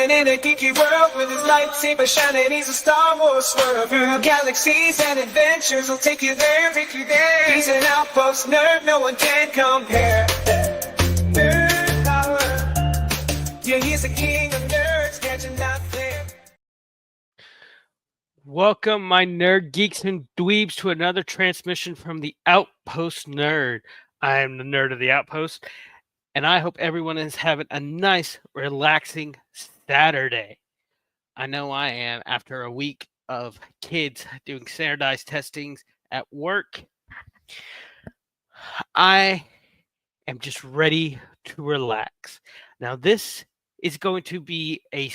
Living in a geeky world with his lightsaber shining, he's a Star Wars swirl. Through galaxies and adventures, he'll take you there, take you there. He's an Outpost nerd, no one can compare. Nerd power, yeah, he's the king of nerds, catching that flare. Welcome, my nerd geeks and dweebs, to another transmission from the Outpost Nerd. I am the nerd of the Outpost, and I hope everyone is having a nice, relaxing Saturday. I know I am after a week of kids doing standardized testings at work. I am just ready to relax. Now, this is going to be a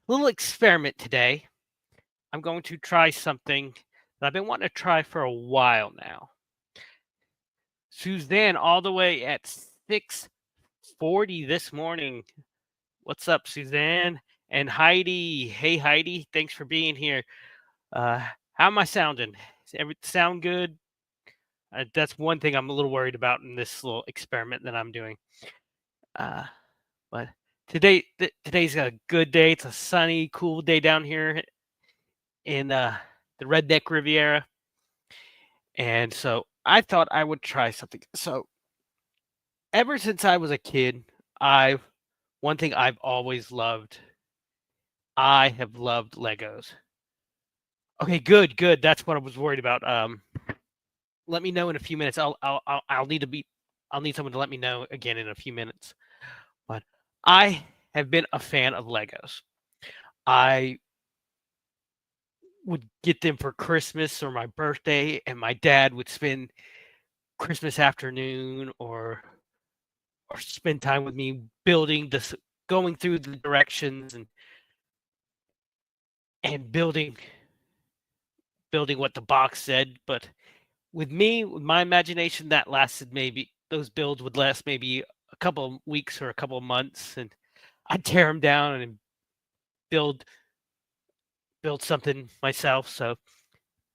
little experiment today. I'm going to try something that I've been wanting to try for a while now. Suzanne, all the way at 6:40 this morning. What's up, Suzanne? And Heidi. Hey, Heidi. Thanks for being here. How am I sounding? Does everything sound good? That's one thing I'm a little worried about in this little experiment that I'm doing. But today's a good day. It's a sunny, cool day down here in the Redneck Riviera. And so I thought I would try something. So ever since I was a kid, one thing I've always loved. I have loved Legos. Okay, good. That's what I was worried about. Let me know in a few minutes. I'll need someone to let me know again in a few minutes. But I have been a fan of Legos. I would get them for Christmas or my birthday, and my dad would spend Christmas afternoon or spend time with me building this, going through the directions and building what the box said. But with me, with my imagination, that lasted those builds would last maybe a couple of weeks or a couple of months, and I'd tear them down and build something myself. So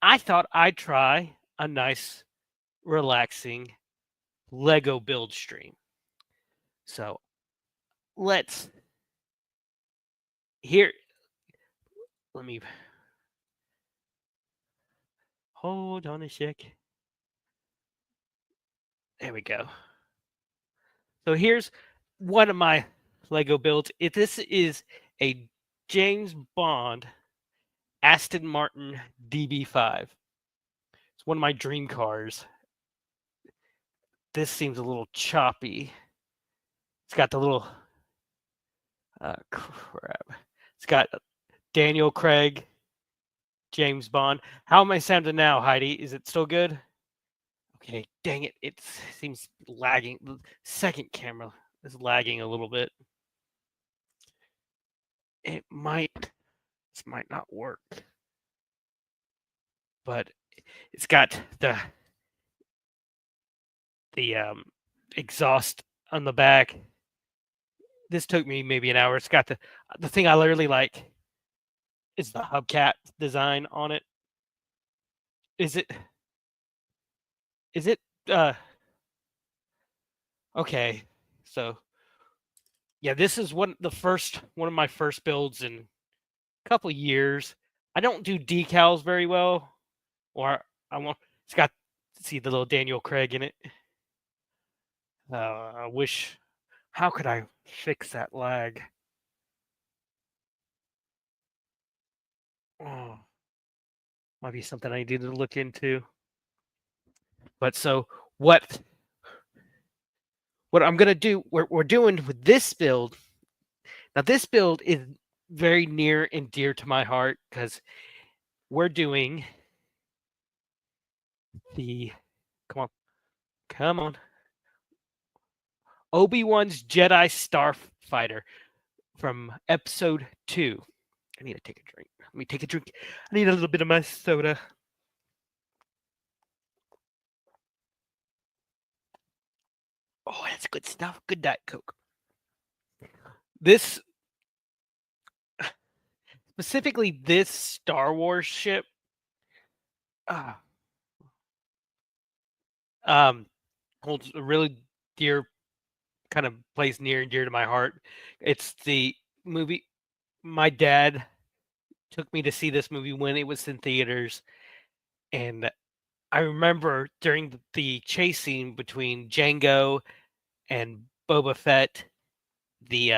I thought I'd try a nice, relaxing Lego build stream. So let me hold on a sec. There we go. So here's one of my Lego builds. This is a James Bond Aston Martin DB5. It's one of my dream cars. This seems a little choppy. It's got the little crap. It's got Daniel Craig, James Bond. How am I sounding now, Heidi? Is it still good? Okay, dang it. It seems lagging. The second camera is lagging a little bit. This might not work. But it's got the exhaust on the back. This took me maybe an hour. It's got the thing I literally like is the hubcap design on it. Is it okay? So yeah, this is one of my first builds in a couple of years. I don't do decals very well, or it's got, see the little Daniel Craig in it. I wish. How could I fix that lag? Oh, might be something I need to look into. But so what I'm gonna do, we're doing with this build. Now this build is very near and dear to my heart because we're doing the come on, Obi-Wan's Jedi Starfighter from episode 2. I need to take a drink. Let me take a drink. I need a little bit of my soda. Oh, that's good stuff. Good Diet Coke. Specifically this Star Wars ship, holds a really dear, kind of plays near and dear to my heart. It's the movie. My dad took me to see this movie when it was in theaters, and I remember during the chase scene between Django and Boba Fett, the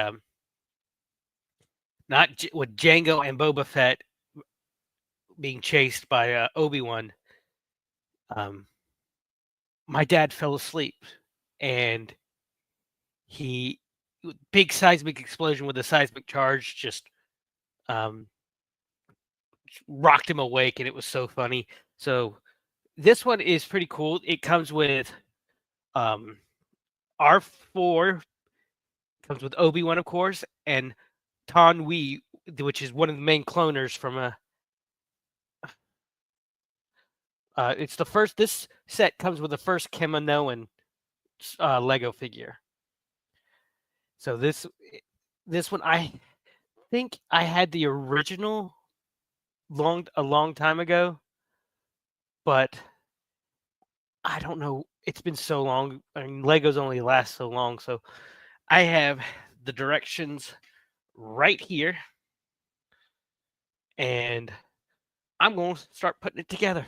not with Django and Boba Fett being chased by Obi-Wan. Um, my dad fell asleep, and he big seismic explosion with a seismic charge just um, rocked him awake, and it was so funny. So this one is pretty cool. It comes with um, R4, comes with Obi-Wan, of course, and Tan Wee, which is one of the main cloners from a. It's the first. This set comes with the first Kaminoan Lego figure. So this one, I think I had the original a long time ago, but I don't know. It's been so long. I mean, Legos only last so long, so I have the directions right here, and I'm going to start putting it together.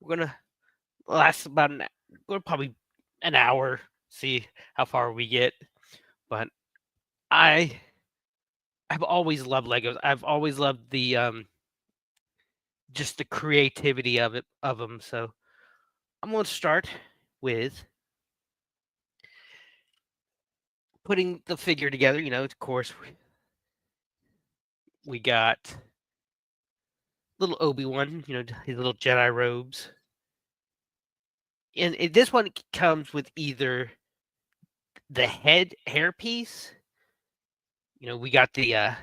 We're gonna last about probably an hour, see how far we get. But I have always loved Legos. I've always loved the just the creativity of them. So I'm going to start with putting the figure together. You know, of course, we got little Obi-Wan, you know, his little Jedi robes. And this one comes with either the hairpiece. You know, we got the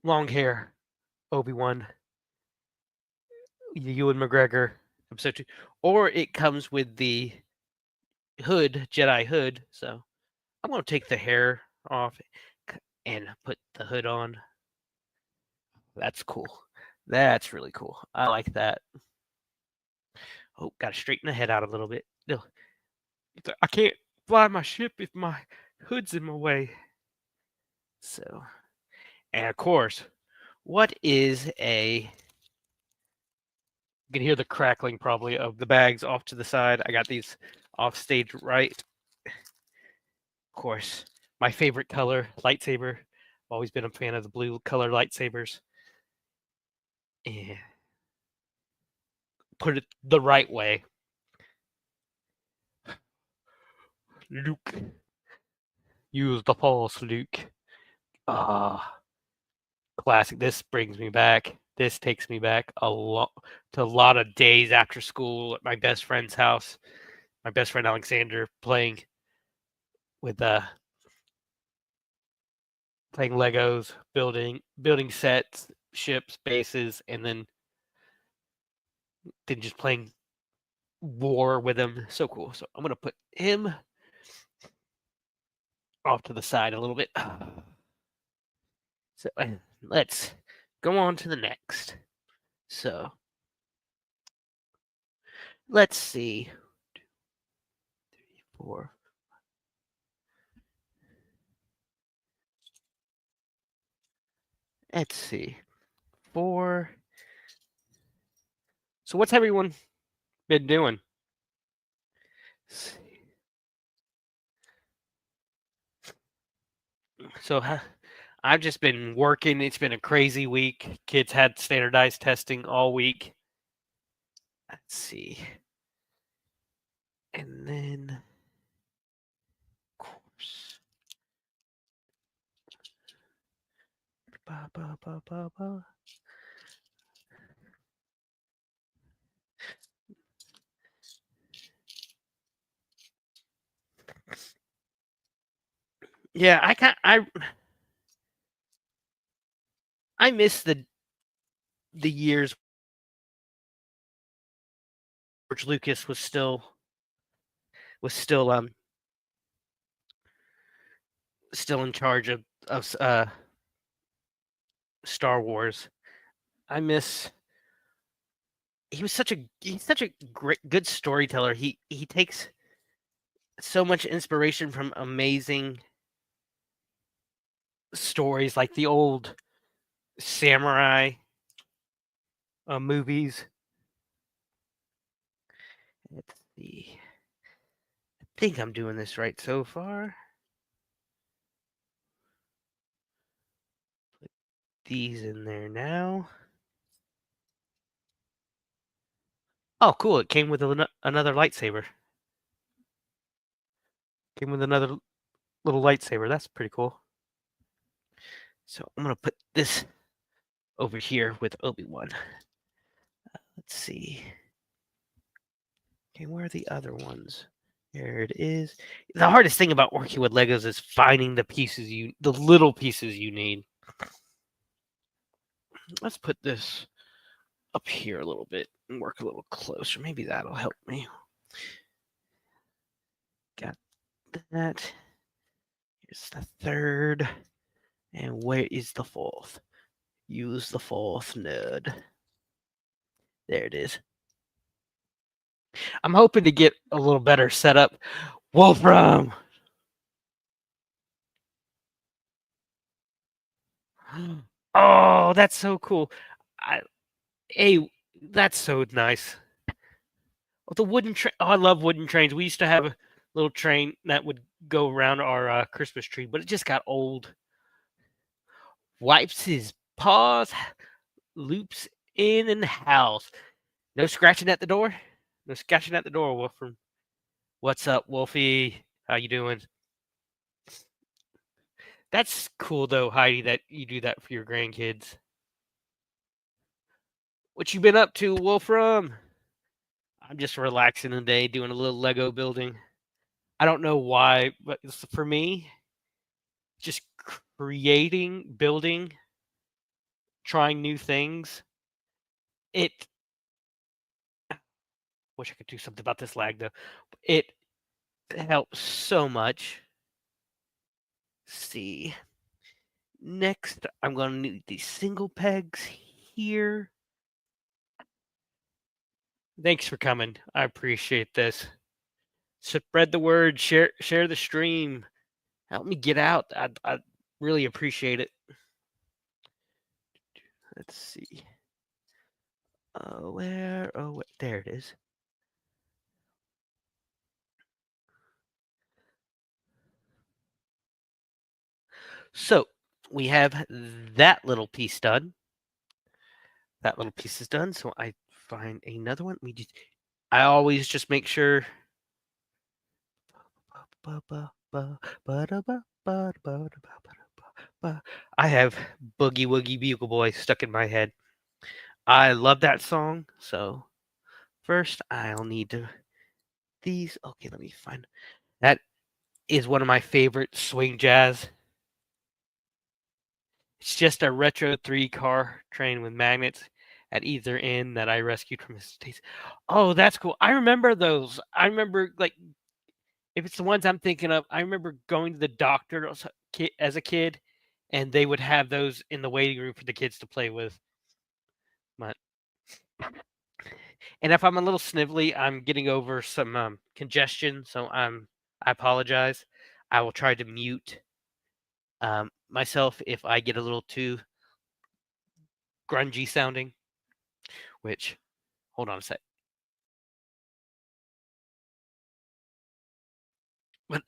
long hair Obi-Wan, Ewan McGregor, episode 2, or it comes with the hood, Jedi hood. So I'm going to take the hair off and put the hood on. That's cool. That's really cool. I like that. Oh, got to straighten the head out a little bit. No, I can't fly my ship if my hood's in my way. So, and of course, what is a. You can hear the crackling probably of the bags off to the side. I got these off stage right. Of course, my favorite color, lightsaber. I've always been a fan of the blue color lightsabers. And put it the right way. Luke. Use the Force, Luke. Ah, classic. This brings me back. This takes me back to a lot of days after school at my best friend's house. My best friend Alexander playing with playing Legos, building sets, ships, bases, and then just playing war with him. So cool. So I'm gonna put him off to the side a little bit. So let's go on to the next. So let's see. 2, 3, 4. Let's see. 4. So what's everyone been doing? So I've just been working. It's been a crazy week. Kids had standardized testing all week. Let's see. And then, of course. Ba, ba, ba, ba, ba. Yeah, I miss the years George Lucas was still still in charge of Star Wars. I miss. He's such a great good storyteller. He takes so much inspiration from amazing stories like the old samurai movies. Let's see. I think I'm doing this right so far. Put these in there now. Oh, cool. It came with another lightsaber. Came with another little lightsaber. That's pretty cool. So I'm going to put this over here with Obi-Wan. Let's see. Okay, where are the other ones? There it is. The hardest thing about working with Legos is finding the little pieces you need. Let's put this up here a little bit and work a little closer. Maybe that'll help me. Got that. Here's the third. And where is the fourth? Use the fourth node. There it is. I'm hoping to get a little better setup. Wolfram! Oh, that's so cool. Hey, that's so nice. Oh, the wooden train. Oh, I love wooden trains. We used to have a little train that would go around our Christmas tree, but it just got old. Wipes his paws, loops in and howls. No scratching at the door. No scratching at the door, Wolfram. What's up, Wolfie? How you doing? That's cool though, Heidi, that you do that for your grandkids. What you been up to, Wolfram? I'm just relaxing today, doing a little Lego building. I don't know why, but for me, just creating, building, trying new things. It wish I could do something about this lag though. It helps so much. See. Next, I'm going to need these single pegs here. Thanks for coming. I appreciate this. Spread the word, share the stream. Help me get out. I really appreciate it. Let's see. Where? Oh, there it is. So we have that little piece done. That little piece is done. So I find another one. I always just make sure. I have Boogie Woogie Bugle Boy stuck in my head. I love that song. So first I'll need to these. Okay, let me find that is one of my favorite swing jazz. It's just a retro 3-car train with magnets at either end that I rescued from his states. Oh, that's cool. I remember those. I remember like if it's the ones I'm thinking of, I remember going to the doctor as a kid, and they would have those in the waiting room for the kids to play with. But and if I'm a little snivelly, I'm getting over some congestion, so I apologize. I will try to mute myself if I get a little too grungy sounding. Which, hold on a sec. But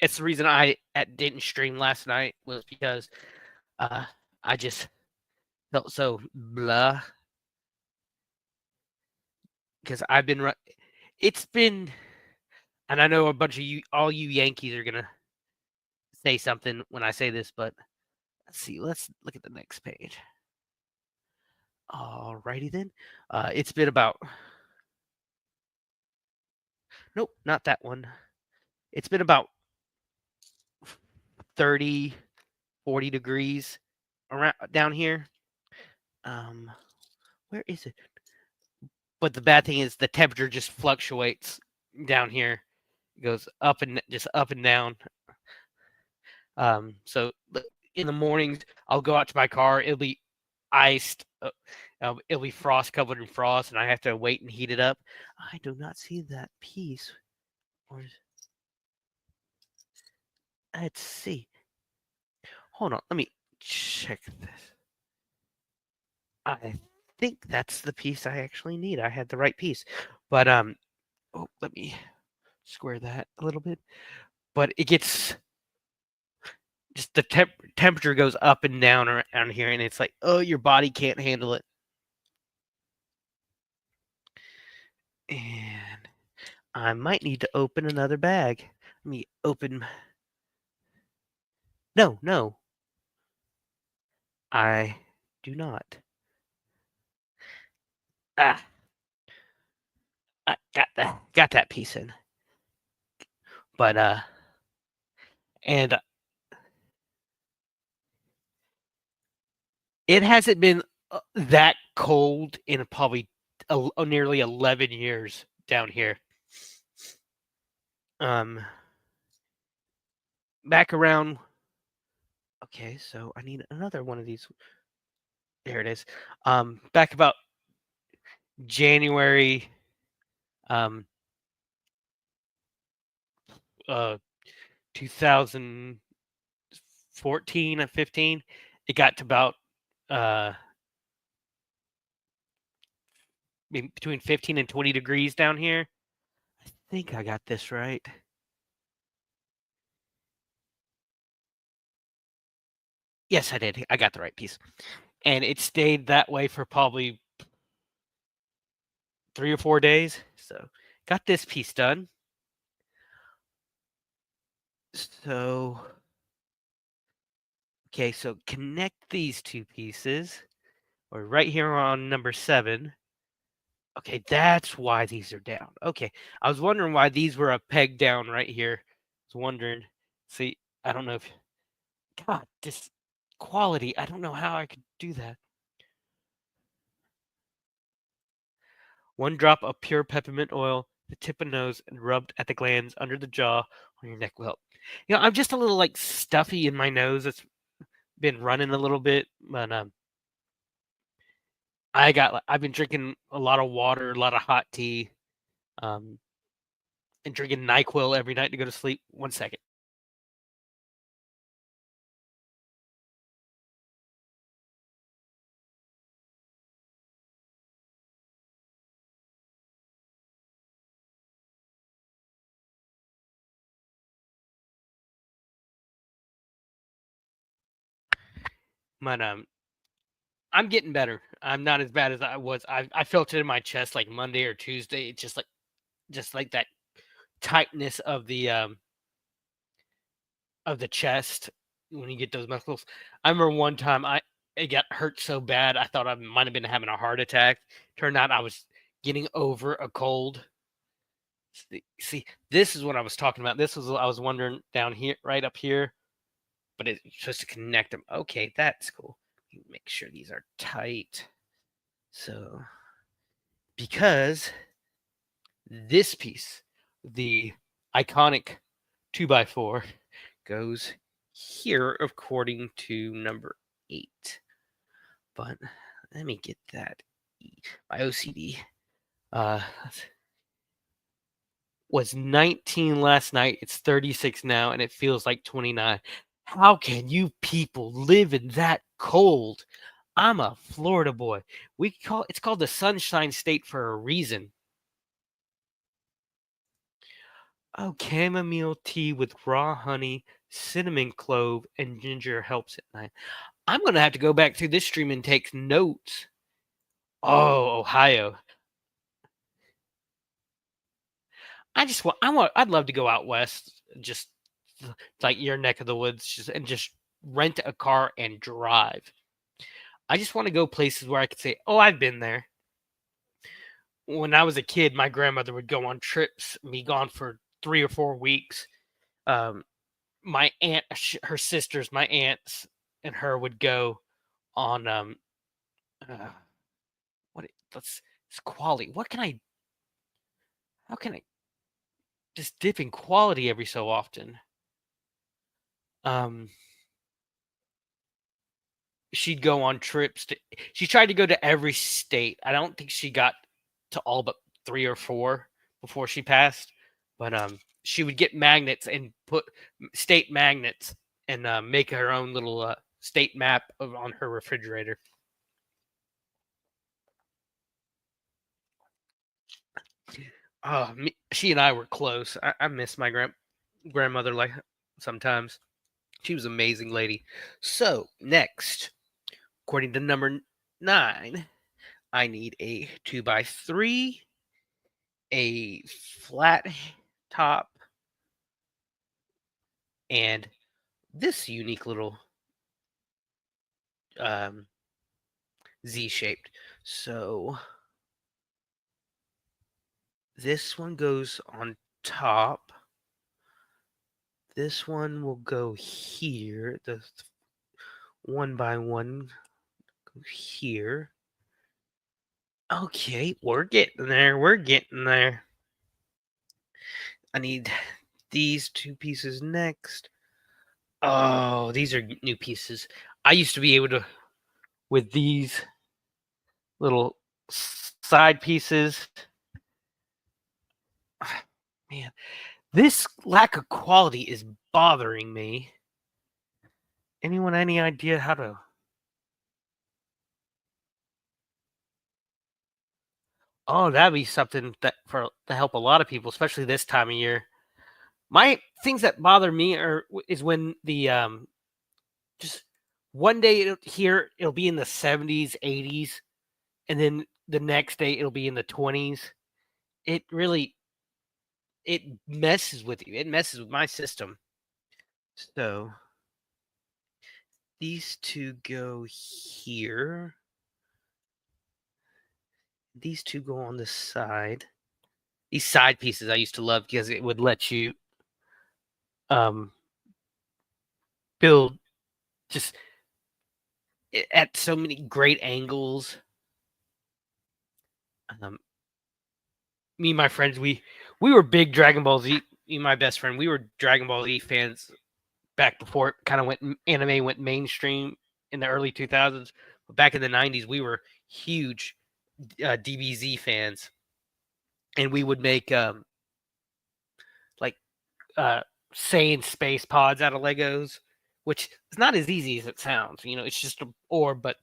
it's the reason I didn't stream last night was because I just felt so blah because I've been it's been and I know a bunch of all you Yankees are gonna say something when I say this, but let's see. Let's look at the next page. Alrighty then. It's been about nope, not that one. It's been about 30, 40 degrees around down here. Where is it? But the bad thing is the temperature just fluctuates down here. It goes up and just up and down. So in the mornings, I'll go out to my car. It'll be iced. It'll be frost covered in frost, and I have to wait and heat it up. I do not see that piece. Or let's see. Hold on, let me check this. I think that's the piece I actually need. I had the right piece. But oh, let me square that a little bit. But it gets just the temperature goes up and down around here, and it's like, oh, your body can't handle it. And I might need to open another bag. Let me open. No, no, I do not. Ah, I got that piece in. But and it hasn't been that cold in probably nearly 11 years down here. Um, back around. Okay, so I need another one of these. There it is. Back about January, um, 2014 and 15. It got to about uh between 15 and 20 degrees down here. I think I got this right. Yes, I did. I got the right piece. And it stayed that way for probably 3 or 4 days. So got this piece done. So okay, so connect these two pieces. Or right here on number 7. Okay, that's why these are down. Okay, I was wondering why these were a peg down right here. I was wondering. See, I don't know if God, this quality. I don't know how I could do that. 1 drop of pure peppermint oil, the tip of nose, and rubbed at the glands under the jaw on your neck will help. I'm just a little like stuffy in my nose. It's been running a little bit, but I've been drinking a lot of water, a lot of hot tea, um, and drinking NyQuil every night to go to sleep. 1 second. But I'm getting better. I'm not as bad as I was. I felt it in my chest like Monday or Tuesday. It's just like that tightness of the chest when you get those muscles. I remember one time it got hurt so bad I thought I might have been having a heart attack. Turned out I was getting over a cold. See, this is what I was talking about. This was I was wondering down here, right up here, but it's supposed to connect them. Okay, that's cool. Make sure these are tight. So, because this piece, the iconic 2x4, goes here according to number 8. But let me get that. My OCD was 19 last night. It's 36 now, and it feels like 29. How can you people live in that cold? I'm a Florida boy. It's called the Sunshine State for a reason. Oh, chamomile tea with raw honey, cinnamon clove, and ginger helps at night. I'm gonna have to go back through this stream and take notes. Oh, Ohio. I'd love to go out west, just like your neck of the woods, just rent a car and drive. I just want to go places where I could say, "Oh, I've been there." When I was a kid, my grandmother would go on trips, me gone for 3 or 4 weeks. Um, my aunt, her sisters, my aunts, and her would go on uh, it's quality. How can I just dip in quality every so often? Um, she'd go on trips. She tried to go to every state. I don't think she got to all but 3 or 4 before she passed. But she would get magnets and put state magnets and make her own little state map on her refrigerator. She and I were close. I miss my grandmother like sometimes. She was an amazing lady. So next, according to number 9, I need a 2x3, a flat top, and this unique little Z-shaped. So this one goes on top. This one will go here. The 1x1 go here. Okay, we're getting there. We're getting there. I need these 2 pieces next. Oh, these are new pieces. I used to be able to, with these little side pieces. Man, this lack of quality is bothering me. Anyone any idea how to? Oh, that'd be something that to help a lot of people, especially this time of year. My things that bother me is when the just one day it'll be in the 70s, 80s, and then the next day it'll be in the 20s. It really it messes with you. It messes with my system. So these 2 go here. These 2 go on the side. These side pieces I used to love because it would let you build just at so many great angles. Me and my friends, we were big Dragon Ball Z. Me and my best friend, we were Dragon Ball Z fans back before it kind of anime went mainstream in the early 2000s. But back in the 90s, we were huge DBZ fans, and we would make like Saiyan space pods out of Legos, which is not as easy as it sounds. It's just an orb, but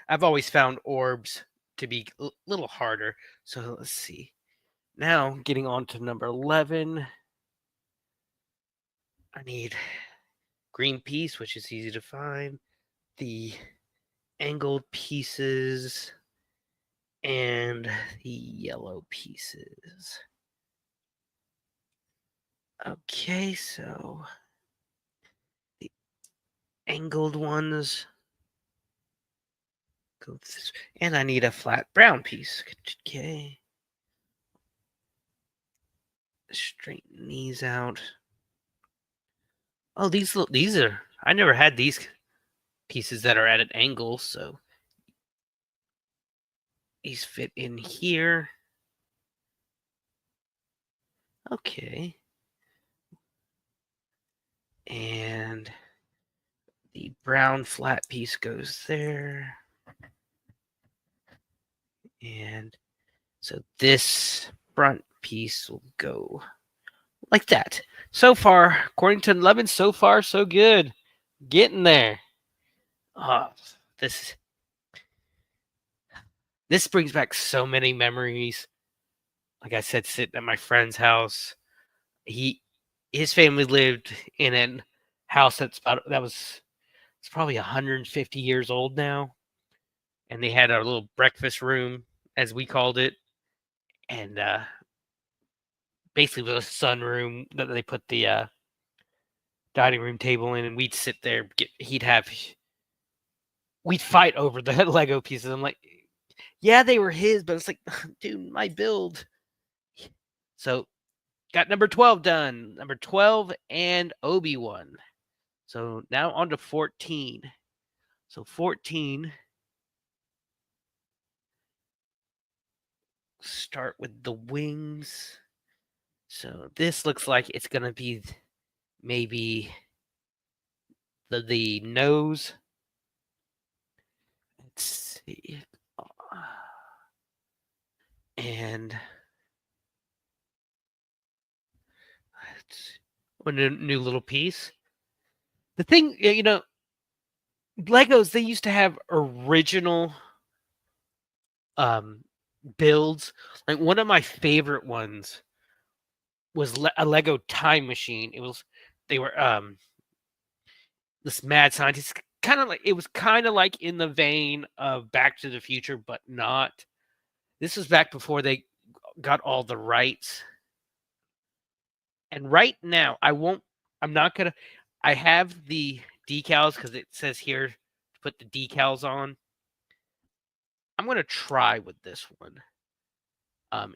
I've always found orbs to be a little harder. So let's see. Now, getting on to number 11, I need green piece, which is easy to find, the angled pieces, and the yellow pieces. Okay, so the angled ones go this, and I need a flat brown piece. Okay. Straighten these out. Oh, these are, I never had these pieces that are at an angle, so these fit in here. Okay. And the brown flat piece goes there. And so this front piece will go like that. So far, according to 11, so far, so good. Getting there. Oh, this brings back so many memories. Like I said, sitting at my friend's house. His family lived in a house it's probably 150 years old now, and they had a little breakfast room, as we called it, and basically was a sunroom that they put the dining room table in, and we'd sit there. We'd fight over the Lego pieces. I'm like, yeah, they were his, but it's like, dude, my build. So got number 12 done. Number 12 and Obi-Wan. So now on to 14. So 14. Start with the wings. So this looks like it's going to be maybe the nose. Let's see. And a new little piece. The thing, Legos, they used to have original builds. Like one of my favorite ones was a Lego time machine. They were this mad scientist, kind of like, it was kind of like in the vein of Back to the Future, but not. This was back before they got all the rights. And right now, I'm not gonna. I have the decals because it says here to put the decals on. I'm gonna try with this one.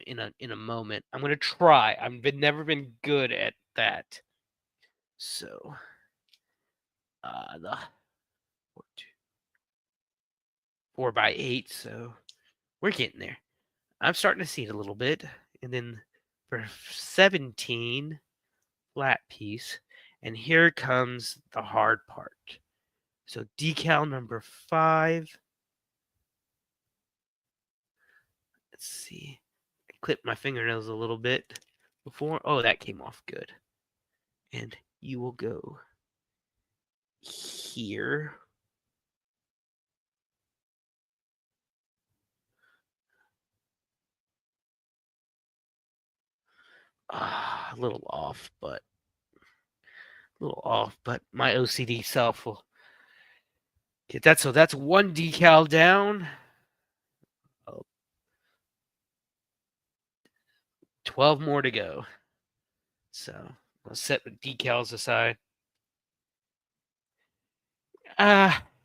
In a moment, I'm gonna try. Never been good at that. So, the 4x8. So we're getting there. I'm starting to see it a little bit. And then for 17, flat piece. And here comes the hard part. So decal number 5. Let's see. I clipped my fingernails a little bit before. Oh, that came off good. And you will go here. A little off, but my OCD self will get that. So that's one decal down. 12 more to go. So I'll set the decals aside.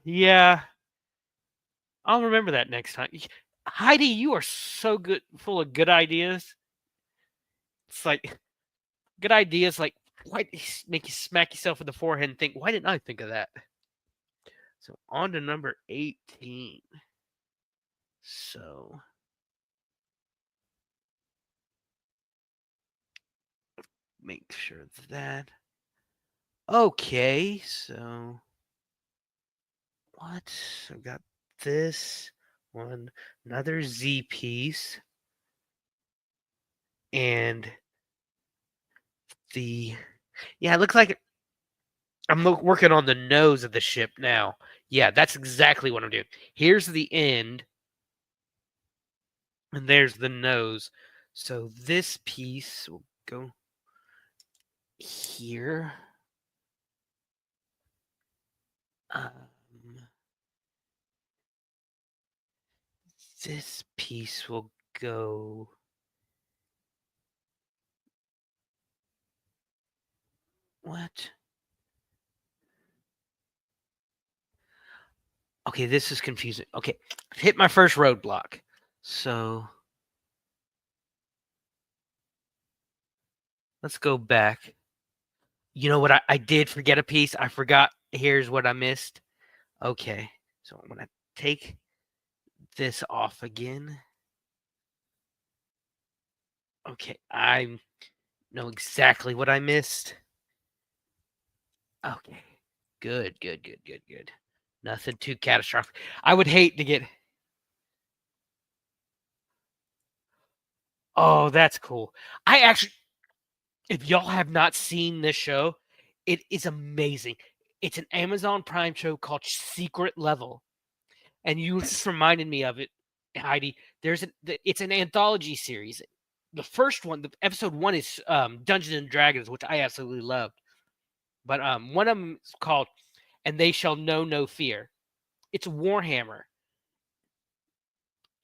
Yeah. I'll remember that next time. Heidi, you are so good, full of good ideas. It's like good ideas, like why make you smack yourself in the forehead and think, why didn't I think of that? So on to number 18. So make sure that. Okay, so what? I've got this one, another Z piece, and it looks like I'm working on the nose of the ship now. Yeah, that's exactly what I'm doing. Here's the end, and there's the nose. So this piece will go here. This piece will go. What? Okay, this is confusing. Okay, hit my first roadblock. So let's go back. You know what? I did forget a piece. I forgot. Here's what I missed. Okay, so I'm going to take this off again. Okay, I know exactly what I missed. Okay, good. Nothing too catastrophic. I would hate to get. Oh, that's cool. I actually, if y'all have not seen this show, it is amazing. It's an Amazon Prime show called Secret Level, and you just reminded me of it, Heidi. It's an anthology series. The first one, the episode 1 is Dungeons and Dragons, which I absolutely loved. But one of them is called "And They Shall Know No Fear." It's Warhammer,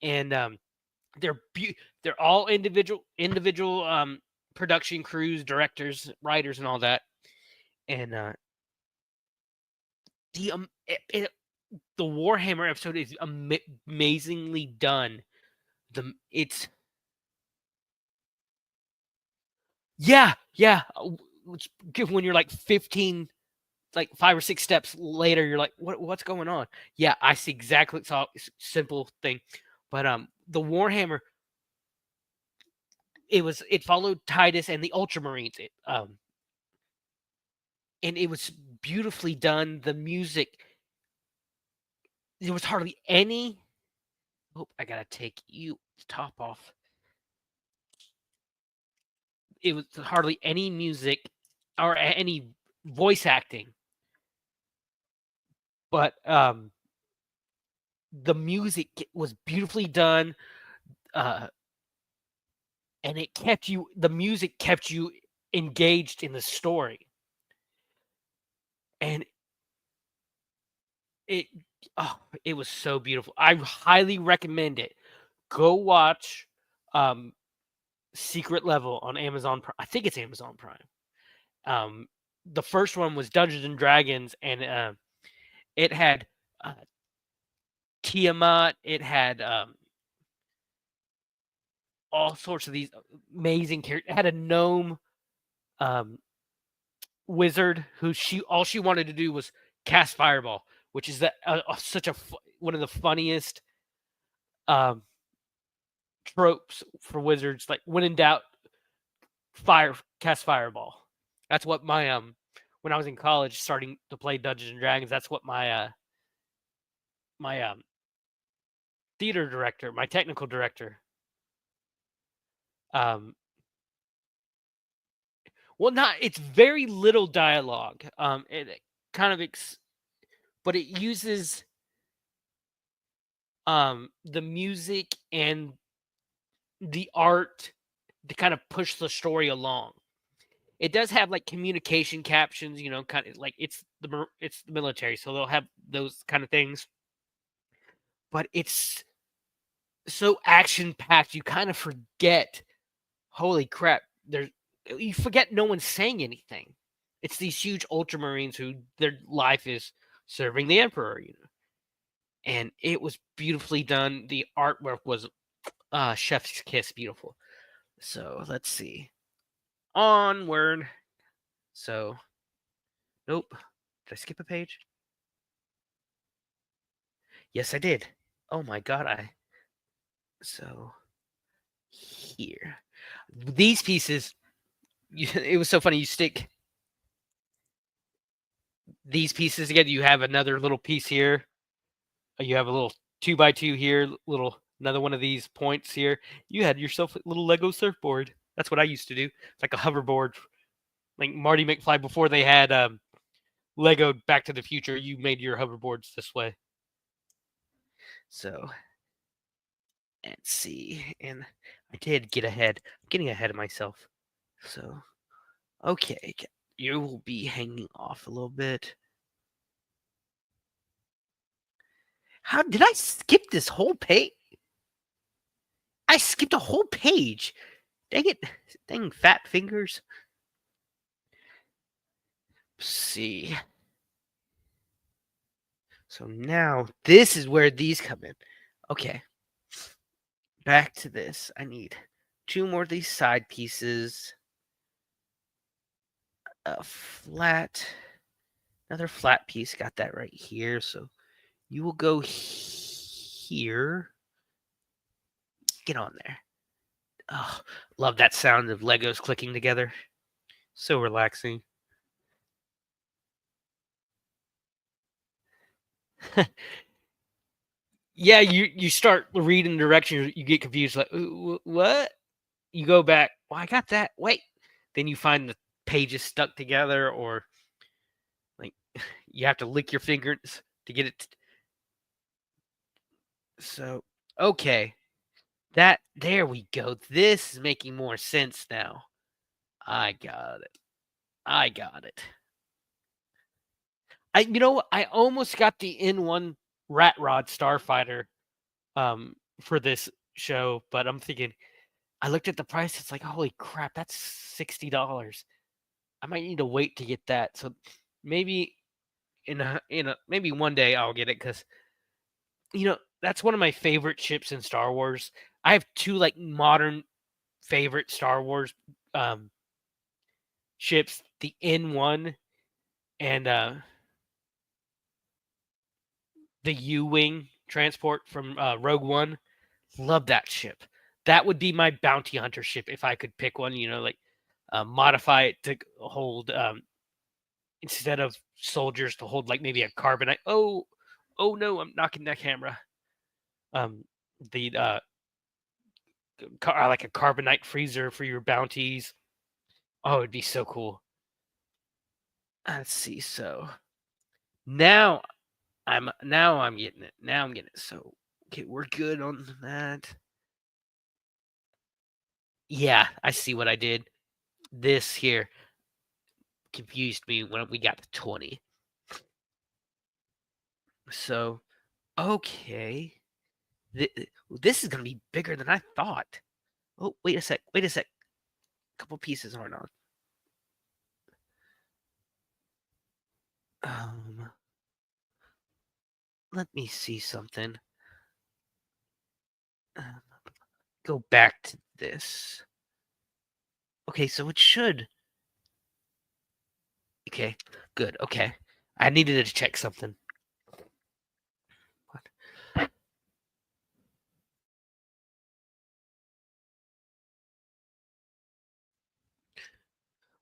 and they're all individual production crews, directors, writers, and all that. And the Warhammer episode is amazingly done. It's yeah. When you're like 15, like 5 or 6 steps later, you're like, what's going on? Yeah, I see exactly. It's all simple thing, but the Warhammer, it followed Titus and the Ultramarines. And it was beautifully done. The music, there was hardly any. Oh, I gotta take you top off. It was hardly any music or any voice acting. but the music was beautifully done, uh, and the music kept you engaged in the story, and it oh, it was so beautiful. I highly recommend it. Go watch um, Secret Level on Amazon Prime. I think it's Amazon Prime. Um, the first one was Dungeons and Dragons, and it had uh, Tiamat. It had all sorts of these amazing characters. It had a gnome um, wizard who all she wanted to do was cast fireball, which is such one of the funniest um, tropes for wizards. Like when in doubt, cast fireball. That's what my when I was in college starting to play Dungeons and Dragons. That's what my theater director, my technical director. Um, well, not it's very little dialogue. It kind of but it uses the music and the art to kind of push the story along. It does have like communication captions, kind of like it's the military, so they'll have those kind of things. But it's so action packed, you kind of forget. Holy crap! You forget no one's saying anything. It's these huge ultramarines who their life is serving the emperor, And it was beautifully done. The artwork was chef's kiss beautiful. So let's see. Onward. So, nope. Did I skip a page? Yes, I did. Oh my god, so here. These pieces, it was so funny. You stick these pieces together, you have another little piece here. You have a little 2x2 here, another one of these points here. You had yourself a little Lego surfboard. That's what I used to do. It's like a hoverboard, like Marty McFly before they had Lego Back to the Future. You made your hoverboards this way. So, let's see. And I did get ahead. I'm getting ahead of myself. So, okay. You will be hanging off a little bit. How did I skip this whole page? I skipped a whole page. Dang it. Dang fat fingers. Let's see. So now this is where these come in. Okay. Back to this. I need 2 more of these side pieces. Another flat piece. Got that right here. So you will go here. Get on there. Oh, love that sound of Legos clicking together. So relaxing. Yeah, you start reading directions, you get confused, like what? You go back. Well, I got that. Wait, then you find the pages stuck together, or like you have to lick your fingers to get it. So okay, there we go. This is making more sense now. I got it. I got it. I almost got the N1 Rat Rod Starfighter for this show, but I'm thinking I looked at the price, it's like, holy crap, that's $60. I might need to wait to get that. So maybe maybe one day I'll get it because that's one of my favorite ships in Star Wars. I have 2 like modern favorite Star Wars ships, the N1 and the U-Wing transport from Rogue One. Love that ship. That would be my bounty hunter ship if I could pick one. Like modify it to hold instead of soldiers to hold like maybe a carbonite. Oh no! I'm knocking that camera. The like a carbonite freezer for your bounties. Oh, it'd be so cool. Let's see. So now I'm getting it. Now I'm getting it. So okay, we're good on that. Yeah, I see what I did. This here confused me when we got to 20. So okay, this is gonna be bigger than I thought. Oh, wait a sec. Wait a sec. A couple pieces aren't on. Um, let me see something. Go back to this. Okay, so it should. Okay, good. Okay, I needed to check something. What?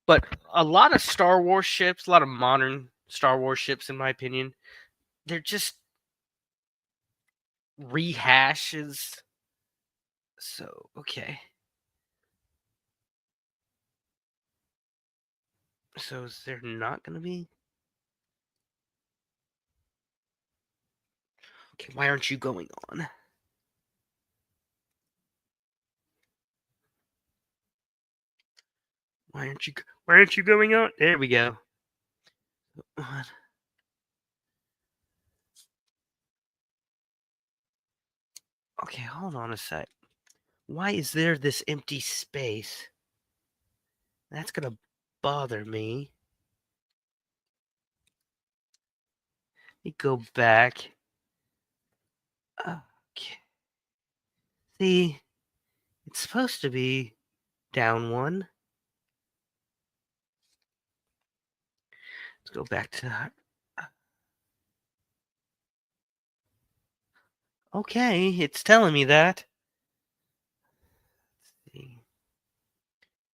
But a lot of Star Wars ships, a lot of modern Star Wars ships, in my opinion, they're just rehashes. So okay. So is there not gonna be? Okay, why aren't you going on? Why aren't you going on? There we go. What? Okay, hold on a sec. Why is there this empty space? That's gonna bother me. Let me go back. Okay. See, it's supposed to be down one. Let's go back to. Okay, it's telling me that. Let's see.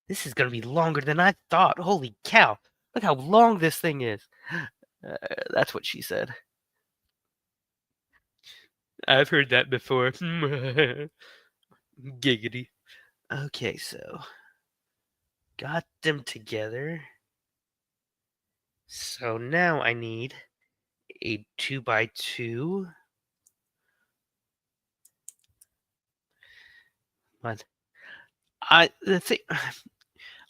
This is gonna be longer than I thought. Holy cow! Look how long this thing is. That's what she said. I've heard that before. Giggity. Okay, so got them together. So now I need a 2x2. But the thing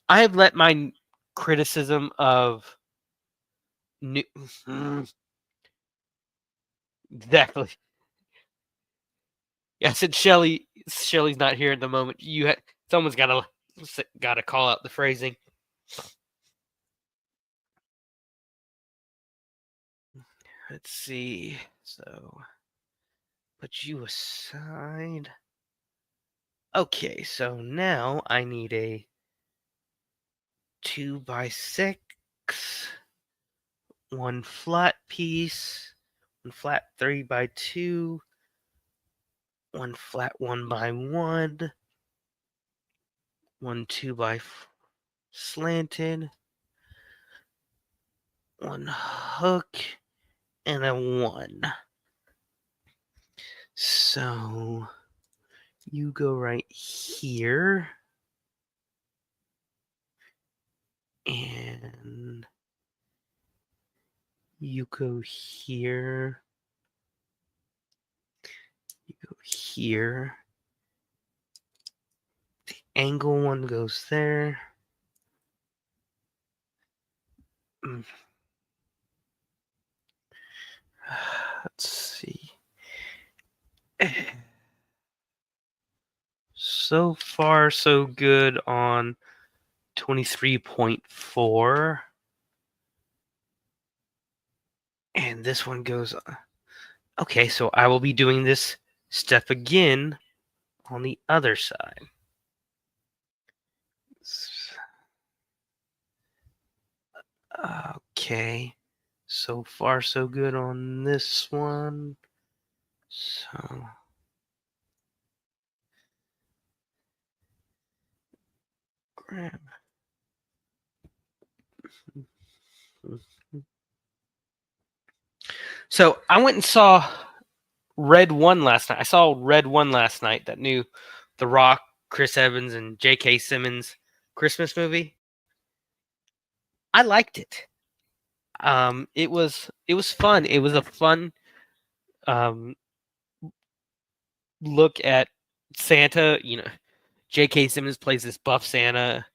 I have let my criticism of new exactly. Yeah, since Shelly's not here at the moment, someone's gotta call out the phrasing. Let's see. So put you aside. Okay, so now I need a 2x6, one flat piece, one flat 3x2, one flat 1x1, one 2x slanted, one hook, and a 1. So you go right here. And you go here. You go here. The angle one goes there. Let's see. So far, so good on 23.4. And this one goes. Okay, so I will be doing this step again on the other side. Okay, so far so good on this one. So grab. So I went and saw Red One last night. I saw Red One last night. That new The Rock, Chris Evans, and J.K. Simmons Christmas movie. I liked it. It was fun. It was a fun um, look at Santa. J.K. Simmons plays this buff Santa.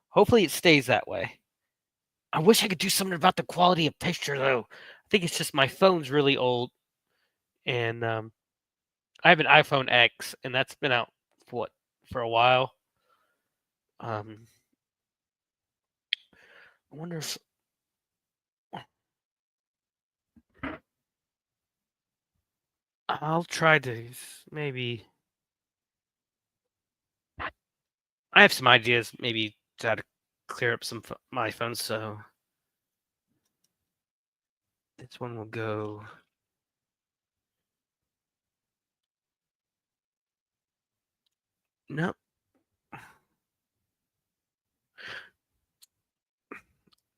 Hopefully, it stays that way. I wish I could do something about the quality of picture, though. I think it's just my phone's really old, and I have an iPhone X, and that's been out for a while. I wonder if I'll try to maybe. I have some ideas, maybe to how to clear up my phone. So this one will go. No.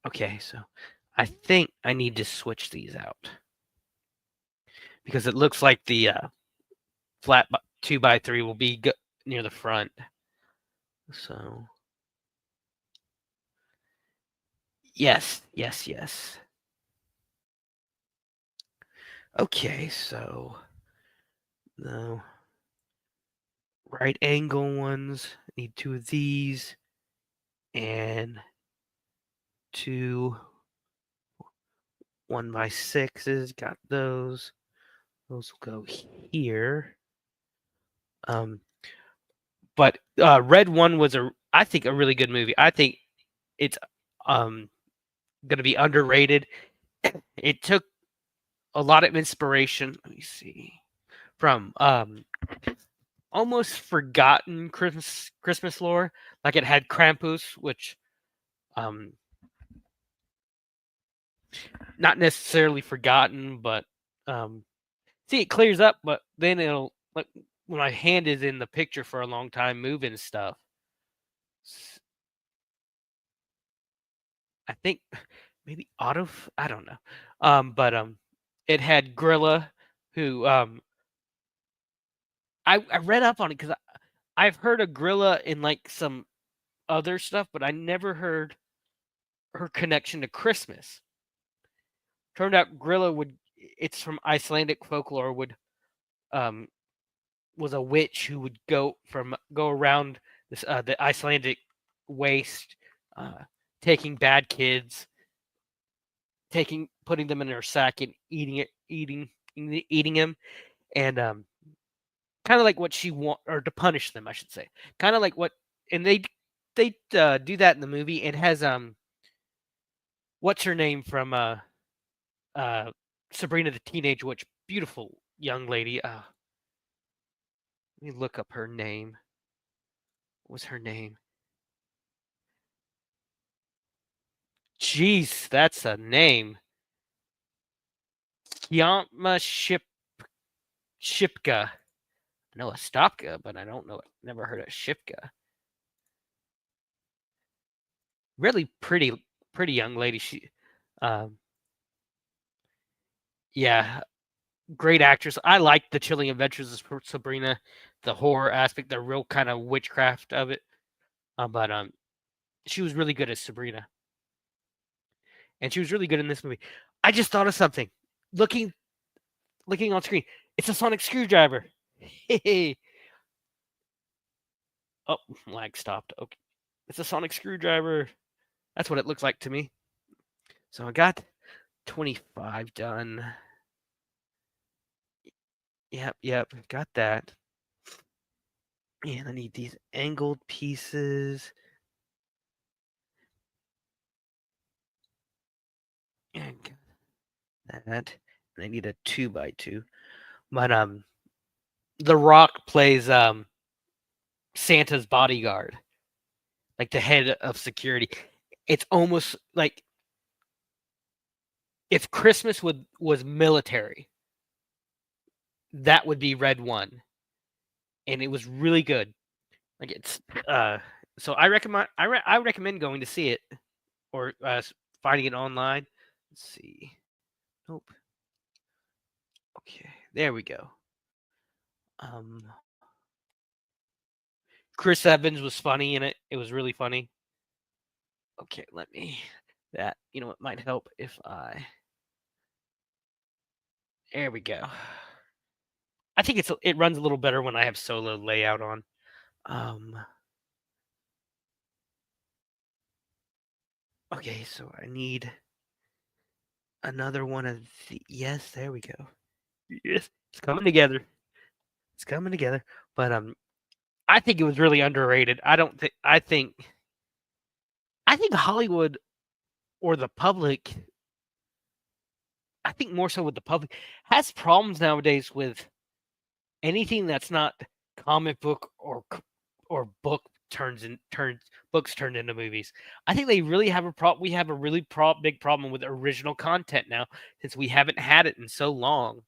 Okay, so I think I need to switch these out because it looks like the flat 2x3 will be near the front. So yes. Okay, so the right angle ones need 2 of these and 2 1x6s. Got those. Those will go here. But Red One was I think a really good movie. I think it's going to be underrated. It took a lot of inspiration. Let me see from almost forgotten Christmas lore. Like it had Krampus, which not necessarily forgotten, but see, it clears up, but then it'll like when my hand is in the picture for a long time, moving stuff. I think maybe I don't know. But it had Grilla, who I read up on it because I've heard of Grilla in like some other stuff, but I never heard her connection to Christmas. Turned out Grilla it's from Icelandic folklore, um was a witch who would go around this the Icelandic waste, taking bad kids, putting them in her sack and eating them, and kind of like what she want, or to punish them, I should say. Kind of like what, and they do that in the movie. It has what's her name from uh Sabrina the Teenage Witch, beautiful young lady. Let me look up her name. What was her name? Jeez, that's a name. Kiama Shipka. I know a Stopka, but I don't know it. Never heard of Shipka. Really pretty young lady. She, yeah, great actress. I like the Chilling Adventures of Sabrina, the horror aspect, the real kind of witchcraft of it. But she was really good as Sabrina, and she was really good in this movie. I just thought of something. Looking on screen, it's a sonic screwdriver. Hey, oh, lag stopped. Okay, it's a sonic screwdriver. That's what it looks like to me. So I got 25 done. Yep, got that. And I need these angled pieces. And that. And I need a 2x2. But The Rock plays Santa's bodyguard, like the head of security. It's almost like if Christmas was military, that would be Red One, and it was really good. Like it's so I recommend going to see it or finding it online. Let's see. Nope. Okay, there we go. Chris Evans was funny in it. It was really funny. Okay, let me. That it might help if I. There we go. I think it runs a little better when I have solo layout on. Okay, so I need another one of the. Yes, there we go. Yes, it's coming together. It's coming together. But I think it was really underrated. I don't think. I think Hollywood or the public. I think more so with the public has problems nowadays with anything that's not comic book or book turns books turned into movies. I think they really have a problem. We have a really big problem with original content now since we haven't had it in so long,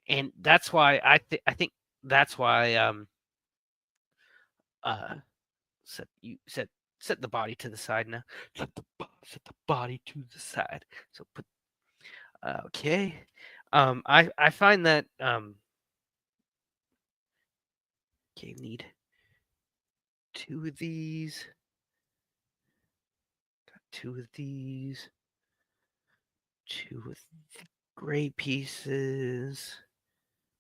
and that's why I think that's why uh set the body to the side now. Set the body to the side. So put okay. I find that okay, need two of these. Got two of these. Two of the gray pieces.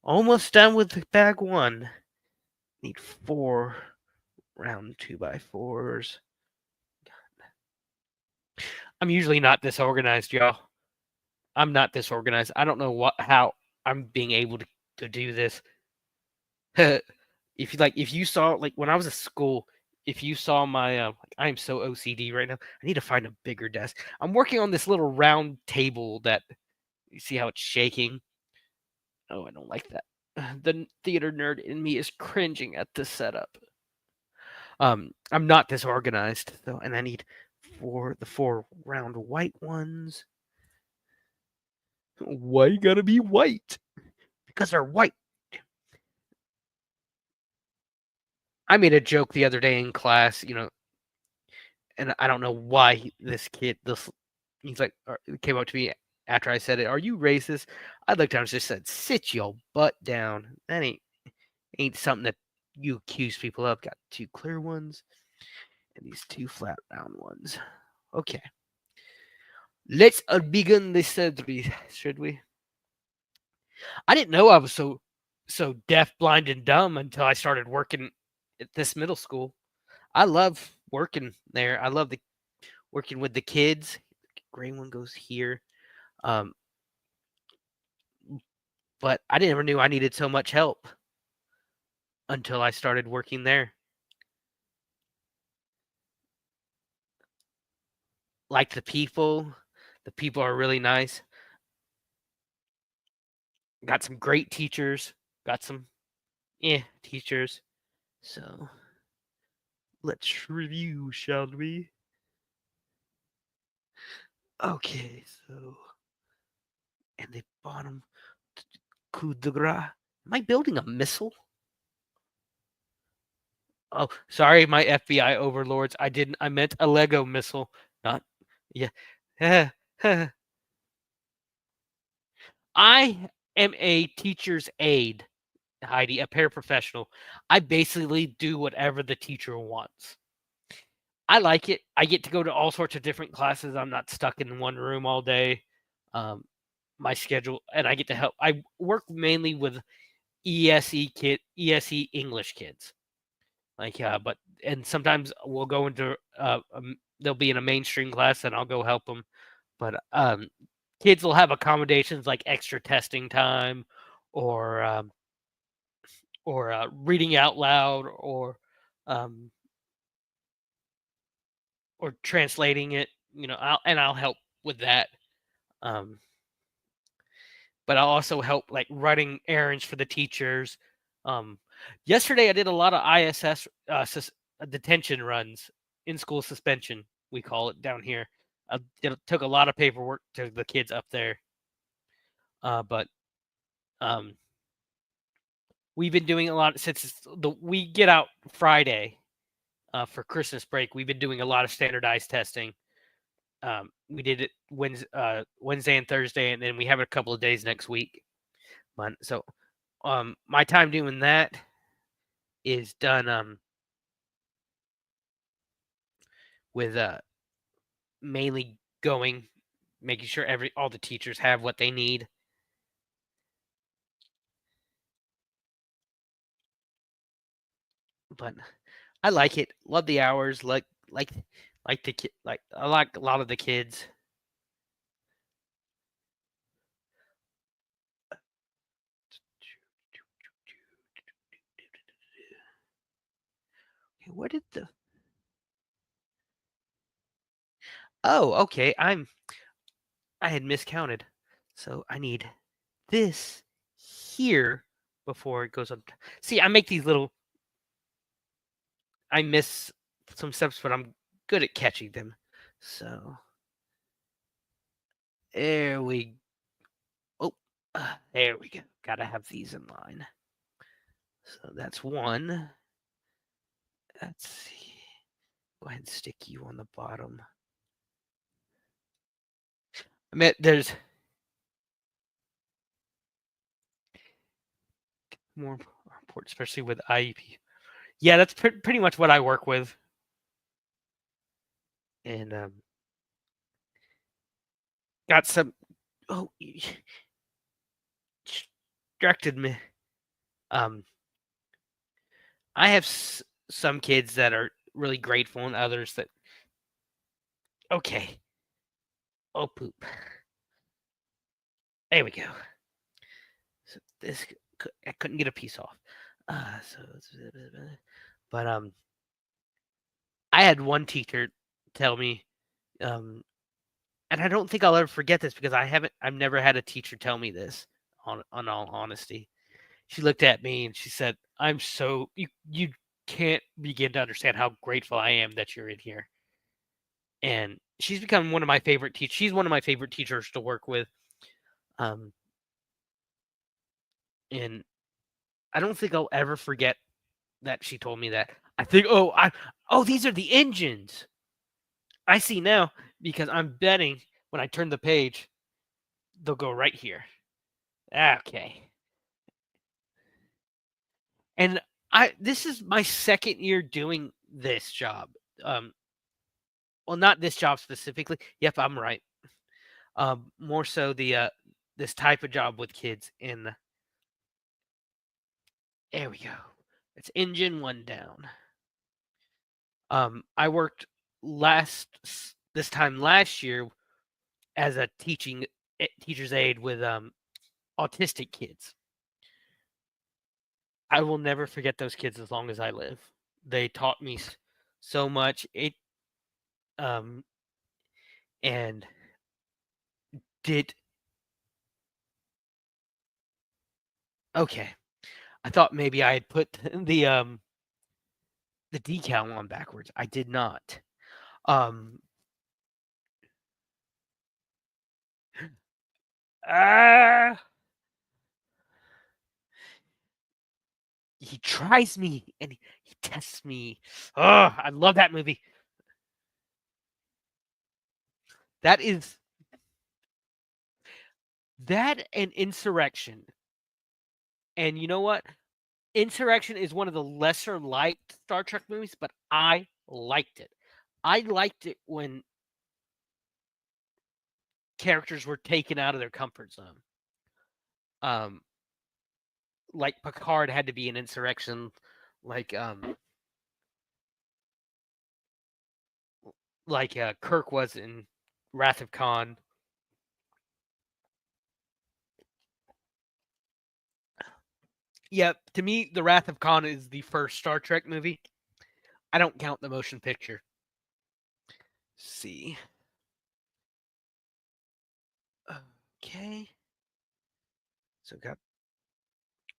Almost done with the bag one. Need 4 round 2x4s. I'm usually not this organized, y'all. I'm not this organized. I don't know how I'm being able to do this. If you saw when I was at school, if you saw my I am so OCD right now. I need to find a bigger desk. I'm working on this little round table that you see how it's shaking. Oh, I don't like that. The theater nerd in me is cringing at this setup. I'm not disorganized though, and I need the 4 round white ones. Why you gotta be white? Because they're white. I made a joke the other day in class, and I don't know why he's like came up to me after I said it. Are you racist? I looked down and just said, "Sit your butt down." That ain't something that you accuse people of. Got 2 clear ones and these 2 flat round ones. Okay. Let's begin the surgery, should we? I didn't know I was so deaf, blind, and dumb until I started working at this middle school. I love working there. I love working with the kids. Gray one goes here. Um, but I never knew I needed so much help until I started working there. Like the people are really nice. Got some great teachers. Got some teachers. So let's review, shall we? Okay, so and the bottom coup de grace. Am I building a missile? Oh, sorry, my FBI overlords. I meant a Lego missile, not yeah. I am a teacher's aide, Heidi, a paraprofessional. I basically do whatever the teacher wants. I like it. I get to go to all sorts of different classes. I'm not stuck in one room all day. My schedule, and I get to help. I work mainly with ESE English kids. But and sometimes we'll go into they'll be in a mainstream class, and I'll go help them. But kids will have accommodations like extra testing time, or reading out loud, um, or translating it. I'll help with that. Um, but I'll also help like running errands for the teachers. Um, Yesterday I did a lot of ISS detention runs, in school suspension we call it down here. Took a lot of paperwork to the kids up there, but um, we've been doing a lot since we get out Friday for Christmas break. We've been doing a lot of standardized testing. We did it Wednesday and Thursday, and then we have a couple of days next week. So my time doing that is done with mainly making sure all the teachers have what they need. but I like it. Love the hours. Like the kid. Like I like a lot of the kids. Where did the? Oh, okay. I had miscounted, so I need this here before it goes up. See, I make these little. I miss some steps, but I'm good at catching them. So there we. Oh, there we go. Gotta have these in line. So that's one. Let's see. Go ahead and stick you on the bottom. I mean, there's more important, especially with IEP. Yeah, that's pretty much what I work with. And got some. Oh, distracted me. I have some kids that are really grateful, and others that. Okay. Oh poop. There we go. So this I couldn't get a piece off. But I had one teacher tell me, and I don't think I'll ever forget this because I've never had a teacher tell me this. On all honesty, she looked at me and she said, "I'm so you can't begin to understand how grateful I am that you're in here." And she's become one of my favorite teachers. She's one of my favorite teachers to work with. And I don't think I'll ever forget that she told me that. I think, these are the engines. I see now because I'm betting when I turn the page, they'll go right here. Okay. And this is my second year doing this job. Well, not this job specifically. Yep, I'm right. More so this type of job with kids in. There we go. It's engine one down. I worked this time last year as a teacher's aide with autistic kids. I will never forget those kids as long as I live. They taught me so much. And did okay. I thought maybe I had put the decal on backwards. I did not. Um, he tries me and he tests me. Oh, I love that movie. That is that and Insurrection. And you know what? Insurrection is one of the lesser liked Star Trek movies, but I liked it. I liked it when characters were taken out of their comfort zone. Like Picard had to be an insurrection, like Kirk was in Wrath of Khan. Yeah, to me, The Wrath of Khan is the first Star Trek movie. I don't count the motion picture. Let's see. Okay. So got.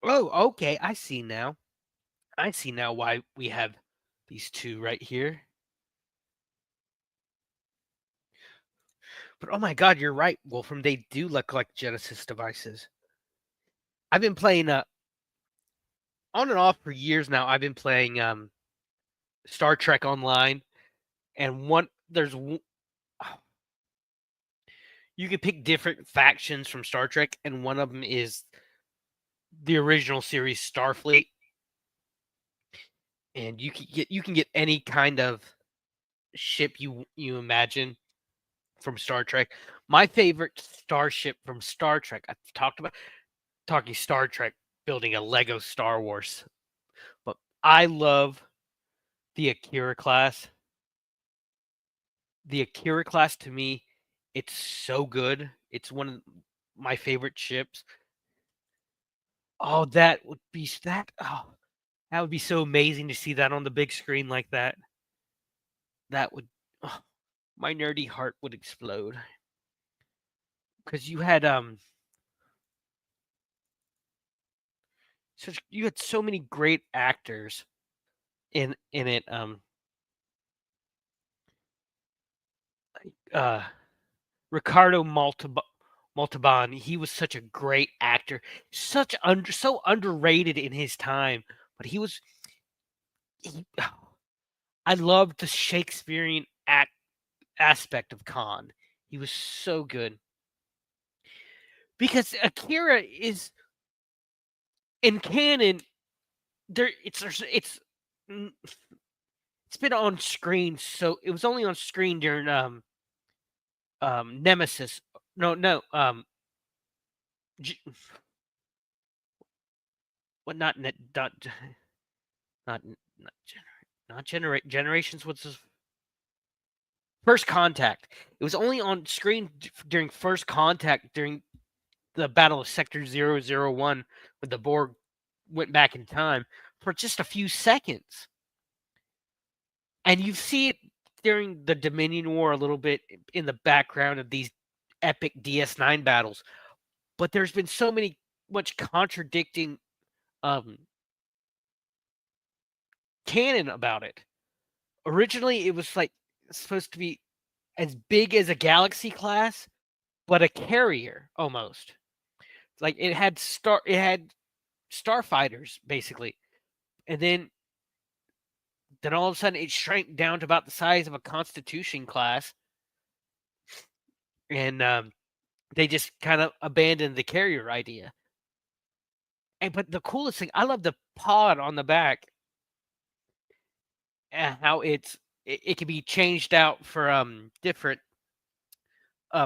Oh, okay. I see now. I see now why we have these two right here. But oh my god, you're right, Wolfram. They do look like Genesis devices. I've been playing on and off for years now. I've been playing Star Trek Online, and you can pick different factions from Star Trek, and one of them is the original series Starfleet, and you can get any kind of ship you imagine from Star Trek. My favorite starship from Star Trek, I've talking Star Trek, building a Lego Star Wars, but I love the Akira class. The Akira class to me, it's so good. It's one of my favorite ships. Oh, that would be that would be so amazing to see that on the big screen like that. That would oh, my nerdy heart would explode. Because you had so many great actors in it. Uh Ricardo Montalban, he was such a great actor, so underrated in his time, but he I loved the Shakespearean aspect of Khan. He was so good because Akira is in canon. Mm, it's been on screen, so it was only on screen during Nemesis. No, G- what not net not not not generate generations. What's this? First Contact. It was only on screen during First Contact during the Battle of Sector 001 when the Borg went back in time for just a few seconds. And you see it during the Dominion War a little bit in the background of these epic DS9 battles. But there's been much contradicting um, canon about it. Originally, it was like supposed to be as big as a Galaxy class, but a carrier almost. Like it had starfighters basically, and then all of a sudden it shrank down to about the size of a Constitution class, and they just kind of abandoned the carrier idea. And but the coolest thing, I love the pod on the back, and how it can be changed out for different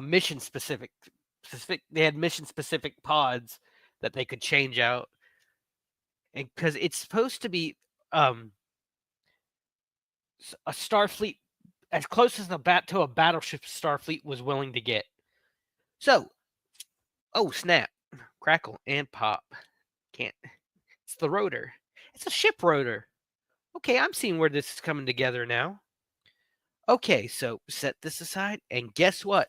mission specific. They had mission specific pods that they could change out, and because it's supposed to be um a Starfleet as close as a battleship Starfleet was willing to get. So, oh snap, crackle and pop. Can't. It's the rotor. It's a ship rotor. Okay, I'm seeing where this is coming together now. Okay, so set this aside, and guess what?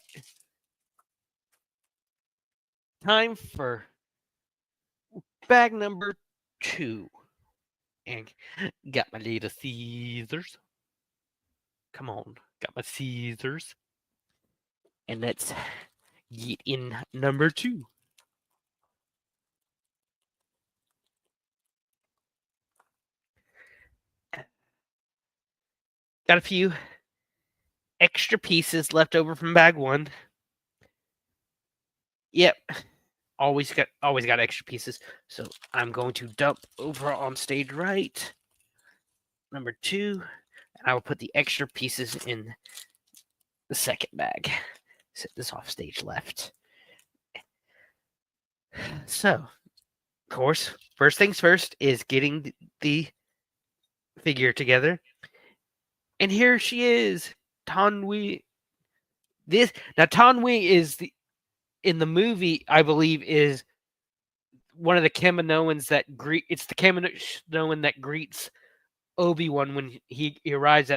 Time for bag number 2. And got my little Caesars. Come on, got my Caesars. And let's get in number 2. Got a few extra pieces left over from bag 1. Yep, always got extra pieces. So I'm going to dump over on stage right, number 2, and I will put the extra pieces in the second bag. Set this off stage left. So, of course, first things first is getting the figure together. And here she is, Tanwi. Tanwi is in the movie, I believe, is one of the Kaminoans it's the Kaminoan that greets Obi-Wan when he arrives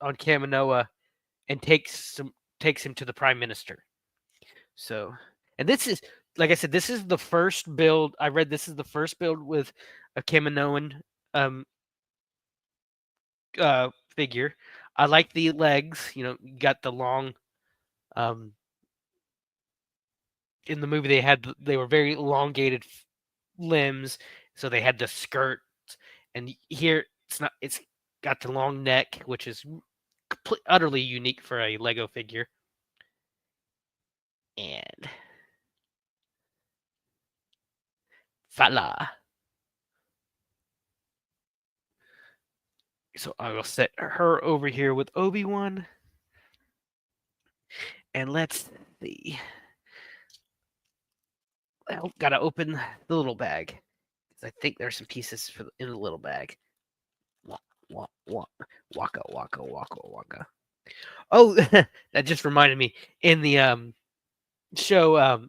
on Kaminoa and takes him to the Prime Minister. So, and this is, like I said, this is the first build. I read this is the first build with a Kaminoan figure. I like the legs. You got the long. In the movie, they were very elongated limbs, so they had the skirt. And here it's not. It's got the long neck, which is utterly unique for a Lego figure. And voila. So I will set her over here with Obi-Wan. And let's see. Well, gotta open the little bag. I think there's some pieces in the little bag. Waka waka waka waka. Oh, that just reminded me. In the show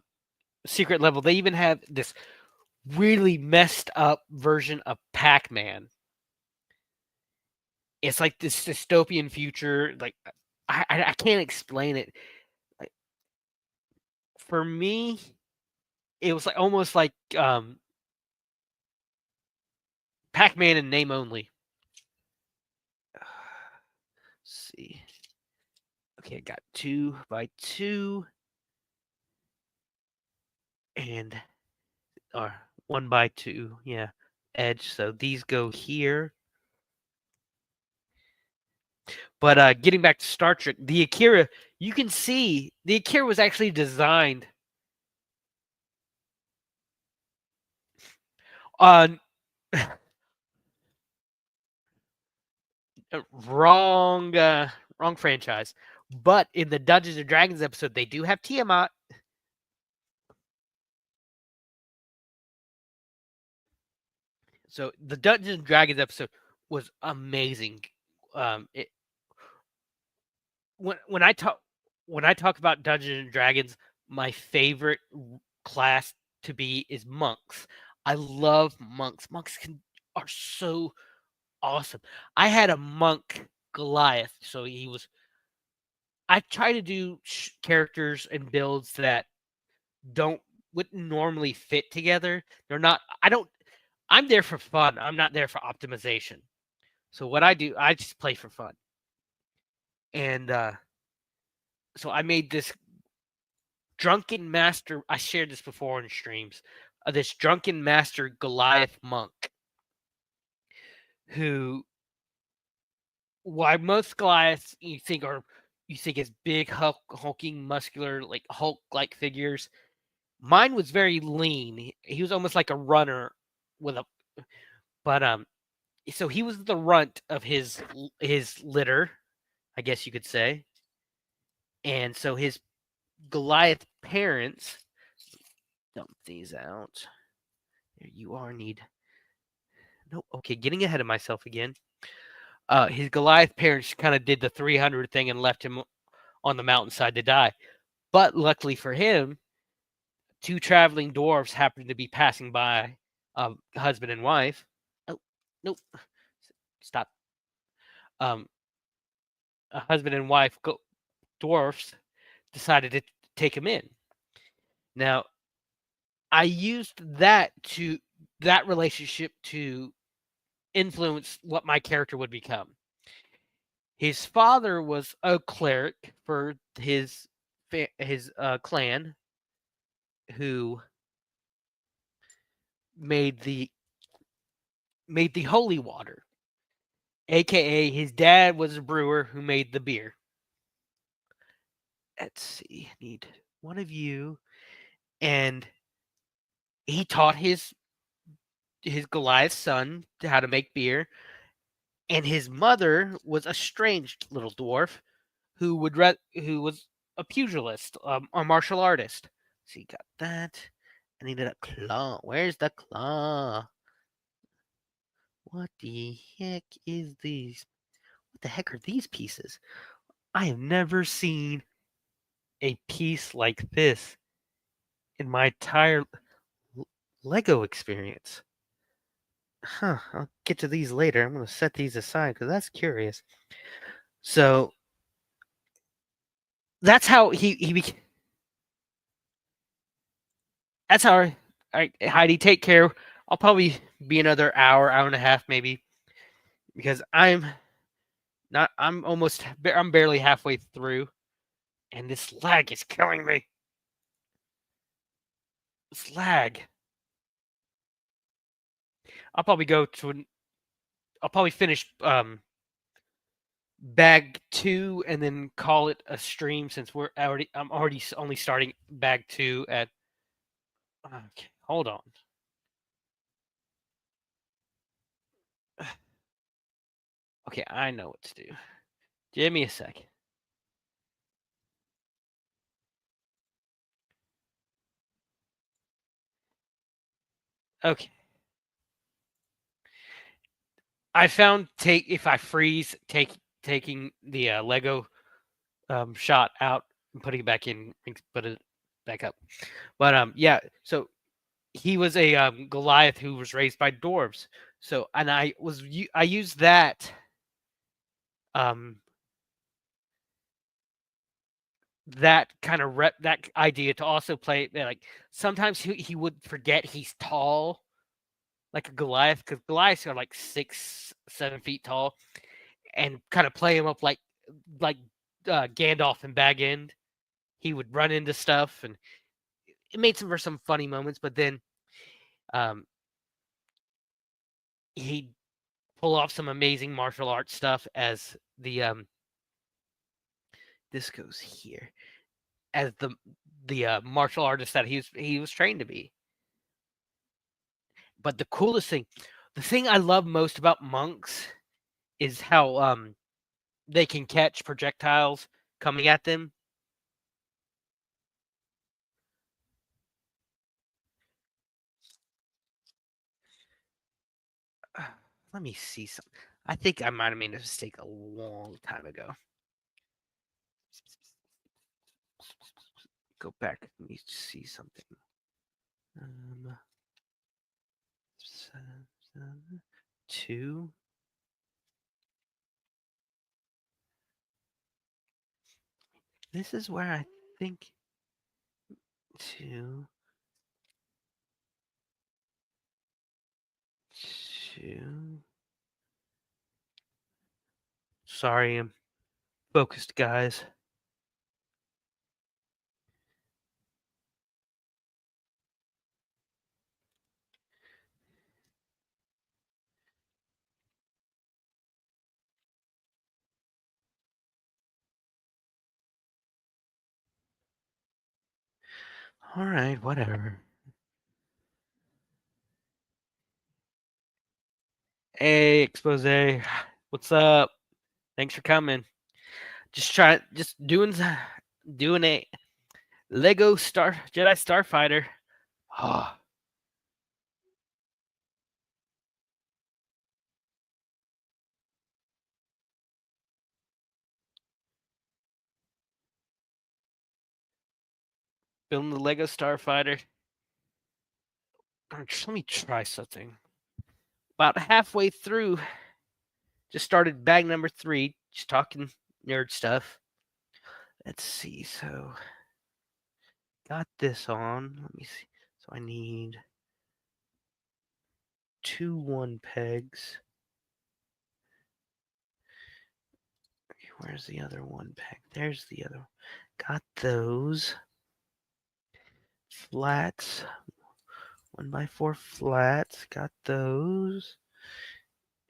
Secret Level, they even have this really messed up version of Pac-Man. It's like this dystopian future. Like I can't explain it. Like, for me, it was like almost like Pac-Man in name only. Let's see. Okay, I got 2x2 and or 1x2. Yeah, edge. So these go here. But getting back to Star Trek, the Akira, you can see the Akira was actually designed on wrong franchise. But in the Dungeons and Dragons episode, they do have Tiamat. So the Dungeons and Dragons episode was amazing. It, when I talk about Dungeons and Dragons, my favorite class to be is monks. I love monks. Are so awesome. I had a monk Goliath, so he was. I try to do characters and builds that don't wouldn't normally fit together. They're not. I don't. I'm there for fun. I'm not there for optimization. So what I do, I just play for fun. And so I made this drunken master. I shared this before in streams. This drunken master Goliath monk, who, why most Goliaths you think is big, hulking, muscular, like Hulk-like figures. Mine was very lean. He was almost like a runner with a, but so he was the runt of his litter, I guess you could say. And so his Goliath parents dump these out. There you are, need. No, okay, getting ahead of myself again. His Goliath parents kind of did the 300 thing and left him on the mountainside to die. But luckily for him, two traveling dwarves happened to be passing by, husband and wife. Oh, nope. Stop. Um, a husband and wife dwarfs decided to take him in. Now, I used that relationship to influence what my character would become. His father was a cleric for his clan, who made the holy water, aka his dad was a brewer who made the beer. Let's see, need one of you, and he taught his Goliath son how to make beer, and his mother was a strange little dwarf who was a pugilist, a martial artist. So you got that. I needed a claw. Where's the claw? What the heck is these? What the heck are these pieces? I have never seen a piece like this in my entire Lego experience. Huh, I'll get to these later. I'm going to set these aside because that's curious. So that's how that's how Heidi, take care. I'll probably be another hour and a half maybe, because I'm barely halfway through, and this lag is killing me. This lag. I'll probably go to I'll probably finish bag 2 and then call it a stream, since I'm already only starting bag 2 at. Okay, hold on. Okay, I know what to do. Give me a second. Okay. I found if I freeze taking the Lego shot out and putting it back in and put it back up. But yeah, so he was a Goliath who was raised by dwarves. So and I used um that kind of that idea to also play like sometimes he would forget he's tall like a Goliath because Goliaths are like 6-7 feet tall and kind of play him up like Gandalf in Bag End. He would run into stuff and it made for some funny moments, but then um, he'd pull off some amazing martial arts stuff as the this goes here as the martial artist that he was trained to be. But the coolest thing, the thing I love most about monks is how they can catch projectiles coming at them. Let me see some. I think I might have made a mistake a long time ago. Go back. Let me see something. Um, 2. This is where I think 2. 2. Sorry, I'm focused, guys. All right, whatever. Hey, expose. What's up? Thanks for coming. Just doing a Lego Jedi Starfighter. Oh, building the Lego Starfighter. Let me try something. About halfway through, just started bag number 3, just talking nerd stuff. Let's see. So, got this on. Let me see. So, I need 2 1 pegs. Okay, where's the other 1 peg? There's the other. Got those. Flats. 1x4 flats. Got those.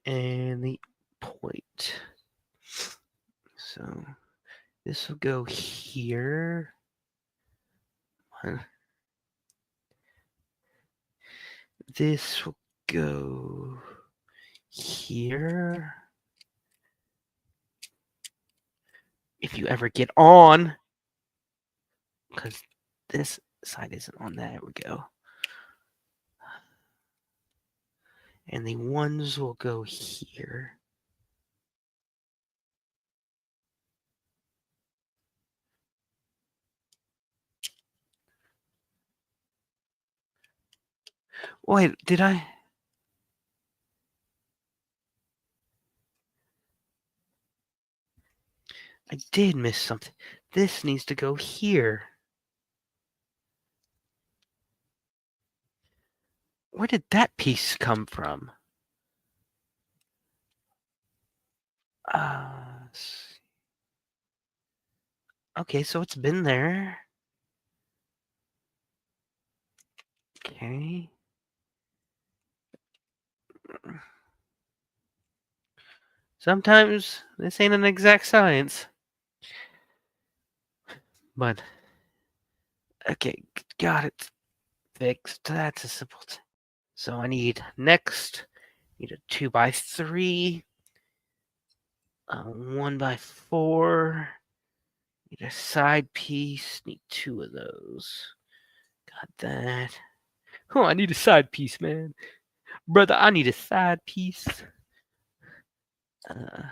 And the point. So, this will go here. This will go here. If you ever get on, because this side isn't on. There we go. And the ones will go here. Wait, did I? I did miss something. This needs to go here. Where did that piece come from? Okay, so it's been there. Okay. Sometimes this ain't an exact science. But, okay, got it fixed. That's a simple thing. So I need next, need a 2x3, 1x4, need a side piece, need 2 of those. Got that. Oh, I need a side piece, man. Brother, I need a side piece. Uh,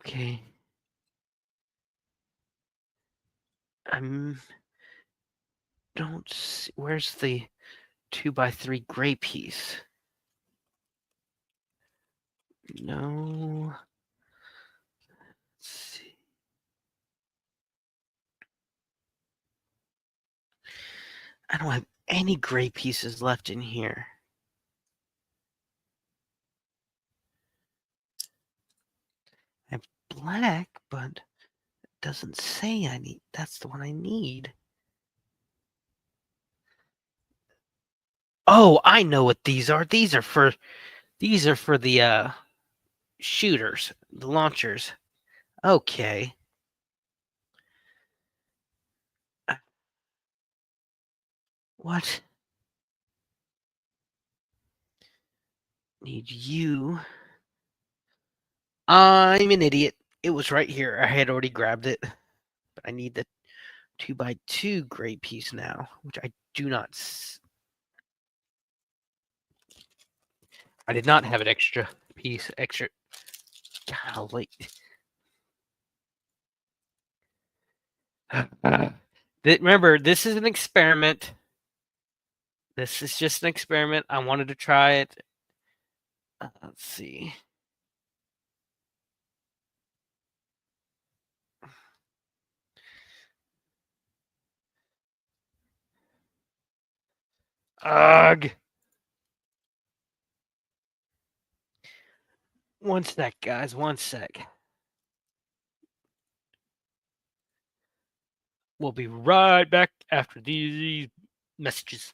okay. I'm don't see, where's the 2x3 gray piece? No. Let's see. I don't have any gray pieces left in here. I have black, but it doesn't say I need. That's the one I need. Oh, I know what these are. These are for the shooters, the launchers. Okay. What? Need you. I'm an idiot. It was right here. I had already grabbed it. But I need the 2x2 gray piece now, which I do not. I did not have an extra piece. Extra. Golly. Remember, this is an experiment. This is just an experiment. I wanted to try it. Let's see. Ugh. One sec, guys. One sec. We'll be right back after these messages.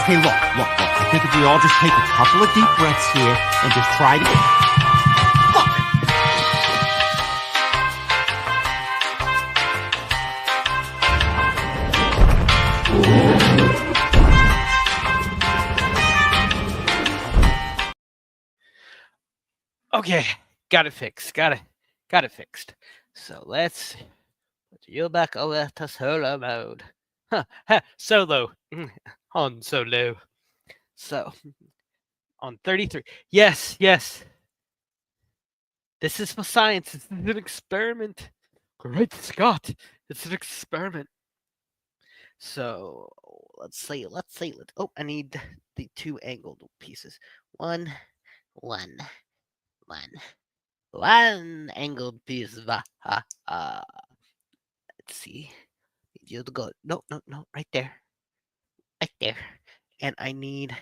Okay, look. I think if we all just take a couple of deep breaths here and just try to... Okay, got it fixed. Got it fixed. So let's put you back over to solo mode. Solo. On solo. So on 33. Yes. This is for science. It's an experiment. Great Scott. It's an experiment. So let's see. Oh, I need the two angled pieces. One angled piece. Let's see. Need you to go. No. Right there. And I need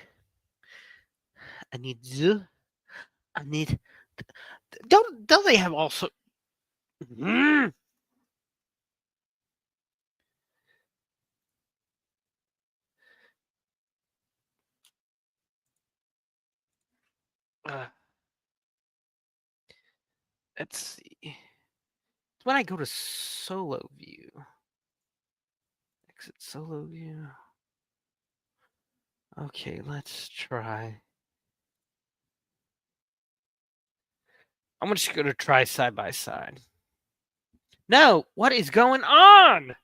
you. I need. Don't they have also? Mm. Uh, let's see. When I go to solo view, exit solo view. Okay, let's try. I'm just going to try side by side. No, what is going on?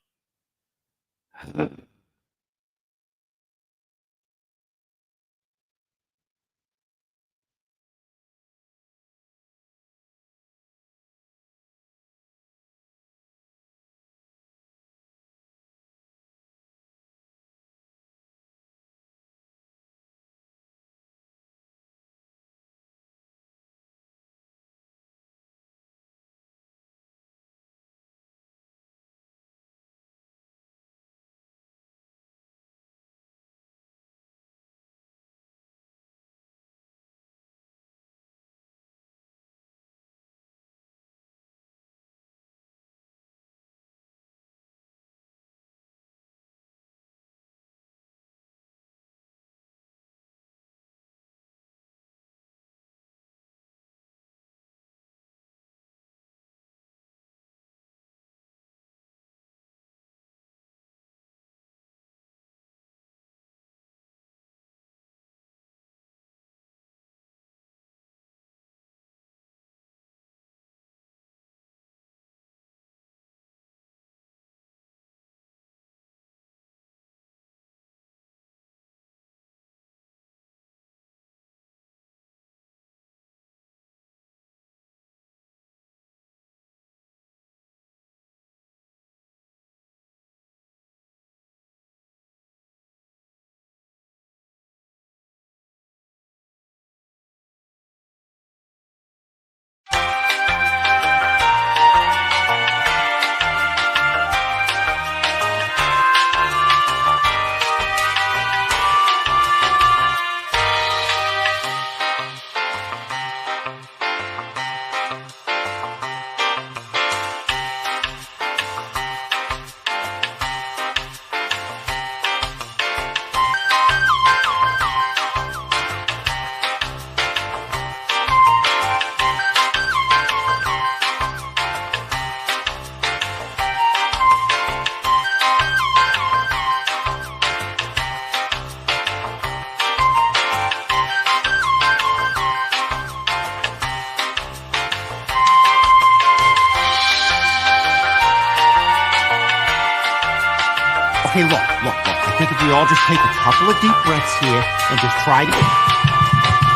Okay, look. I think if we all just take a couple of deep breaths here and just try to...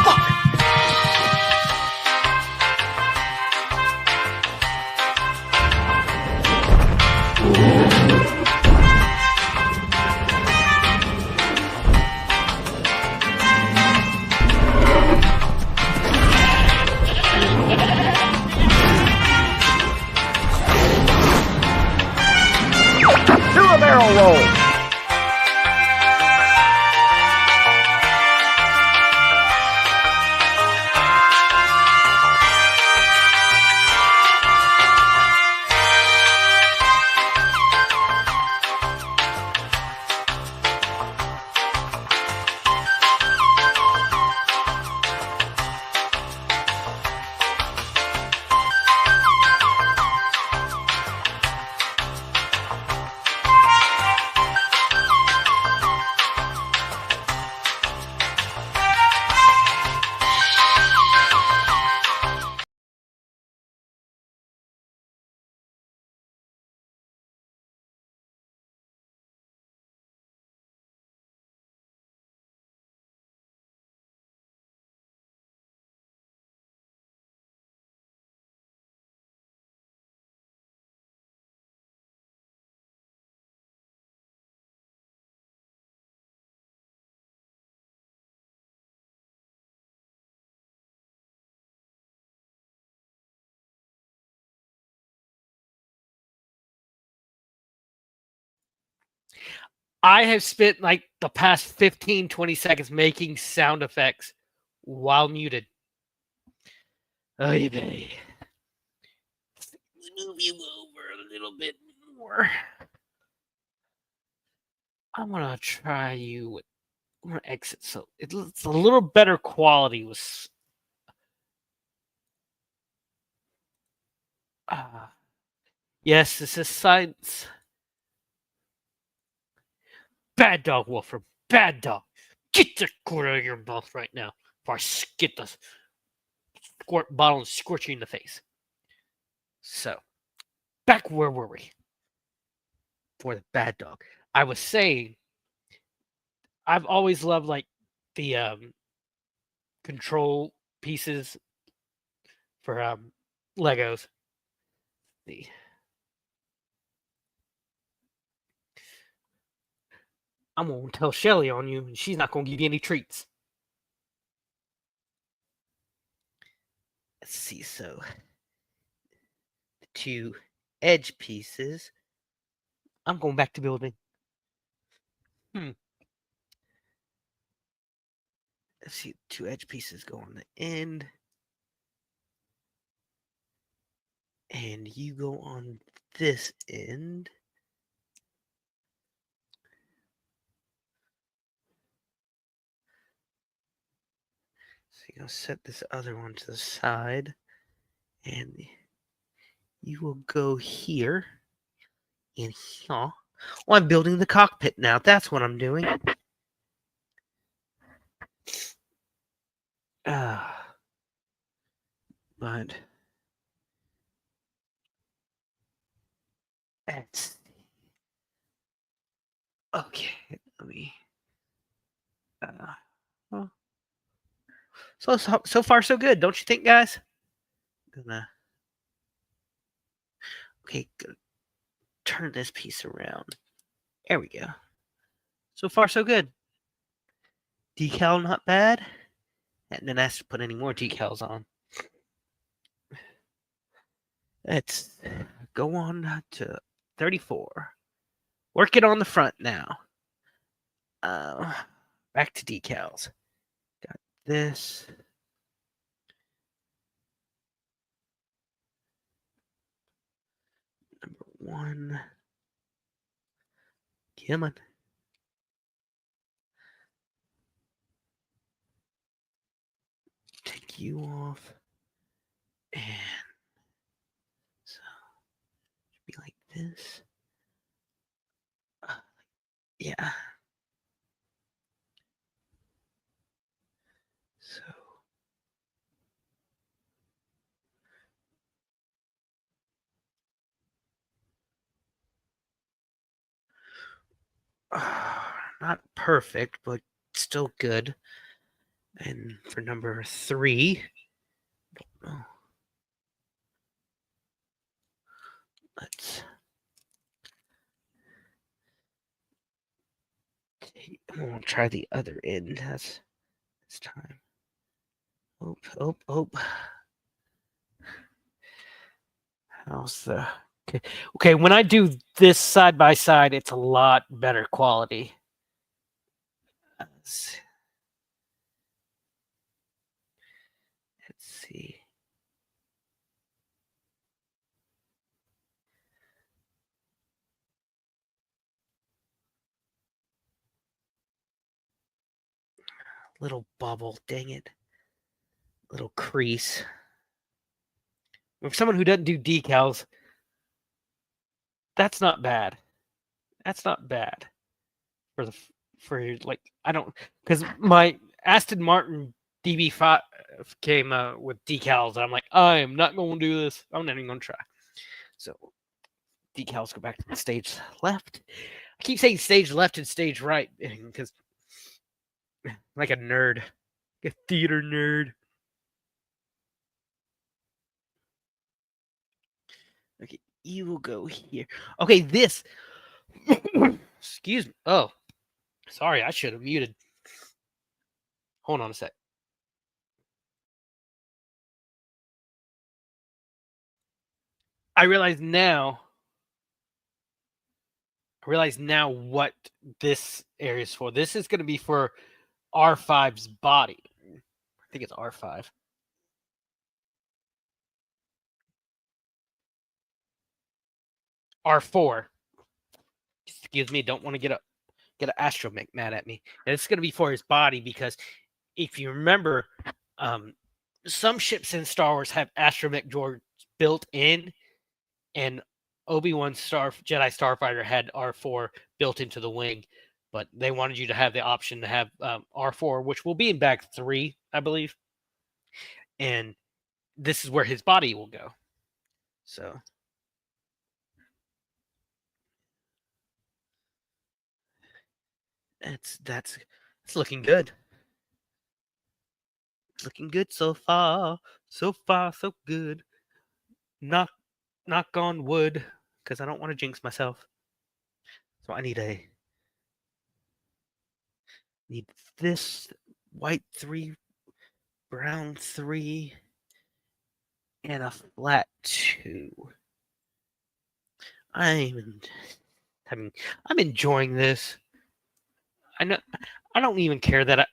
Fuck! Do a barrel roll! I have spent like the past 15, 20 seconds making sound effects while muted. Oy vey. Move you over a little bit more. I'm gonna try you. I'm gonna exit so it's a little better quality with. Yes, this is science. Bad dog, Wolfram. Bad dog. Get the cord out of your mouth right now before I get the squirt bottle and squirt you in the face. So, back where were we? For the bad dog. I was saying, I've always loved like the control pieces for Legos. The I'm gonna tell Shelly on you, and she's not gonna give you any treats. Let's see. So, the two edge pieces. I'm going back to building. Let's see. Two edge pieces go on the end, and you go on this end. So you're gonna set this other one to the side, and you will go here and here. Oh, I'm building the cockpit now. That's what I'm doing. But let's see. Okay, let me. Well, so far so good, don't you think, guys? Gonna gonna turn this piece around. There we go. So far so good. Decal not bad. And then I have to put any more decals on. Let's go on to 34. Work it on the front now. Back to decals. Got this. Number 1. Come on. Take you off. And so be like this. Yeah. So not perfect, but still good. And for number 3, oh, we'll try the other end. That's this time. Oh. How's the okay? When I do this side by side, it's a lot better quality. Let's see. Little bubble, dang it. Little crease. For someone who doesn't do decals, that's not bad. That's not bad for like I don't because my Aston Martin DB5 came with decals. And I'm like, I am not going to do this. I'm not even going to try. So decals go back to the stage left. I keep saying stage left and stage right because like a nerd, a theater nerd. Okay, you will go here. Okay, this. Excuse me. Oh, sorry, I should have muted. Hold on a sec. I realize now what this area is for. This is going to be for R5's body. I think it's R5. R4. Excuse me, don't want to get an astromech mad at me. And it's going to be for his body because if you remember, some ships in Star Wars have astromech droids built in, and Obi-Wan Jedi Starfighter had R4 built into the wing, but they wanted you to have the option to have R4, which will be in Bag 3, I believe. And this is where his body will go. So that's looking good. It's looking good so far. So far, so good. Knock on wood, because I don't want to jinx myself. So I need this white 3, brown 3, and a flat 2. I'm enjoying this. I don't even care that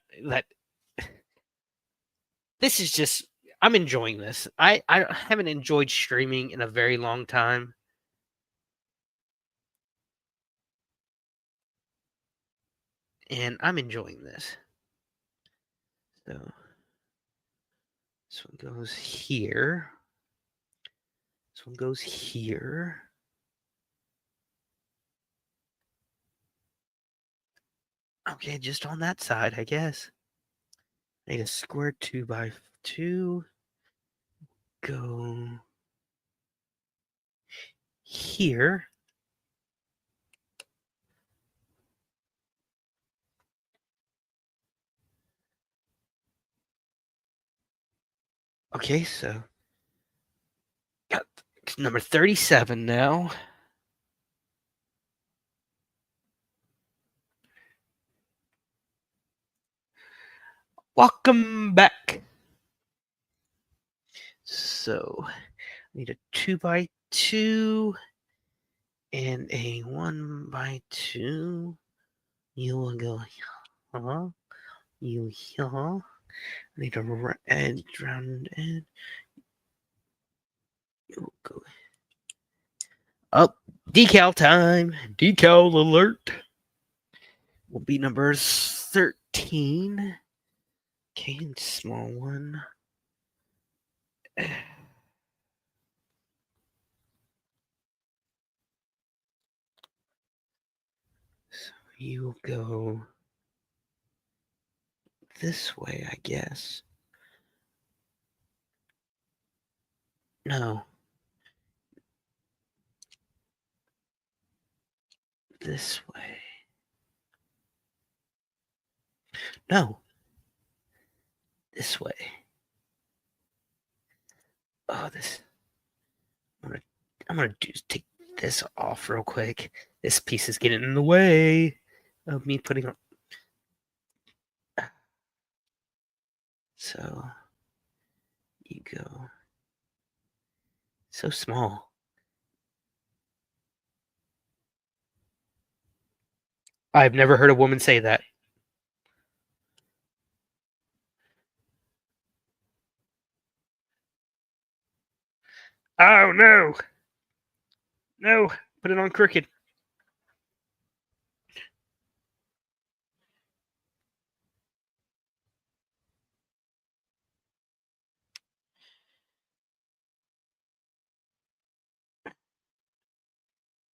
this is just I'm enjoying this. I haven't enjoyed streaming in a very long time. And I'm enjoying this. So this one goes here. This one goes here. Okay, just on that side, I guess. I need a square 2x2. Go here. Okay, so got number 37 now. Welcome back. So I need a 2x2 and a 1x2. You will go here. You here. I need a edge round edge. You will go up. Decal time. Decal alert. Will be number 13. Okay, and small one. So you go this way, I guess. No. This way. No. This way. Oh, this. I'm gonna take this off real quick. This piece is getting in the way of me putting on. So you go. So small. I've never heard a woman say that. Oh no! No! Put it on crooked.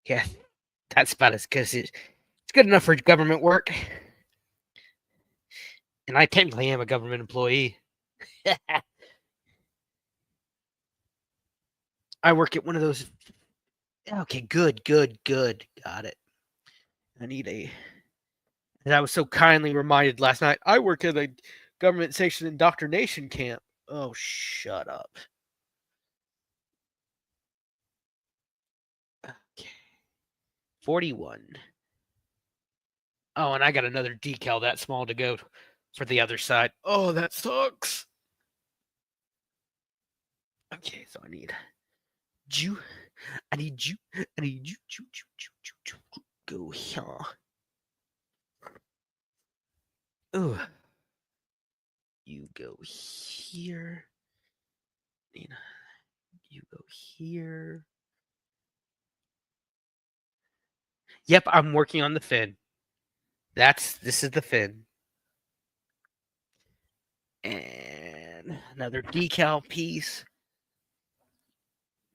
Yeah, that's about as good as it's good enough for government work. And I technically am a government employee. I work at one of those. Okay, good. Got it. I need a. And I was so kindly reminded last night. I work at a government sanctioned indoctrination camp. Oh, shut up. Okay. 41. Oh, and I got another decal that small to go for the other side. Oh, that sucks. Okay, so I need you. I need you. Go here. Oh, you go here. You go here. Yep, I'm working on the fin. This is the fin. And another decal piece.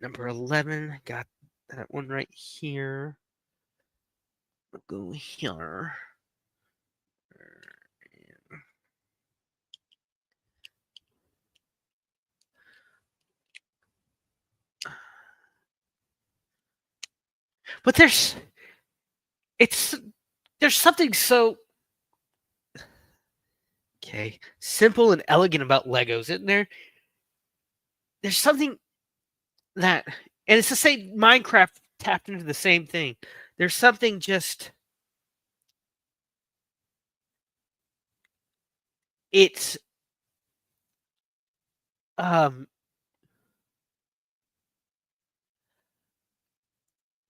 Number 11. Got that one right here. We'll go here. But there's something so simple and elegant about Legos, isn't there? There's something that, and it's the same. Minecraft tapped into the same thing. There's something just, it's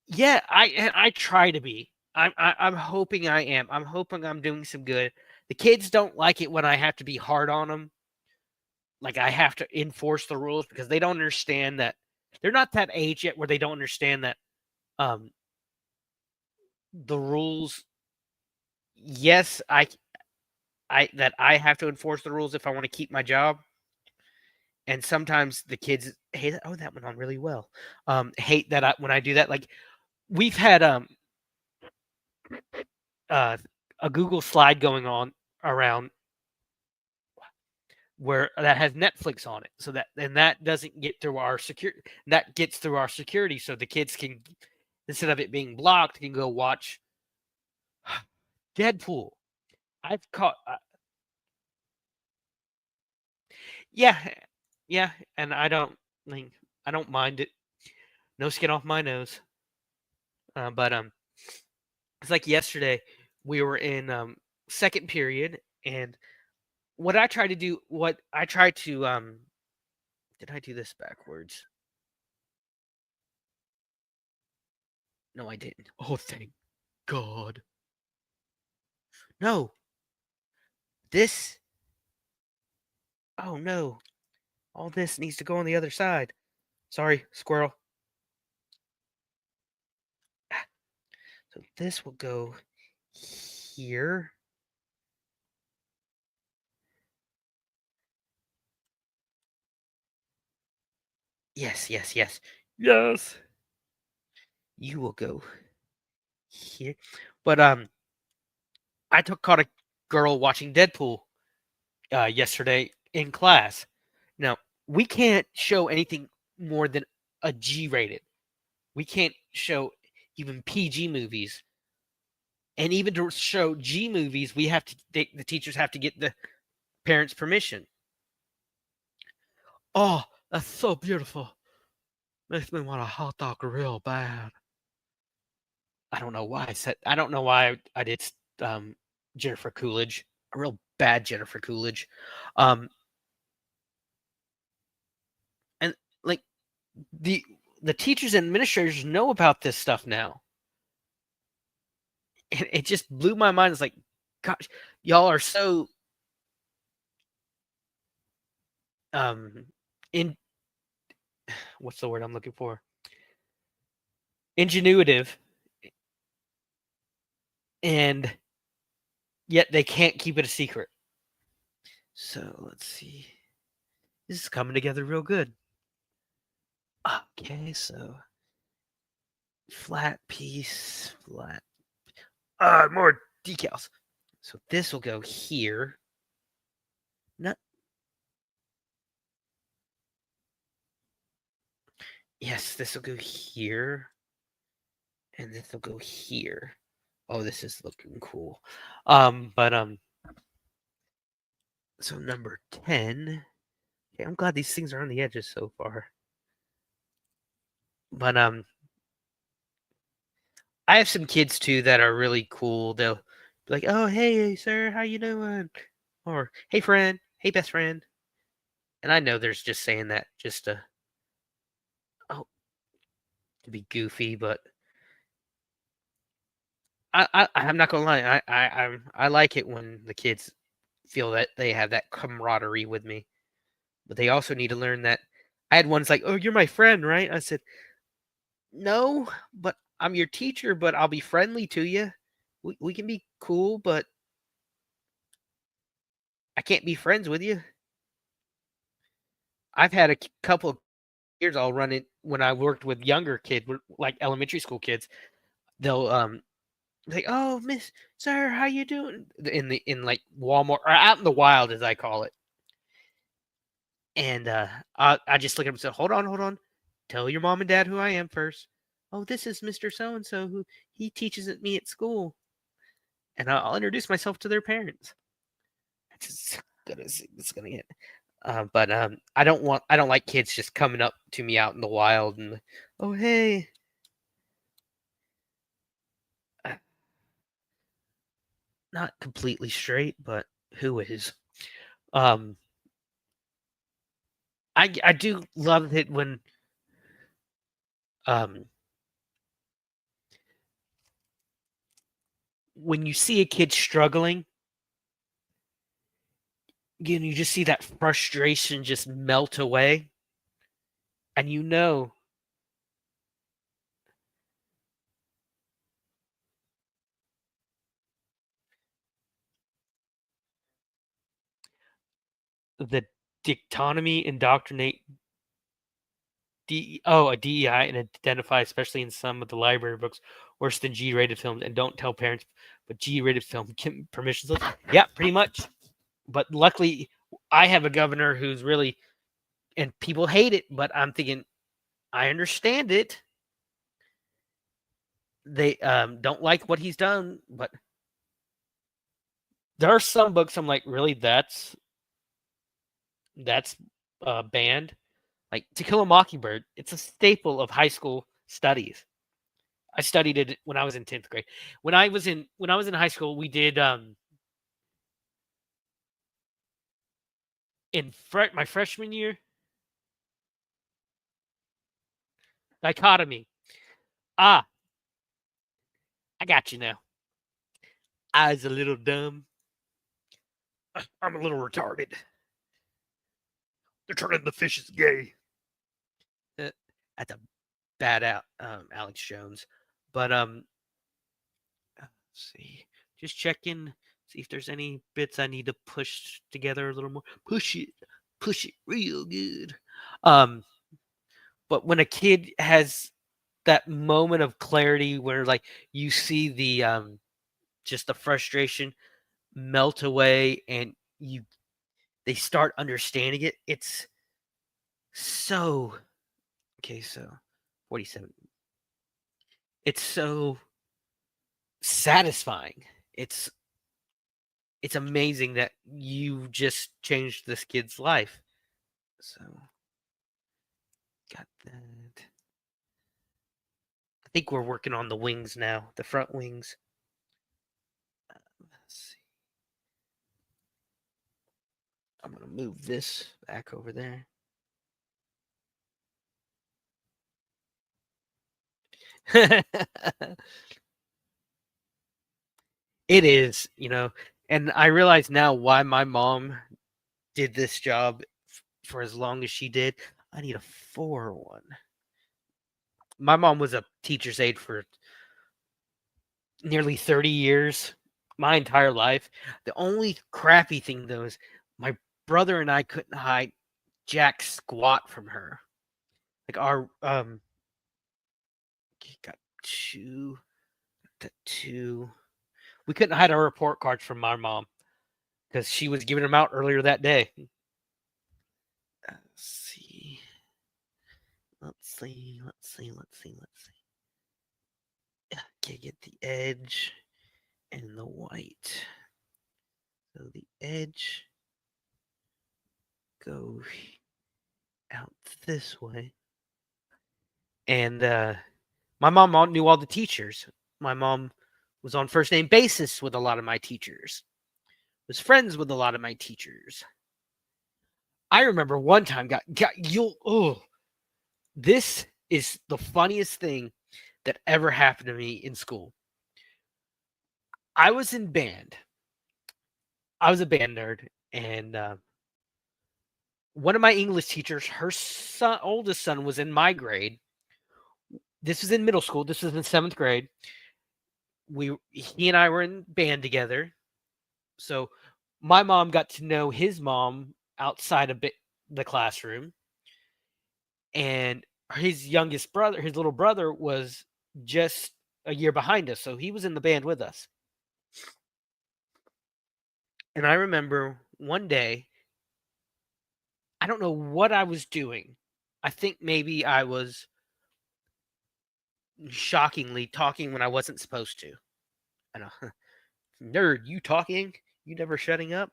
yeah, I try to be. I'm hoping I am. I'm hoping I'm doing some good. The kids don't like it when I have to be hard on them. Like I have to enforce the rules because they don't understand that they're not that age yet where they don't understand that the rules. Yes, I have to enforce the rules if I want to keep my job. And sometimes the kids hate. Oh, that went on really well. Hate that when I do that. Like we've had a Google slide going on around where that has Netflix on it. So that doesn't get through our security. That gets through our security, so the kids can, instead of it being blocked, can go watch Deadpool. I've caught. Yeah, yeah, and I don't mind it. No skin off my nose. But it's like yesterday we were in second period, and what I tried to do, did I do this backwards? No, I didn't. Oh, thank God. No. This. Oh no. All this needs to go on the other side. Sorry, squirrel. So this will go here. Yes. Yes. You will go here. But I caught a girl watching Deadpool yesterday in class. Now, we can't show anything more than a G rated. We can't show even PG movies. And even to show G movies, the teachers have to get the parents' permission. Oh, that's so beautiful. Makes me want a hot dog real bad. I don't know why I did Jennifer Coolidge, a real bad Jennifer Coolidge. And like the teachers and administrators know about this stuff now. And it just blew my mind. It's like, gosh, y'all are so in what's the word I'm looking for? Ingenuitive, and yet they can't keep it a secret. So let's see. This is coming together real good. Okay, so flat piece, flat. More decals. So this will go here. Not. Yes, this will go here. And this will go here. Oh, this is looking cool. So number 10. Okay, I'm glad these things are on the edges so far. But I have some kids too that are really cool. They'll be like, "Oh, hey, sir, how you doing?" Or, "Hey, friend, hey, best friend." And I know there's just saying that just to be goofy, but I'm not gonna lie. I like it when the kids feel that they have that camaraderie with me, but they also need to learn that. I had ones like, "Oh, you're my friend, right?" I said, "No, but I'm your teacher, but I'll be friendly to you. We can be cool, but I can't be friends with you." I've had a couple of years I'll run it when I worked with younger kids, like elementary school kids. They'll like, "Oh, Miss Sir, how you doing?" In like Walmart or out in the wild, as I call it. And I just look at him and say, "Hold on, hold on. Tell your mom and dad who I am first." "Oh, this is Mr. So and so who he teaches at me at school." And I'll introduce myself to their parents. It's gonna get. But I don't like kids just coming up to me out in the wild and, "Oh, hey." Uh, Not completely straight, but who is? Um, I do love it um when you see a kid struggling, you just see that frustration just melt away, and you know the dictonomy indoctrinate a DEI and identify, especially in some of the library books, worse than G-rated films, and don't tell parents, but G-rated film permissions. Yeah, pretty much. But luckily, I have a governor who's really, and people hate it, but I'm thinking, I understand it. They don't like what he's done, but there are some books I'm like, really, that's banned. Like To Kill a Mockingbird, it's a staple of high school studies. I studied it when I was in 10th grade. When I was in high school, we did my freshman year, dichotomy. Ah, I got you now. I was a little dumb. I'm a little retarded. They're turning the fishes gay. That's a bad out, Alex Jones. But let's see, just checking, see if there's any bits I need to push together a little more. Push it real good. Um, but when a kid has that moment of clarity where like you see the just the frustration melt away and they start understanding it, it's so okay. So 47, it's so satisfying. It's amazing that you just changed this kid's life. So got that. I think we're working on the wings now, the front wings. Let's see. I'm gonna move this back over there. It is, and I realize now why my mom did this job for as long as she did. I need a 4-1. My mom was a teacher's aide for nearly 30 years, my entire life. The only crappy thing, though, is my brother and I couldn't hide jack squat from her. Like our got two. We couldn't hide our report cards from my mom because she was giving them out earlier that day. Let's see. Okay, get the edge and the white. So the edge go out this way. And my mom knew all the teachers. My mom was on first name basis with a lot of my teachers. Was friends with a lot of my teachers. I remember one time this is the funniest thing that ever happened to me in school. I was in band. I was a band nerd, and one of my English teachers, her oldest son, was in my grade. This was in middle school. This was in 7th grade. He and I were in band together. So my mom got to know his mom outside of the classroom. And his youngest brother, his little brother, was just a year behind us. So he was in the band with us. And I remember one day, I don't know what I was doing. I think maybe I was shockingly talking when I wasn't supposed to. I know. Nerd, you talking? You never shutting up?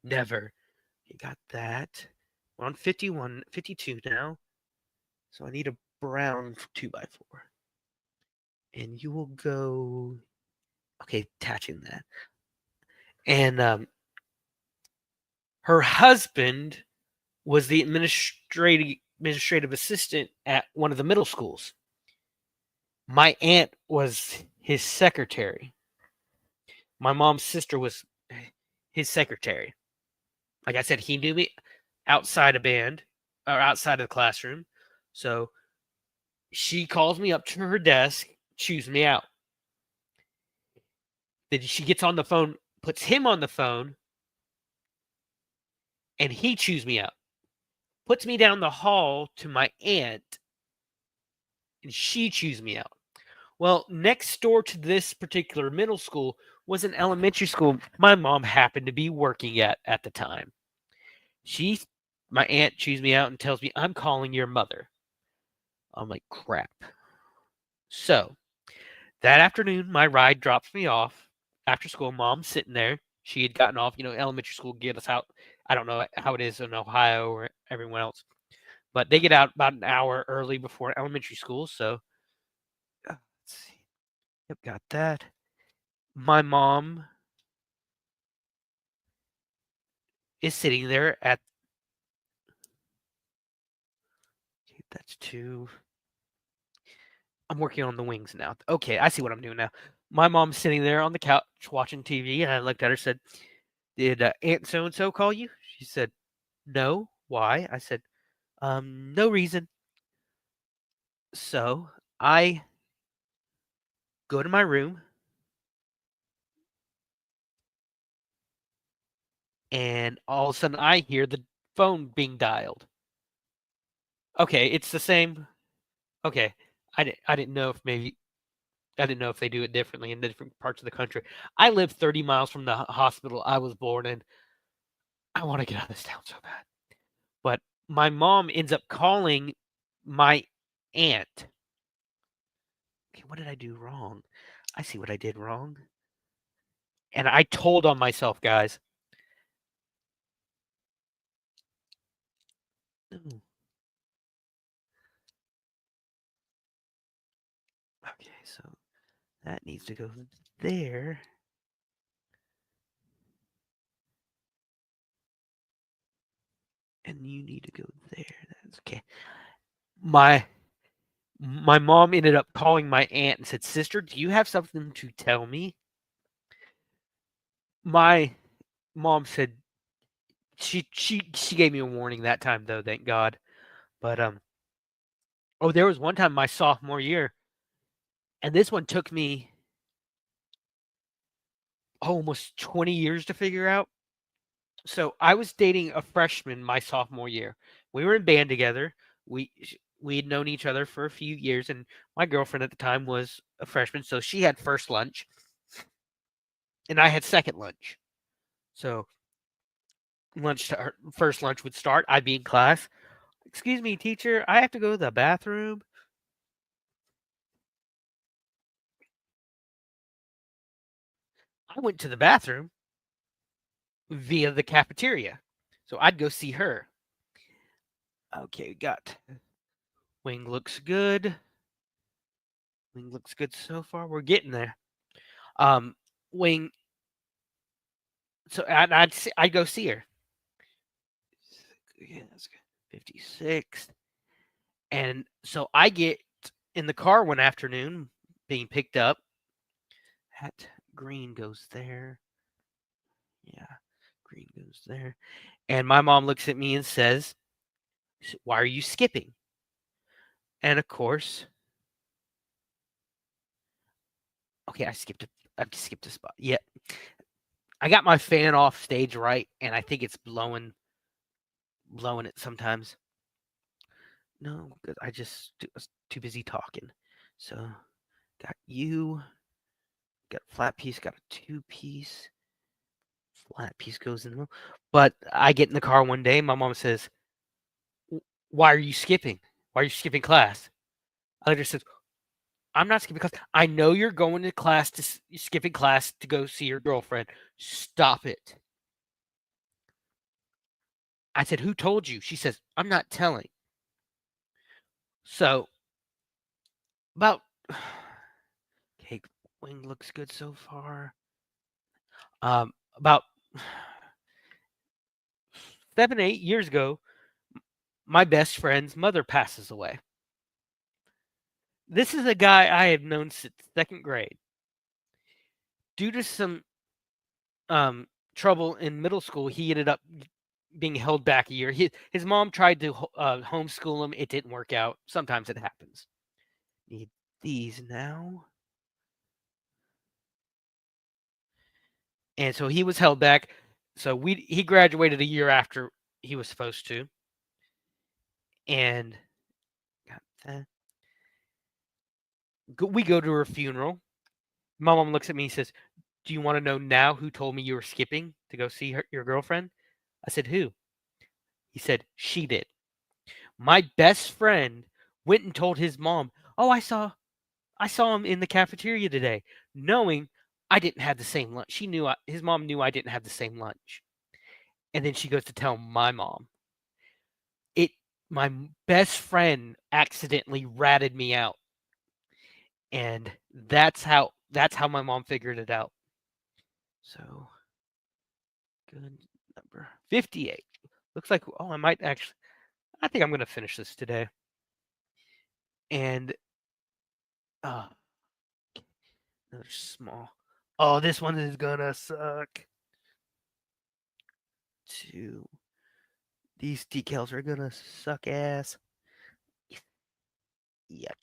Never. You got that. We're on 52 now. So I need a brown 2x4. And you will go. Okay, attaching that. And her husband was the administrative assistant at one of the middle schools. My aunt was his secretary. My mom's sister was his secretary. Like I said, he knew me outside of band or outside of the classroom. So she calls me up to her desk, chews me out. Then she gets on the phone, puts him on the phone, and he chews me out. Puts me down the hall to my aunt, and she chews me out. Well, next door to this particular middle school was an elementary school my mom happened to be working at the time. My aunt chews me out and tells me, "I'm calling your mother." I'm like, crap. So that afternoon, my ride drops me off after school. Mom's sitting there. She had gotten off, elementary school, get us out. I don't know how it is in Ohio or everyone else, but they get out about an hour early before elementary school. So let's see. Yep, got that. My mom is sitting there at. Okay, that's 2. I'm working on the wings now. Okay, I see what I'm doing now. My mom's sitting there on the couch watching TV, and I looked at her and said, "Did Aunt so-and-so call you?" She said, "No. Why?" I said, no reason." So I go to my room, and all of a sudden I hear the phone being dialed. Okay, it's the same. Okay, I didn't know if they do it differently in the different parts of the country. I live 30 miles from the hospital I was born in. I want to get out of this town so bad. But my mom ends up calling my aunt. Okay, what did I do wrong? I see what I did wrong. And I told on myself, guys. No. Okay, so that needs to go there. And you need to go there. That's okay. My mom ended up calling my aunt and said, "Sister, do you have something to tell me?" My mom said she gave me a warning that time though, thank God. But oh, there was one time my sophomore year, and this one took me almost 20 years to figure out. So I was dating a freshman my sophomore year. We were in band together. We had known each other for a few years, and my girlfriend at the time was a freshman, so she had first lunch, and I had second lunch. So first lunch would start. I'd be in class. Excuse me, teacher, I have to go to the bathroom. I went to the bathroom via the cafeteria. So I'd go see her. Okay, we got wing looks good. Wing looks good so far. We're getting there. Wing. So I'd go see her. Yeah, that's good. 56. And so I get in the car one afternoon being picked up. That green goes there. Yeah, green goes there. And my mom looks at me and says, "Why are you skipping?" And of course, okay, I skipped a spot. Yeah. I got my fan off stage right, and I think it's blowing it sometimes. No, because I just was too busy talking. So got you, got a flat piece, got a 2-piece. Flat piece goes in the middle. But I get in the car one day, my mom says, "Why are you skipping? Why are you skipping class?" I later said, "I'm not skipping class. I know you're going to class skipping class to go see your girlfriend. Stop it." I said, "Who told you?" She says, "I'm not telling." So about okay, wing looks good so far. About 7, 8 years ago, my best friend's mother passes away. This is a guy I have known since second grade. Due to some trouble in middle school, he ended up being held back a year. His mom tried to homeschool him. It didn't work out. Sometimes it happens. Need these now. And so he was held back. So he graduated a year after he was supposed to. And got that. We go to her funeral. My mom looks at me and says, "Do you want to know now who told me you were skipping to go see your girlfriend?" I said, "Who?" He said, "She did." My best friend went and told his mom, "Oh, I saw him in the cafeteria today," knowing I didn't have the same lunch. His mom knew I didn't have the same lunch. And then she goes to tell my mom. My best friend accidentally ratted me out. And that's how my mom figured it out. So good number 58. Looks like I think I'm going to finish this today. And another small. Oh, this one is going to suck. These decals are going to suck ass. Yuck.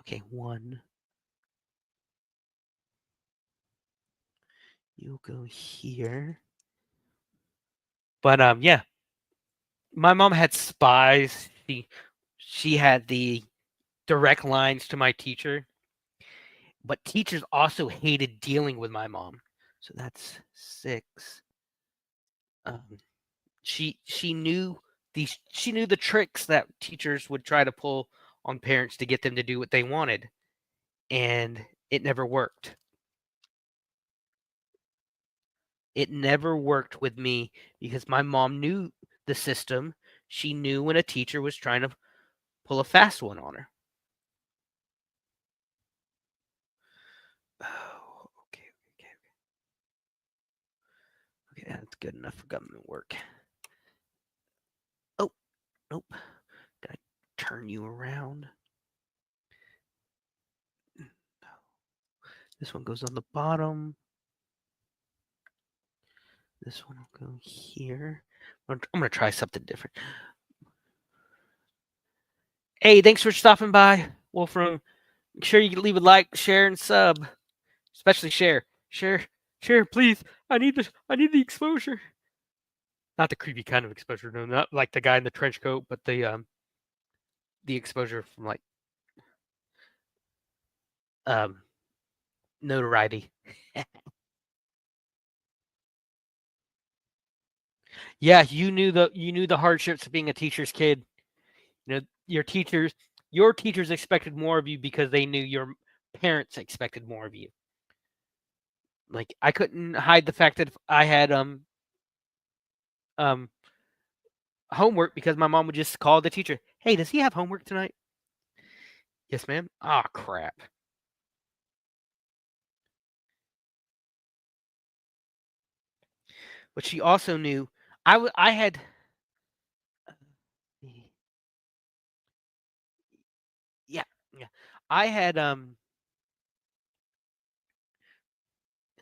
Okay, 1. You'll go here. But yeah. My mom had spies. She had the direct lines to my teacher. But teachers also hated dealing with my mom. So that's 6. She knew the tricks that teachers would try to pull on parents to get them to do what they wanted, and it never worked. It never worked with me because my mom knew the system. She knew when a teacher was trying to pull a fast one on her. Oh, okay, okay, okay. That's good enough for government work. Oh, nope. Did I turn you around? No. This one goes on the bottom. This one will go here. I'm going to try something different. Hey, thanks for stopping by, Wolfram. Make sure you leave a like, share, and sub. Especially share. Share, please. I need the exposure. Not the creepy kind of exposure, no, not like the guy in the trench coat, but the exposure from like notoriety. Yeah, you knew the hardships of being a teacher's kid. You know, your teachers expected more of you because they knew your parents expected more of you. Like I couldn't hide the fact that if I had um homework because my mom would just call the teacher, "Hey, does he have homework tonight?" "Yes, ma'am." "Ah, crap." But she also knew I had yeah, yeah. I had and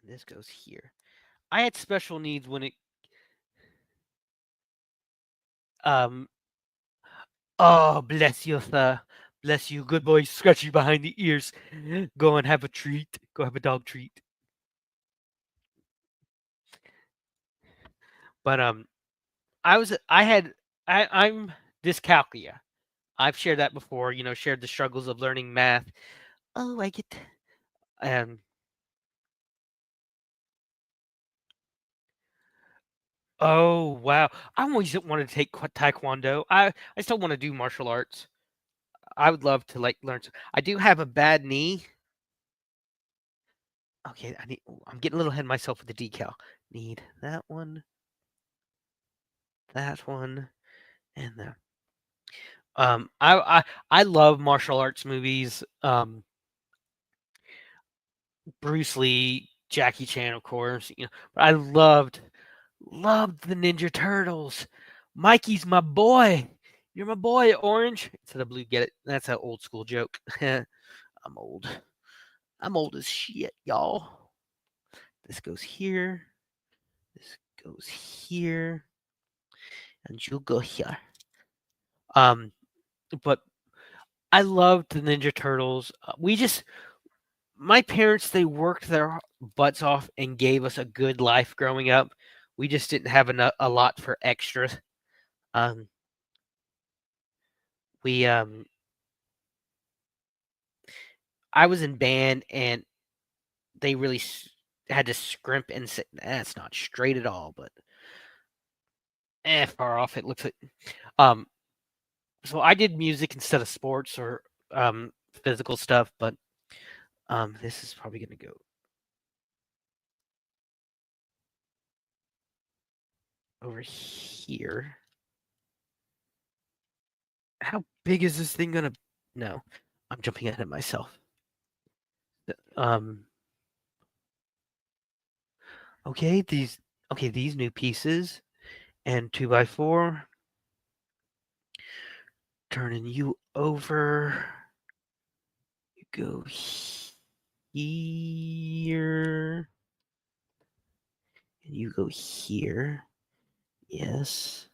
this goes here. I had special needs when it um oh, bless you, sir. Bless you. Good boy. Scratch you behind the ears. Go and have a treat. Go have a dog treat. But I'm dyscalculia. I've shared that before, shared the struggles of learning math. Oh, I get um oh wow. I always wanted to take taekwondo. I still want to do martial arts. I would love to like learn. I do have a bad knee. Okay, I'm getting a little ahead of myself with the decal. Need that one, and that. I love martial arts movies. Bruce Lee, Jackie Chan, of course. But I loved the Ninja Turtles. Mikey's my boy. You're my boy, Orange. Instead of blue, get it? That's an old school joke. I'm old. I'm old as shit, y'all. This goes here. This goes here. And you'll go here. But I loved the Ninja Turtles. My parents, they worked their butts off and gave us a good life growing up. We just didn't have a lot for extras. Um, we I was in band and they really had to scrimp and say that's not straight at all, but far off it looks like. Um, so I did music instead of sports or physical stuff, but this is probably gonna go over here. How big is this thing gonna? No, I'm jumping ahead of myself. Um, okay, these new pieces and 2x4. Turning you over. You go here. And you go here. Yes.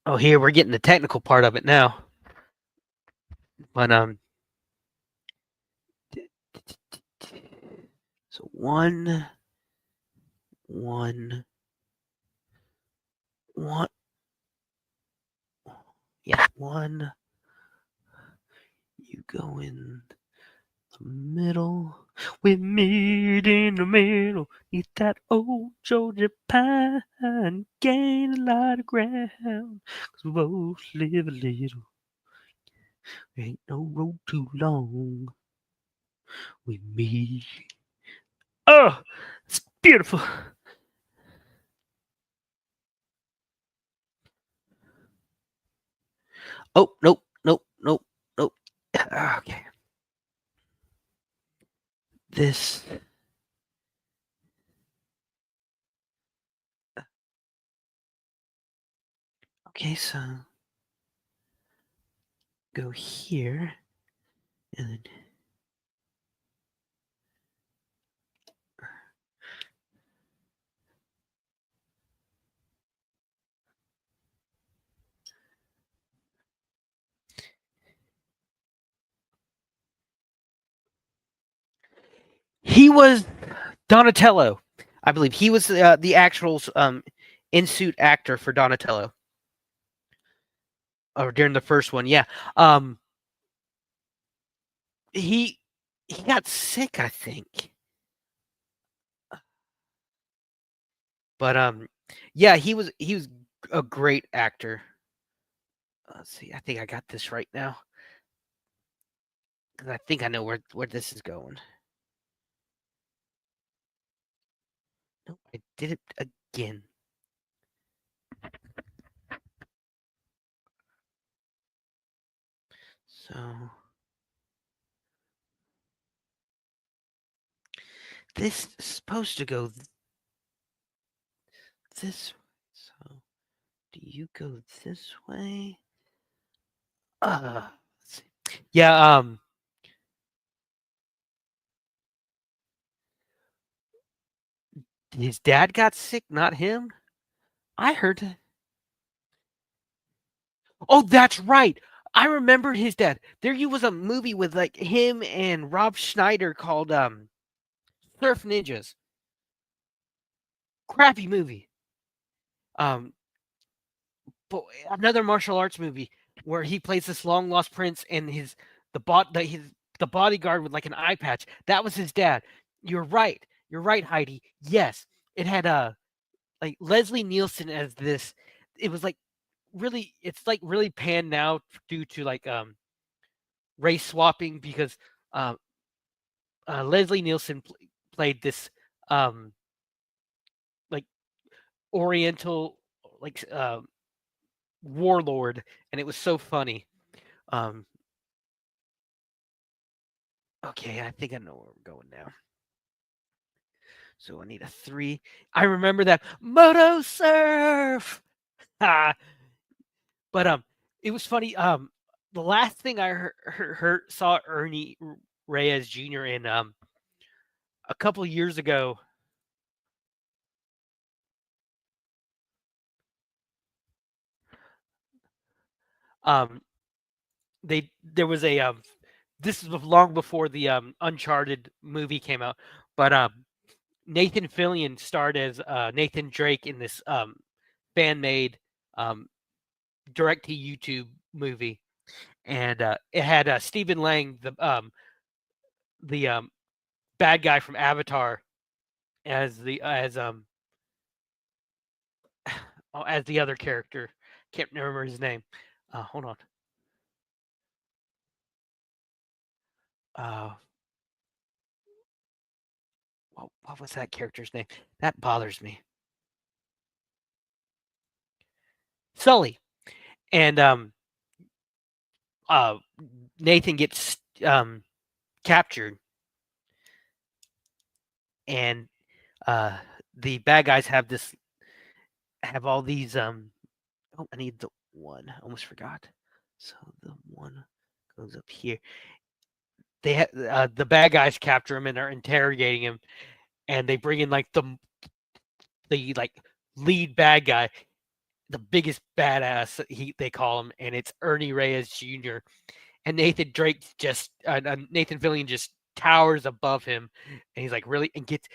Oh, here we're getting the technical part of it now. But so one, yeah, one. You go in the middle. We meet in the middle. Eat that old Georgia pine. Gain a lot of ground. 'Cause we both live a little. Ain't no road too long with me. Oh, it's beautiful. Oh, nope, nope, nope, nope. Okay. This. Okay, so go here and then. He was Donatello. I believe he was the actual in suit actor for Donatello, or during the first one. Yeah, um, he he got sick, I think, but yeah, he was a great actor. Let's see, I think I got this right now because I think I know where this is going. No, I did it again. So this is supposed to go this way. So do you go this way? Let's see. Yeah, his dad got sick, not him. I heard. Oh, that's right. I remembered his dad. There was a movie with like him and Rob Schneider called Surf Ninjas. Crappy movie. Um, but another martial arts movie where he plays this long lost prince and the bodyguard with like an eye patch. That was his dad. You're right. You're right, Heidi. Yes, it had like Leslie Nielsen as this. It was like really. It's like really panned now due to like race swapping because uh, Leslie Nielsen played this um, like Oriental like warlord, and it was so funny. Um, okay, I think I know where we're going now. So I need a 3. I remember that Moto Surf. Ah, but it was funny. The last thing I saw Ernie Reyes Jr. in a couple years ago. Um, there was a this is long before the Uncharted movie came out, but Nathan Fillion starred as Nathan Drake in this fan made um, direct to YouTube movie, and it had Stephen Lang, the bad guy from Avatar, as the as the other character. Can't remember his name. Hold on. Uh, what was that character's name? That bothers me. Sully. And uh, Nathan gets captured, and the bad guys have all these. Oh, I need the one. I almost forgot. So the one goes up here. The bad guys capture him and are interrogating him, and they bring in like the like lead bad guy, the biggest badass they call him, and it's Ernie Reyes Jr. And Nathan Fillion just towers above him, and he's like really and gets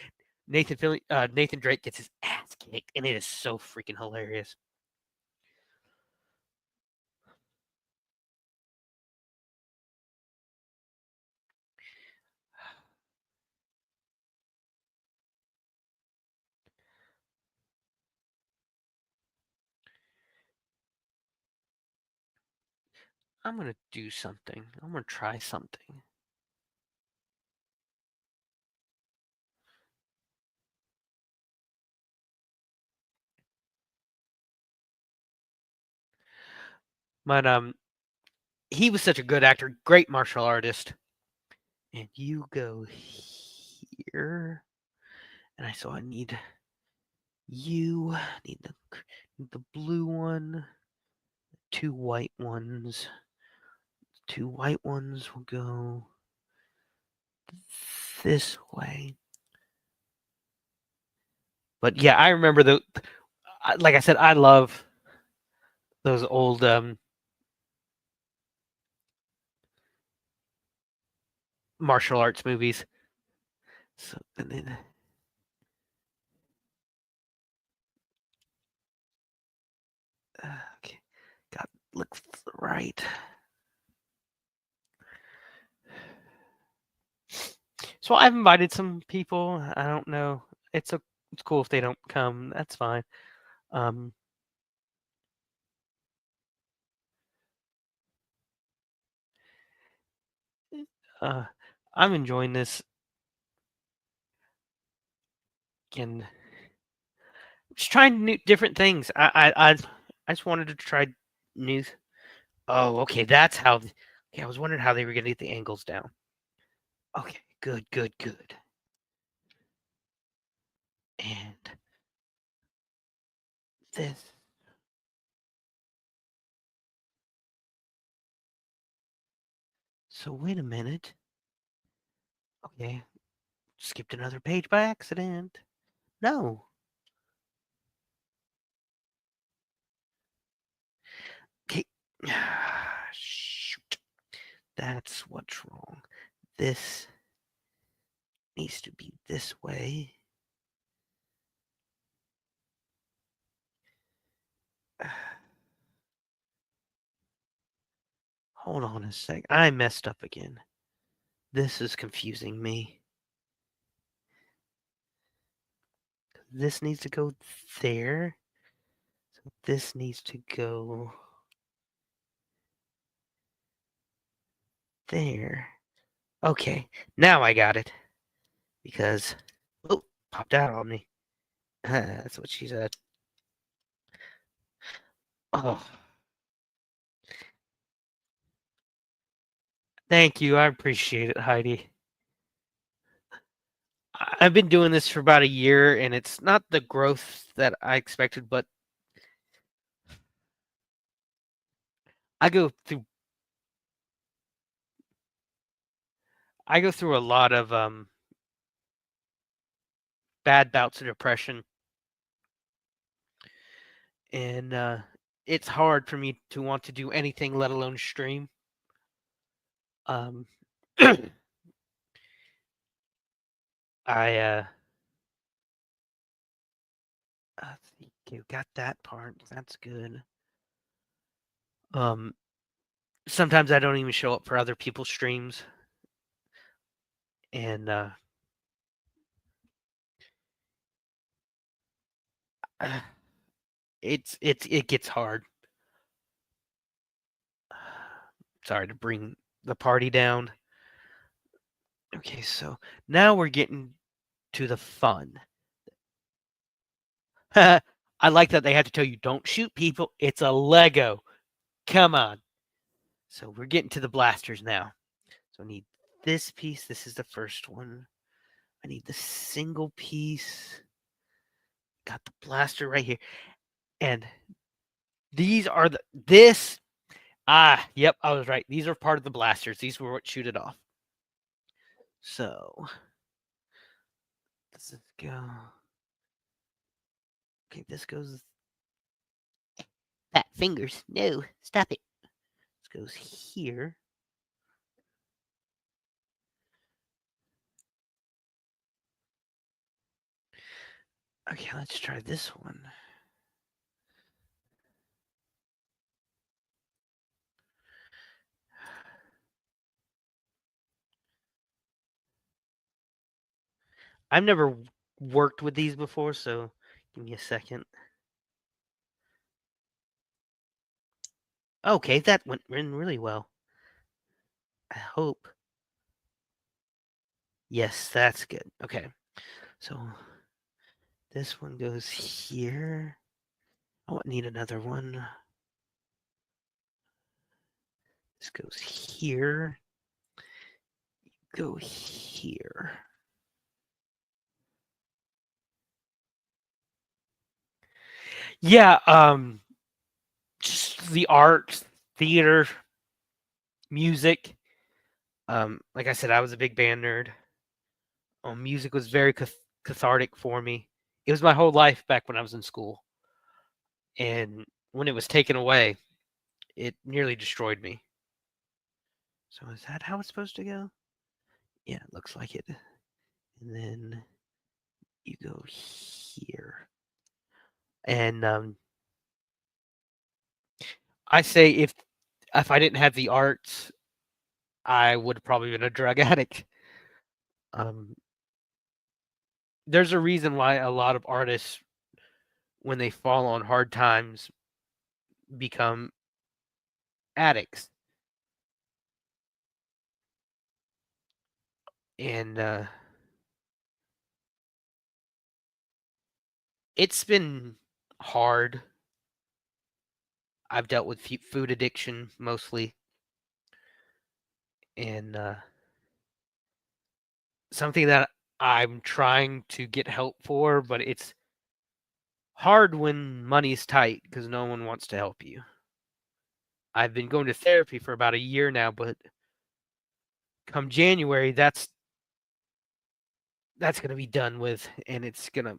Nathan Drake gets his ass kicked, and it is so freaking hilarious. I'm gonna do something. I'm gonna try something. But he was such a good actor, great martial artist. And you go here, and so I need you. Need the blue one. 2 white ones. 2 white ones will go this way. But yeah, I remember like I said, I love those old martial arts movies. So and then okay, got look right. So I've invited some people. I don't know. It's cool if they don't come. That's fine. Um, uh, I'm enjoying this and just trying different things. I just wanted to try new. Oh, okay. That's how. Okay, I was wondering how they were gonna get the angles down. Okay, good, good, good. And this. So wait a minute. Okay, skipped another page by accident. No. Okay. Shoot. That's what's wrong. This needs to be this way. Hold on a sec. I messed up again. This is confusing me. This needs to go there. So this needs to go there. Okay, now I got it. Because, oh, popped out on me. That's what she said. Oh, thank you. I appreciate it, Heidi. I've been doing this for about a year, and it's not the growth that I expected, but I go through a lot of bad bouts of depression, and it's hard for me to want to do anything, let alone stream. Um, I you got that part. That's good. Um, sometimes I don't even show up for other people's streams, and it gets hard. Sorry to bring the party down. Okay, so now we're getting to the fun. I like that they had to tell you don't shoot people. It's a Lego. Come on. So we're getting to the blasters now. So I need this piece. This is the first one. I need the single piece. Got the blaster right here. And these are yep, I was right. These are part of the blasters. These were what shoot it off. So let's go. Okay, this goes. Fat fingers. No, stop it. This goes here. Okay, let's try this one. I've never worked with these before, so give me a second. Okay, that went really well. I hope. Yes, that's good. Okay. So this one goes here. Oh, I need another one. This goes here. Go here. Yeah, just the art, theater, music. Like I said, I was a big band nerd. Music was very cathartic for me. It was my whole life back when I was in school, and when it was taken away, it nearly destroyed me. So is that how it's supposed to go? Yeah, it looks like it. And then you go here, and I say if I didn't have the arts, I would have probably been a drug addict. Um, there's a reason why a lot of artists, when they fall on hard times, become addicts. And it's been hard. I've dealt with food addiction mostly, and something that I'm trying to get help for, but it's hard when money's tight because no one wants to help you. I've been going to therapy for about a year now, but come January, that's going to be done with, and it's gonna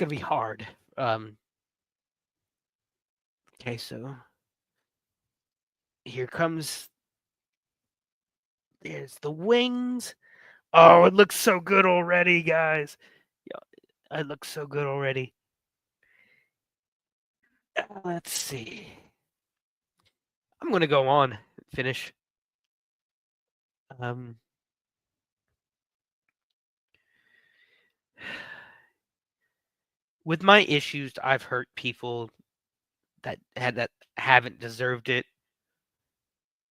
be hard. Okay, so here comes. There's the wings. Oh, it looks so good already, guys. Yeah, it looks so good already. Let's see. I'm gonna go on finish. Um, with my issues, I've hurt people that haven't deserved it.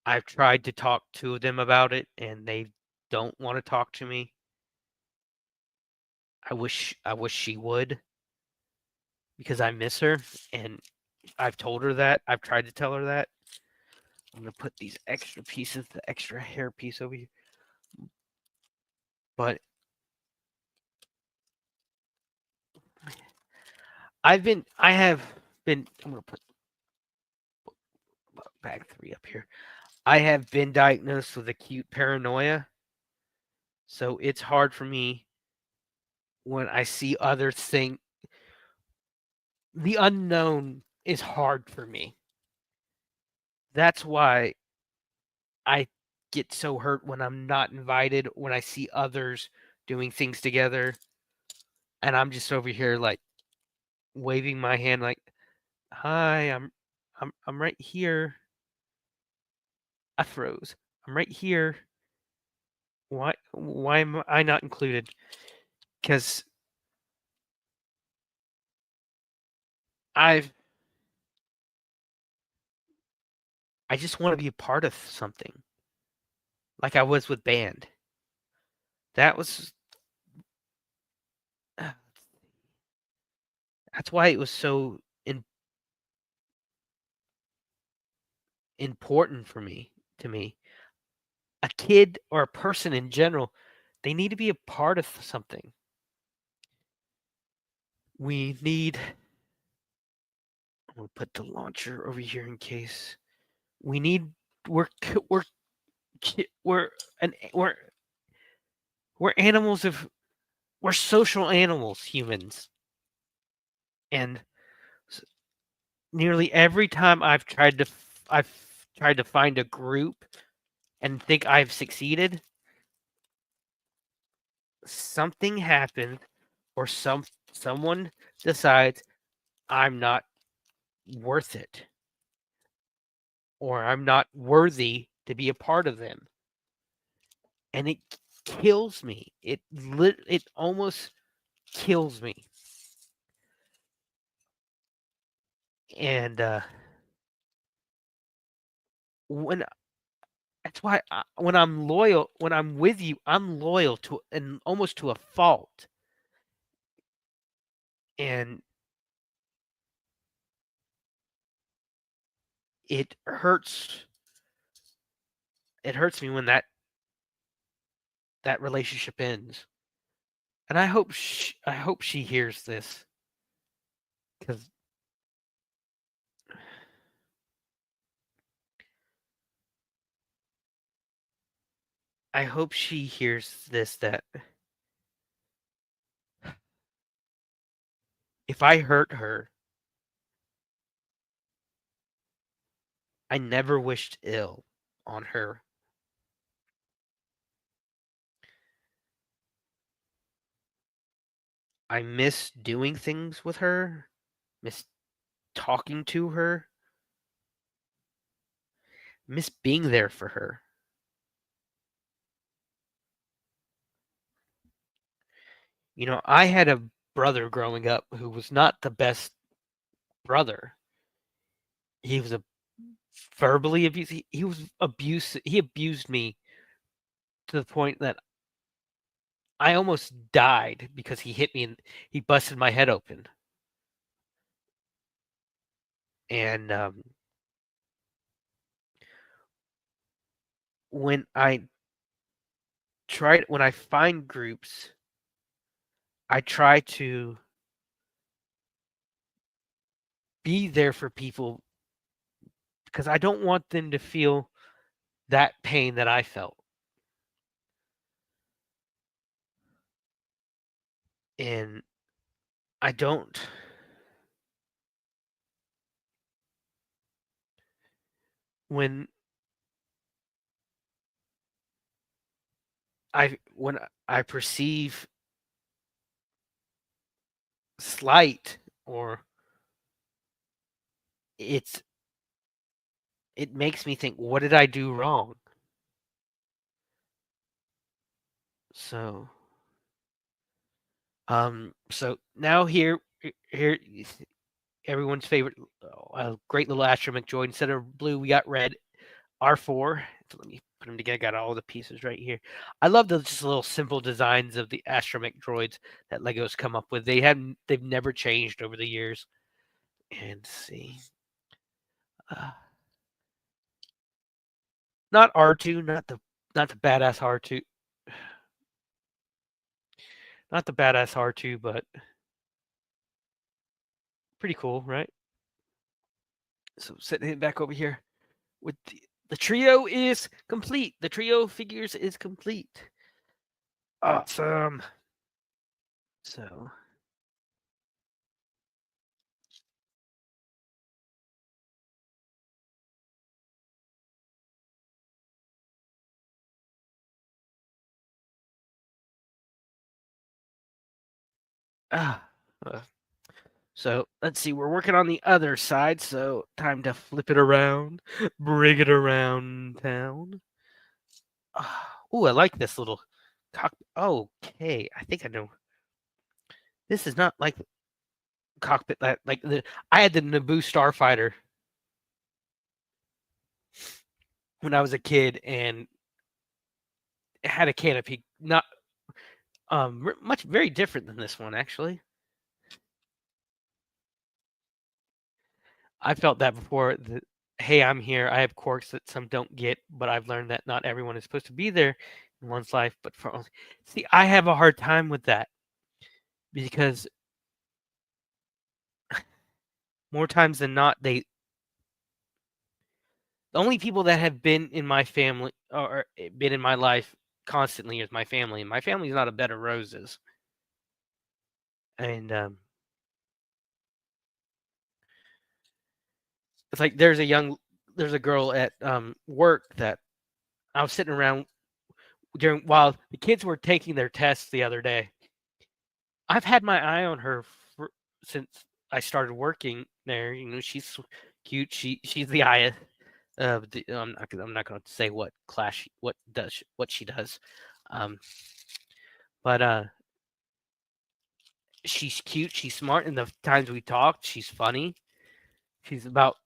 I've tried to talk to them about it, and they don't want to talk to me. I wish she would, because I miss her, and I've told her that. I've tried to tell her that. I'm gonna put these extra pieces, the extra hair piece over here. But I have been. I'm gonna put bag 3 up here. I have been diagnosed with acute paranoia, so it's hard for me when I see others think the unknown is hard for me. That's why I get so hurt when I'm not invited, when I see others doing things together, and I'm just over here like waving my hand like, "Hi, I'm right here." I froze. I'm right here. Why am I not included? Because I've I just want to be a part of something, like I was with band. That was that's why it was so important for me to me. A kid or a person in general, they need to be a part of something. We need. I'm gonna put the launcher over here in case we need. We're we're we're we're animals of we're social animals, humans, and nearly every time I've tried to find a group and think I've succeeded, something happens or someone decides I'm not worth it or I'm not worthy to be a part of them. And it kills me. It almost kills me. And when that's why when I'm loyal, when I'm with you, I'm loyal to and almost to a fault. And it hurts. It hurts me when that relationship ends. And I hope she hears this because I hope she hears this that if I hurt her, I never wished ill on her. I miss doing things with her, miss talking to her, miss being there for her. You know, I had a brother growing up who was not the best brother. He was a verbally abusive. He was abusive. He abused me to the point that I almost died because he hit me and he busted my head open. And when when I find groups, I try to be there for people because I don't want them to feel that pain that I felt. And I don't when when I perceive slight or it's it makes me think, what did I do wrong? So so now here everyone's favorite great little Astro McJoy. Instead of blue, we got red. R4. So let me put them together. Got all the pieces right here. I love the just little simple designs of the astromech droids that Legos come up with. They've never changed over the years. And see, not R2, not the badass R2, not the badass R2, but pretty cool, right? So setting it back over here with the trio is complete. The trio figures is complete. Awesome. So ah, uh, so let's see. We're working on the other side, so time to flip it around, bring it around town. Oh, I like this little cockpit. Okay, I think I know. This is not like cockpit that like I had the Naboo starfighter when I was a kid, and it had a canopy. Not much very different than this one actually. I felt that before. Hey, I'm here. I have quirks that some don't get, but I've learned that not everyone is supposed to be there in one's life. But see, I have a hard time with that because more times than not, the only people that have been in my family or been in my life constantly is my family, and my family is not a bed of roses. And it's like there's a girl at work that I was sitting around during while the kids were taking their tests the other day. I've had my eye on her since I started working there. You know, she's cute. She's the eye of the. I'm not going to say what class what she does, um, but she's cute. She's smart. And the times we talked, she's funny. she's about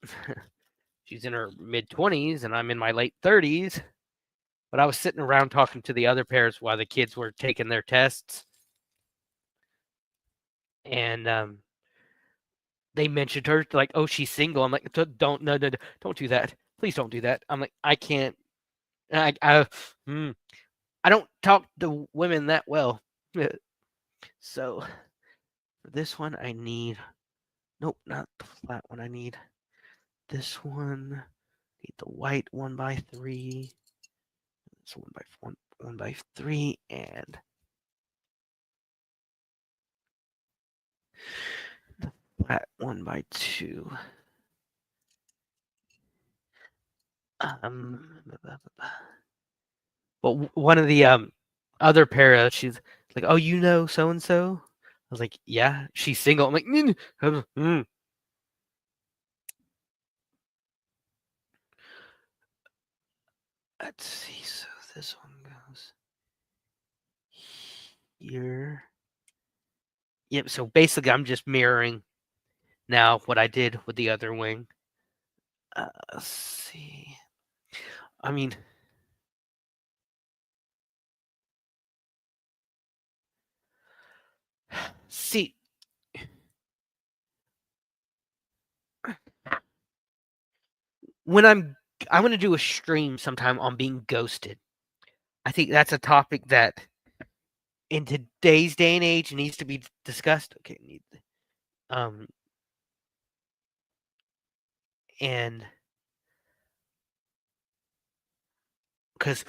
she's in her mid-20s and I'm in my late 30s. But I was sitting around talking to the other parents while the kids were taking their tests, and they mentioned her like, "Oh, she's single." I'm like, "Don't, no, no, no, don't do that. Please don't do that." I'm like, "I can't. Hmm, I don't talk to women that well." So for this one, I need nope, not the flat one. I need this one. Need the white 1x3. It's 1x3, and the flat 1x2. But one of the other para, she's like, "Oh, you know so and so?" I was like, "Yeah, she's single." I'm like, Let's see. So this one goes here. Yep. So basically, I'm just mirroring now what I did with the other wing. Let's see. I mean, see, when I'm gonna do a stream sometime on being ghosted. I think that's a topic that in today's day and age needs to be discussed. Okay, um, and because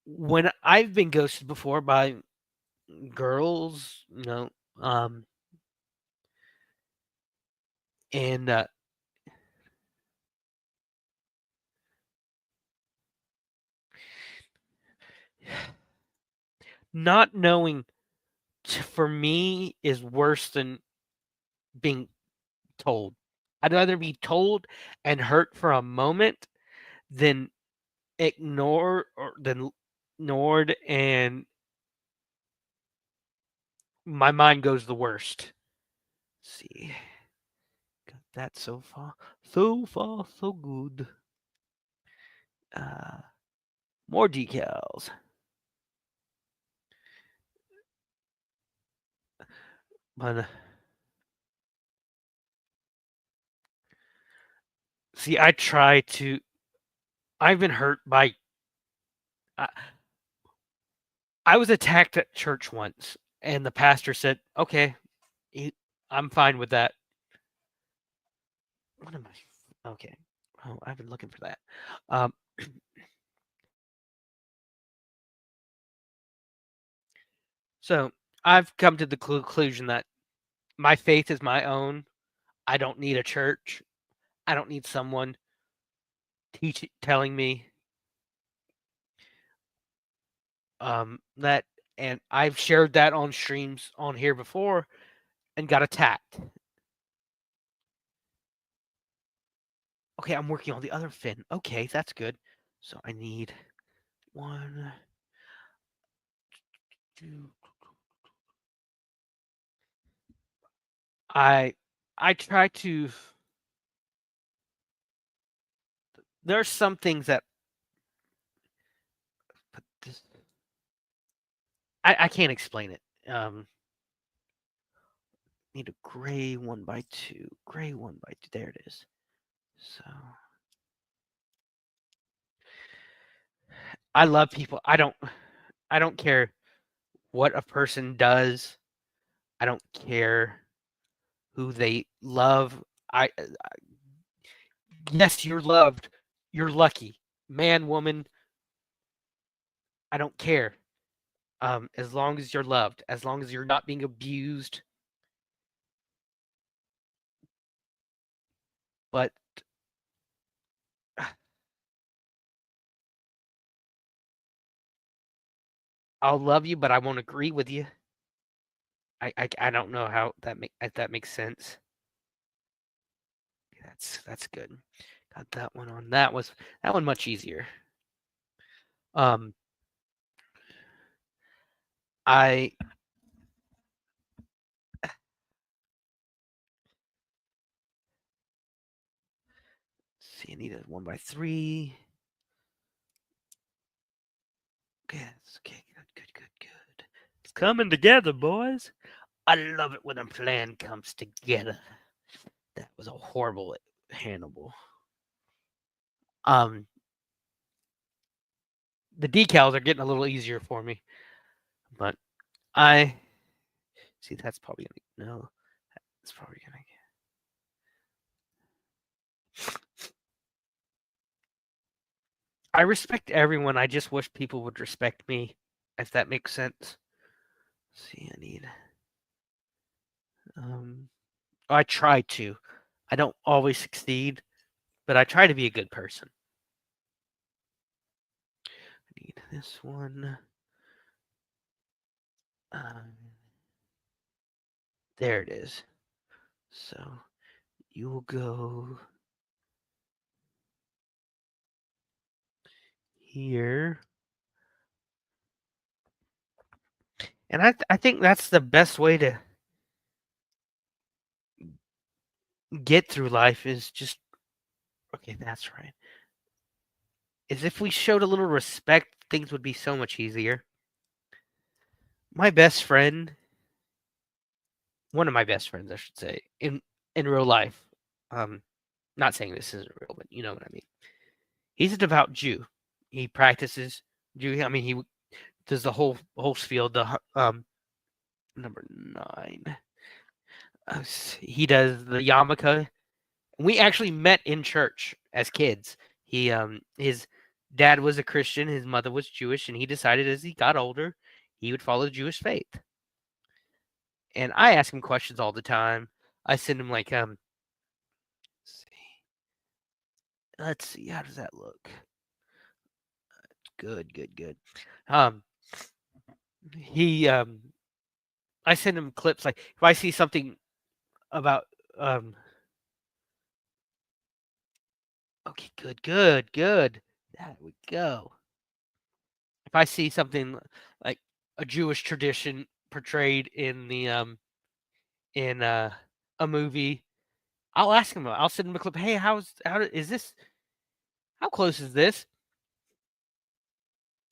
when I've been ghosted before by girls, um, and not knowing for me is worse than being told. I'd rather be told and hurt for a moment than ignored and my mind goes the worst. Let's see. Got that so far. So far, so good. Uh more decals. But see, I've been hurt by I, I was attacked at church once, and the pastor said, "Okay, I'm fine with that." What am I? Okay. Oh, I've been looking for that. Um, so I've come to the conclusion that my faith is my own. I don't need a church. I don't need someone telling me that. And I've shared that on streams on here before and got attacked. Okay, I'm working on the other fin. Okay, that's good. So I need one, two. I try to. There's some things that put this. I can't explain it. Need a gray 1x2. Gray 1x2. There it is. So I love people. I don't care what a person does. I don't care who they love. Yes, you're loved. You're lucky. Man, woman, I don't care. As long as you're loved, as long as you're not being abused. But I'll love you, but I won't agree with you. I don't know how if that makes sense. That's good. Got that one on. That one much easier. Um, I see, I need a 1x3. Okay, okay, good. It's coming together, boys. I love it when a plan comes together. That was a horrible Hannibal. The decals are getting a little easier for me, but I see that's probably gonna no. That's probably gonna. I respect everyone. I just wish people would respect me, if that makes sense. Let's see, I need. I try to. I don't always succeed, but I try to be a good person. I need this one. There it is. So you will go here. And I think that's the best way to get through life is just okay, that's right. Is if we showed a little respect, things would be so much easier. My best friend, one of my best friends, I should say, in real life. Not saying this isn't real, but you know what I mean. He's a devout Jew. He practices Jew. I mean, he does the whole spiel. The number 9. He does the yarmulke. We actually met in church as kids. His dad was a Christian, his mother was Jewish, and he decided as he got older, he would follow the Jewish faith. And I ask him questions all the time. I send him like let's see, how does that look? Good. He I send him clips like if I see something about okay, good. There we go. If I see something like a Jewish tradition portrayed in the in a movie, I'll ask him. I'll send him a clip. Hey, how is this? How close is this?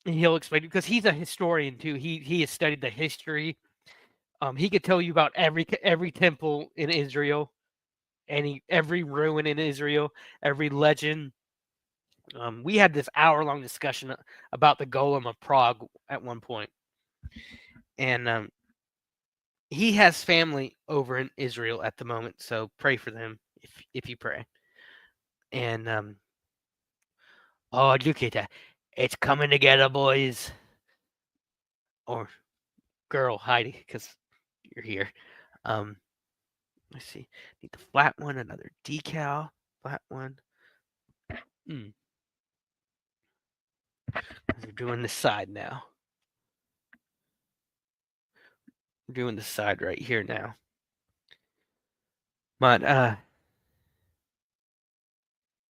And he'll explain it because he's a historian too. He has studied the history. He could tell you about every temple in Israel, every ruin in Israel, every legend. We had this hour-long discussion about the Golem of Prague at one point, and he has family over in Israel at the moment, so pray for them if you pray. And oh, look at that! It's coming together, boys. Or girl, Heidi, because you're here. Let's see. Need the flat one, another decal, flat one. We're doing this side now. We're doing the side right here now. But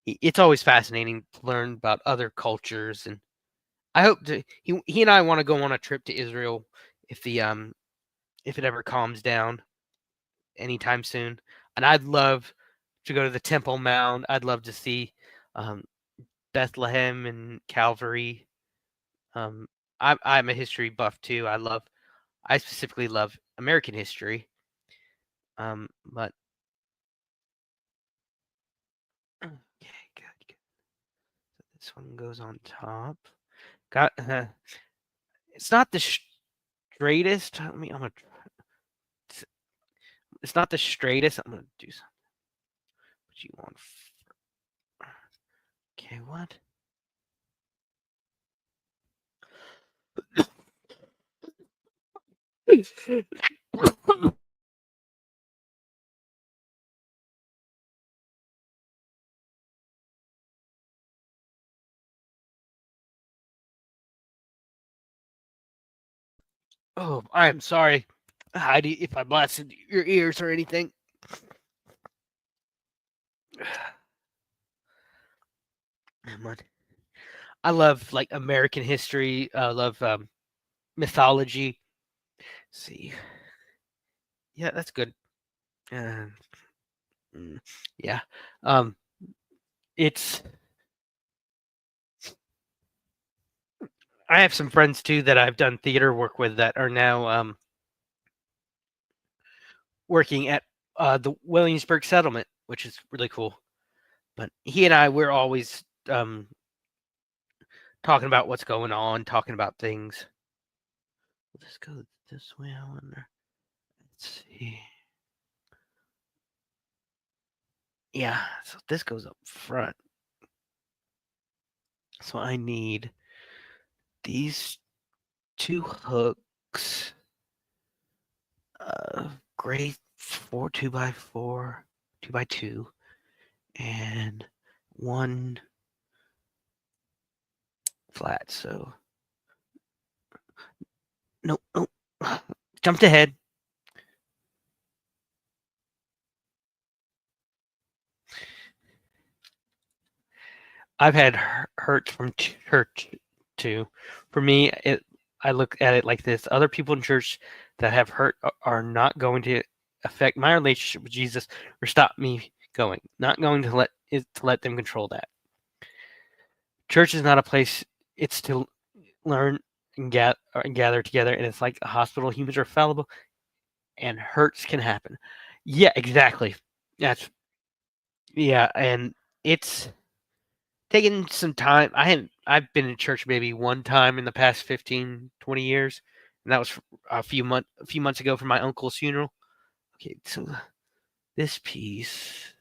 it's always fascinating to learn about other cultures, and I hope he and I want to go on a trip to Israel if it ever calms down anytime soon. And I'd love to go to the Temple Mount. I'd love to see Bethlehem and Calvary. I'm a history buff too. I specifically love American history. But okay, good. So this one goes on top. Got it's not the straightest. I'm gonna. It's not the straightest. I'm gonna do something. What you want? Okay, what? Oh, I'm sorry, Heidi, if I blasted your ears or anything. I love like American history. I love mythology. Let's see, yeah, that's good. Yeah. it's I have some friends too that I've done theater work with that are now working at the Williamsburg settlement, which is really cool. But he and we're always talking about what's going on, talking about things. Will this go this way? I wonder. Let's see. Yeah, so this goes up front. So I need these 2 hooks, gray 2x4, 2x2, and 1 flat. So nope, nope. Jumped ahead. I've had hurt from church too. For me, I look at it like this: other people in church that have hurt are not going to affect my relationship with Jesus or stop me going. Not going to let them control that. Church is not a place; it's to learn and gather together, and it's like a hospital. Humans are fallible, and hurts can happen. Yeah, exactly. That's and it's taking some time. I've been in church maybe one time in the past 15, 20 years, and that was a few months ago for my uncle's funeral. Okay, so this piece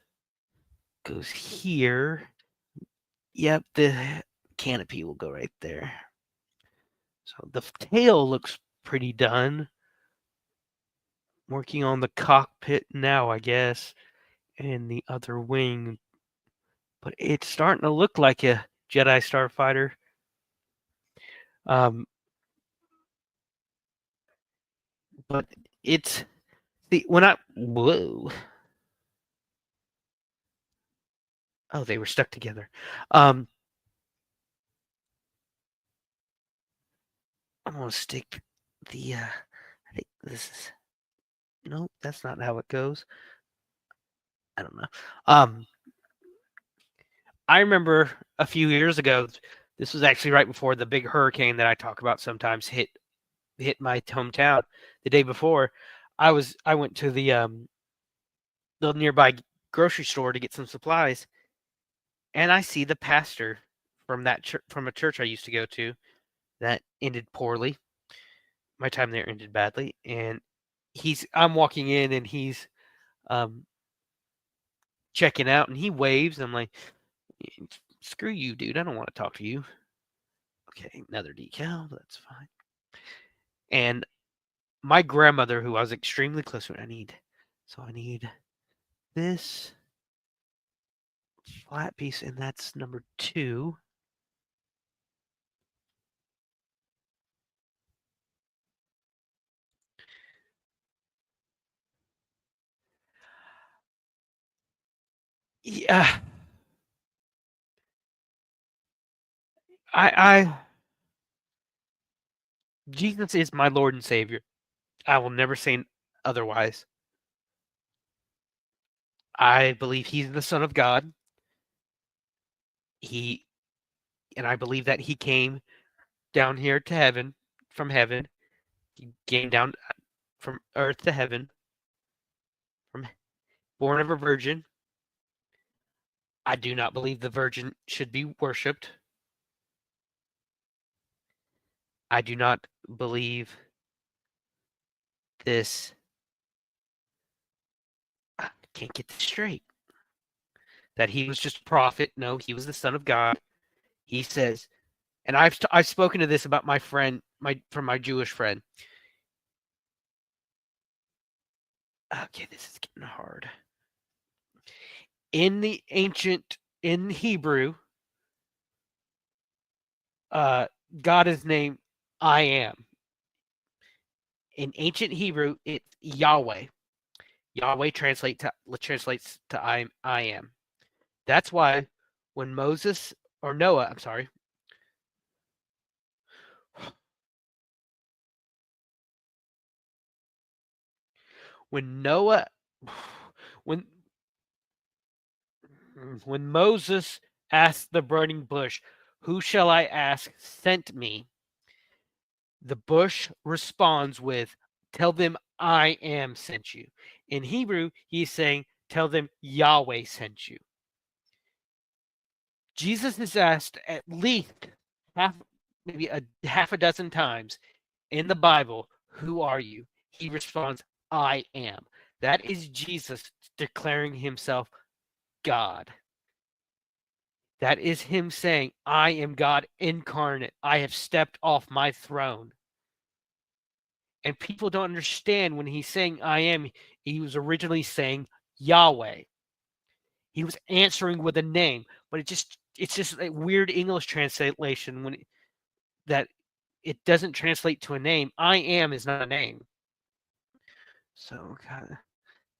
goes here. Yep, the canopy will go right there. So the tail looks pretty done. Working on the cockpit now, I guess, and the other wing, but it's starting to look like a Jedi starfighter. But it's when I whoa. Oh, they were stuck together. I'm gonna stick the I think this is nope, that's not how it goes. I don't know. I remember a few years ago, this was actually right before the big hurricane that I talk about sometimes hit my hometown. The day before, I went to the nearby grocery store to get some supplies, and I see the pastor from from a church I used to go to that ended poorly. My time there ended badly, and I'm walking in, and he's um, checking out, and he waves. I'm like, screw you, dude. I don't want to talk to you. Okay, another decal. That's fine. And my grandmother, who I was extremely close to, I need this flat piece, and that's number 2. Yeah, I Jesus is my Lord and Savior. I will never say otherwise. I believe he's the Son of God. He and I believe that he came down here to heaven from heaven. He came down from earth to heaven, from born of a virgin. I do not believe the virgin should be worshipped. I do not believe this. I can't get this straight. That he was just a prophet. No, he was the Son of God. He says, and I've spoken to this about my friend, my Jewish friend. Okay, this is getting hard. In Hebrew, God is named I am. In ancient Hebrew, it's Yahweh. Yahweh translates to I am. That's why when Moses or Noah, I'm sorry, when Noah, when Moses ask the burning bush, who shall I ask sent me? The bush responds with, tell them I am sent you. In Hebrew, he's saying, tell them Yahweh sent you. Jesus is asked at least maybe half a dozen times in the Bible, who are you? He responds, I am. That is Jesus declaring himself God. That is him saying, I am God incarnate. I have stepped off my throne. And people don't understand when he's saying I am, he was originally saying Yahweh. He was answering with a name, but it's just a weird English translation that it doesn't translate to a name. I am is not a name. So, God,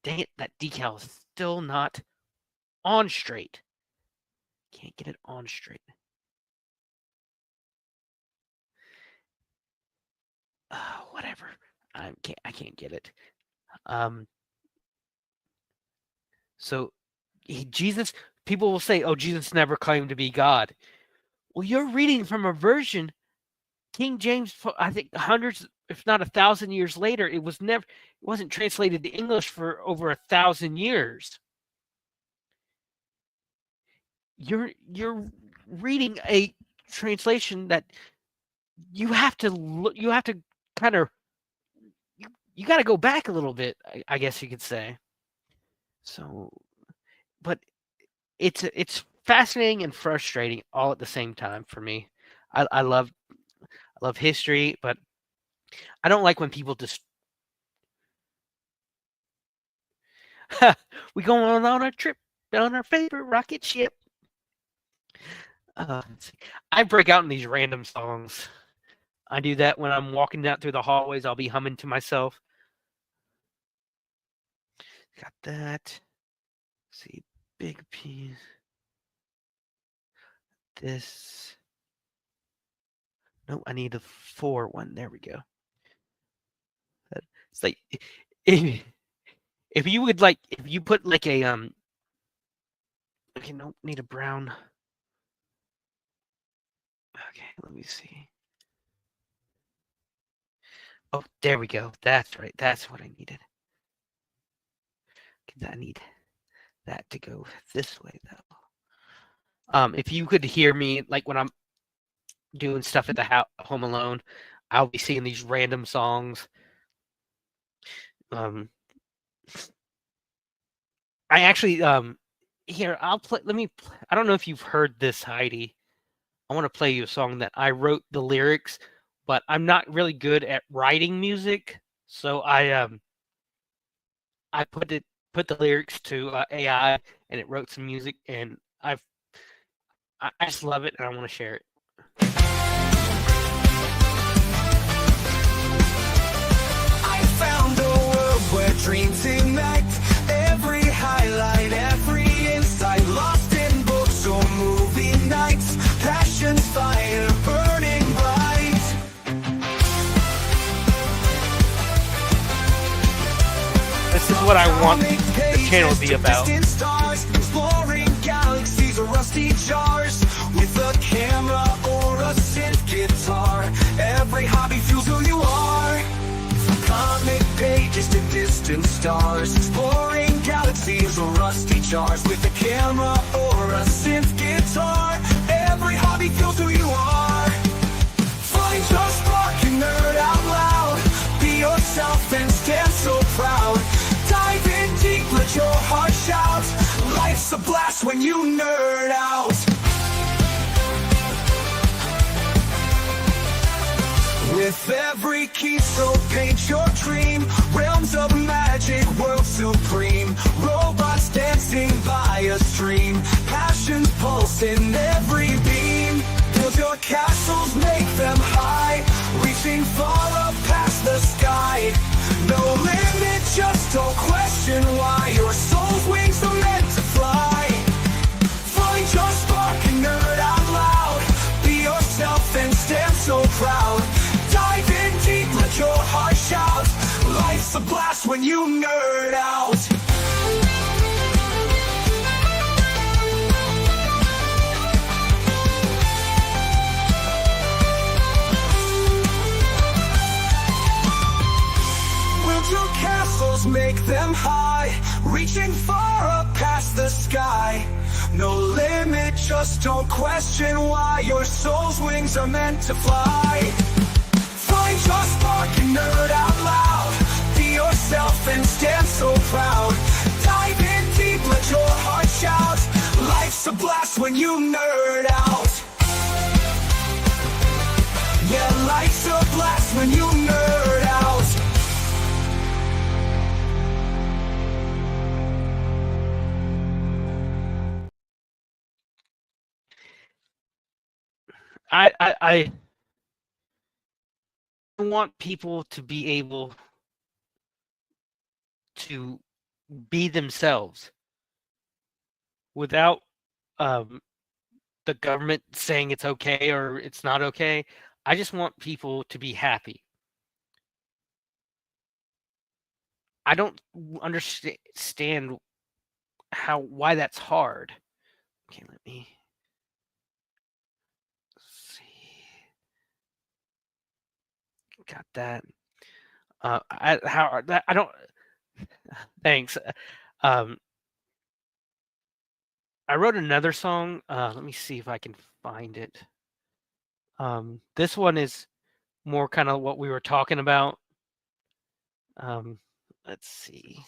dang it, that decal is still not on straight. Can't get it on straight. Whatever. I can't get it. So Jesus, people will say, "Oh, Jesus never claimed to be God." Well, you're reading from a version, King James. I think hundreds, if not 1,000 years later, it wasn't translated to English for over 1,000 years. You're reading a translation that you have to kind of you got to go back a little bit, I guess you could say. So, but it's fascinating and frustrating all at the same time for me. I love history, but I don't like when people just we going on a trip on our favorite rocket ship. I break out in these random songs. I do that when I'm walking out through the hallways. I'll be humming to myself. Got that. Let's see, big piece. This. No, I need a 4 one. There we go. It's like if you would like, if you put like a okay, no, need a brown. Okay, let me see. Oh, there we go. That's right. That's what I needed. I need that to go this way, though. If you could hear me, like when I'm doing stuff at the home alone, I'll be singing these random songs. I actually, here, I'll play. I don't know if you've heard this, Heidi. I want to play you a song that I wrote the lyrics, but I'm not really good at writing music, so I put the lyrics to AI, and it wrote some music, and I just love it, and I want to share it. I found a world where dreams ignite, every highlight, every insight, lost in books or movie nights, passion's fire burning bright. This is what I want the channel to be about. Stars, exploring galaxies or rusty jars, with a camera or a synth guitar, every hobby fuels who you are. From comic pages to distant stars, exploring galaxies or rusty jars, with a camera or a synth guitar, every hobby fuels who you are. Find your spark and nerd out loud, be yourself and stand so proud. Dive in deep, let your heart shout, life's a blast when you nerd out. With every keystroke, paint your dream, realms of magic, world supreme, robots dancing by a stream, passions pulse in every beam. Build your castles, make them high, reaching far up past the sky. No limit, just don't question why, your soul's wings are meant to fly. Find your spark and nerd out loud, be yourself and stand so proud. Dive in deep, let your heart shout, life's a blast when you nerd out. angels make them high, reaching far up past the sky. No limit, just don't question why. Your soul's wings are meant to fly. Find your spark and nerd out loud. Be yourself and stand so proud. Dive in deep, let your heart shout. Life's a blast when you nerd out. Yeah, life's a blast when you nerd out. I want people to be able to be themselves without the government saying it's okay or it's not okay. I just want people to be happy. I don't understand why that's hard. Okay, let me see. Got that. I don't. Thanks. Um, I wrote another song. Let me see if I can find it. This one is more kind of what we were talking about. Let's see.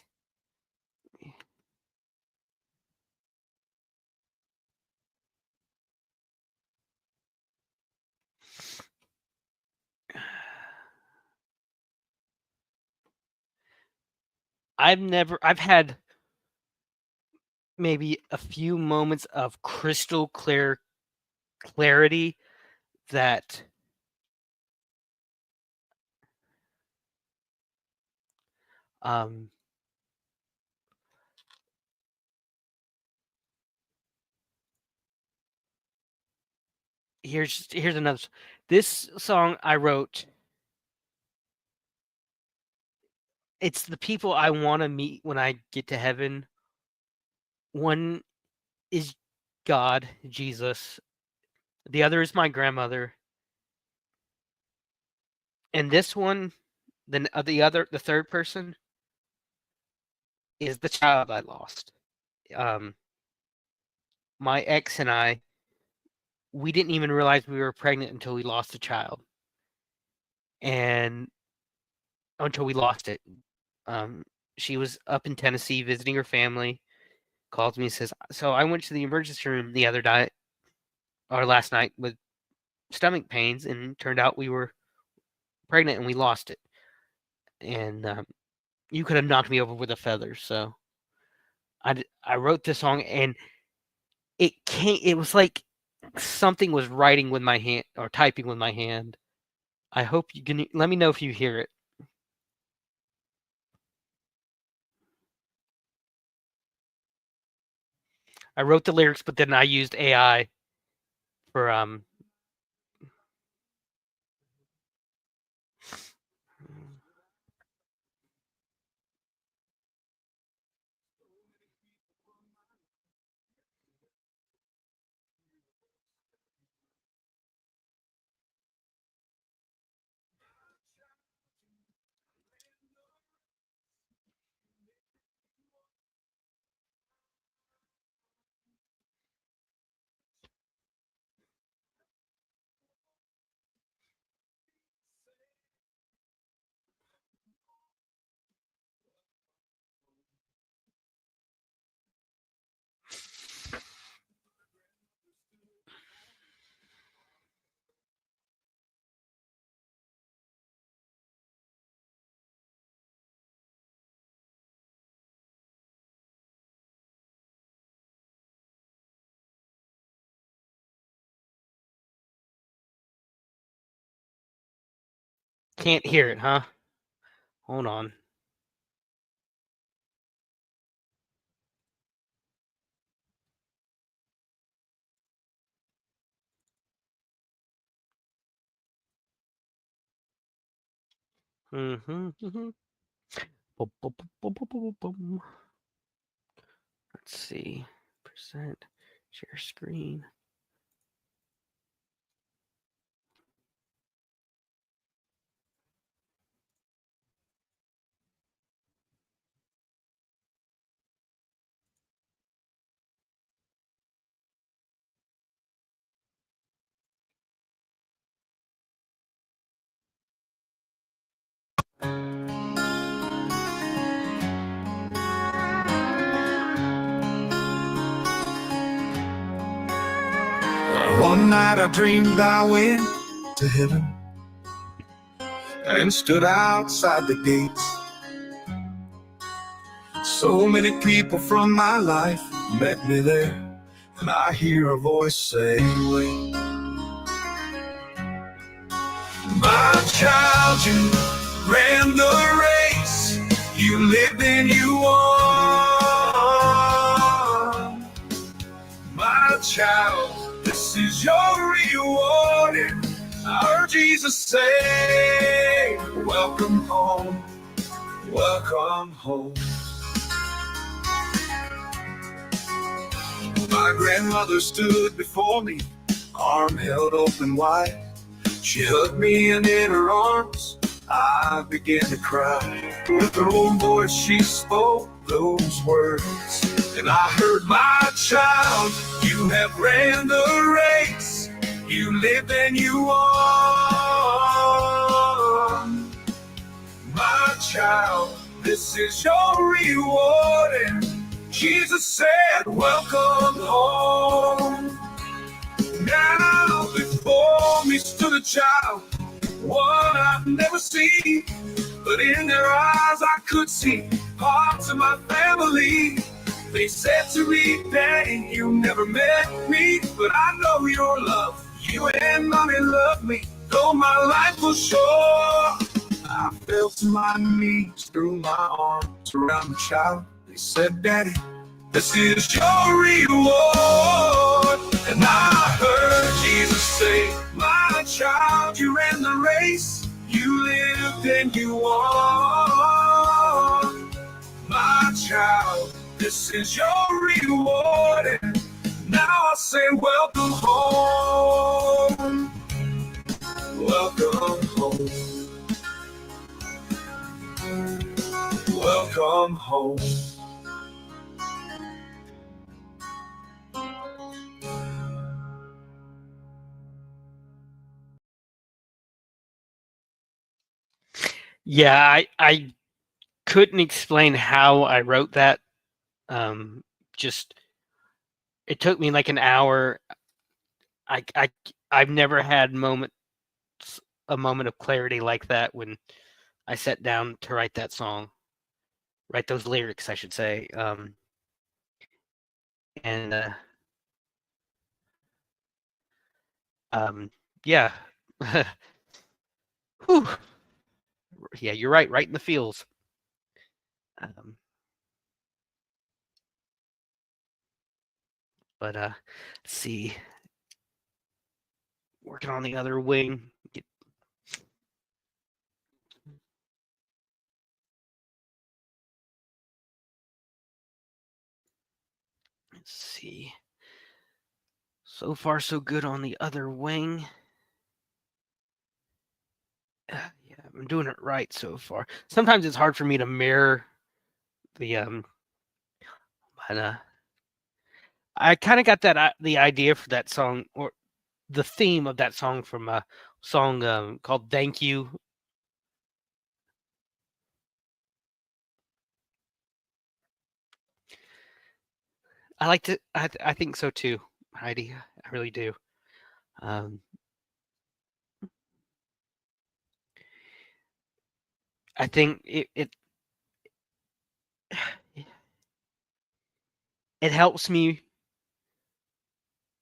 I've had maybe a few moments of crystal clear clarity that um here's another. This song I wrote. It's the people I want to meet when I get to heaven. One is God, Jesus. The other is my grandmother. And this one, the third person is the child I lost. Um, my ex and I, we didn't even realize we were pregnant until we lost a child, and until we lost it. She was up in Tennessee visiting her family. Calls me and says, "So I went to the emergency room the other night, or last night, with stomach pains, and turned out we were pregnant and we lost it. And you could have knocked me over with a feather." So I wrote this song, and it was like something was writing with my hand or typing with my hand. I hope you can let me know if you hear it. I wrote the lyrics, but then I used AI for can't hear it, huh? Hold on. Mm-hmm. Let's see. Percent share screen. One night I dreamed I went to heaven and stood outside the gates. So many people from my life met me there, and I hear a voice say, wait. My child, you ran the race, you lived and you won. My child, this is your reward. And I heard Jesus say, welcome home, welcome home. My grandmother stood before me, arm held open wide. She hugged me, and in her arms I began to cry. With her own voice she spoke those words, and I heard, my child, you have ran the race, you lived and you won. My child, this is your reward. And Jesus said, welcome home. Now before me stood a child, one I've never seen, but in their eyes I could see parts of my family. They said to me, Daddy, you never met me, but I know your love. You and Mommy love me, though my life was short. I fell to my knees, threw my arms around the child. They said, Daddy, this is your reward. And I heard Jesus say, my child, you ran the race, you lived and you won. My child, this is your reward. And now I say, welcome home, welcome home, welcome home. Yeah, I couldn't explain how I wrote that. Just it took me like an hour. I've never had a moment of clarity like that when I sat down to write that song, write those lyrics, I should say. And yeah, whew. Yeah, you're right in the feels. But let's see, working on the other wing. Let's see. So far, so good on the other wing. Yeah, I'm doing it right so far. Sometimes it's hard for me to mirror the but I kind of got that the idea for that song, or the theme of that song, from a song called "Thank You." I like to. I think so too, Heidi. I really do. Um, I think it helps me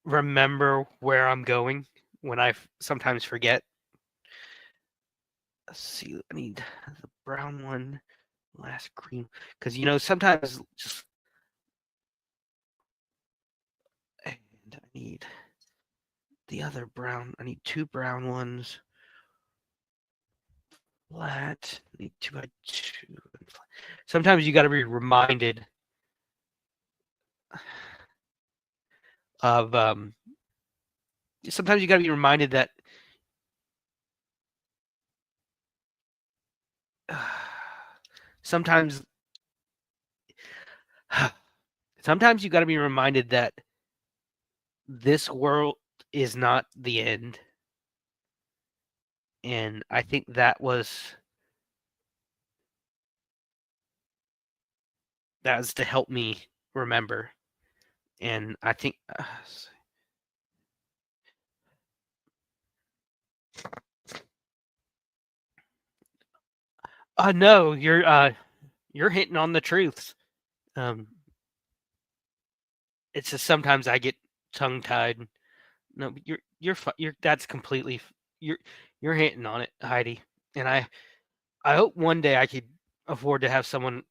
remember where I'm going when I sometimes forget. Let's see. I need the brown one, last green, because sometimes just. And I need the other brown. I need two brown ones. Flat. I need two by two. Sometimes you got to be reminded of. Sometimes you got to be reminded that. Sometimes. Sometimes you got to be reminded that this world is not the end. And I think that was to help me remember. And I think No, you're hitting on the truths. Um, it's just sometimes I get tongue tied. No, but you're that's completely you're you're hitting on it, Heidi. And I hope one day I could afford to have someone.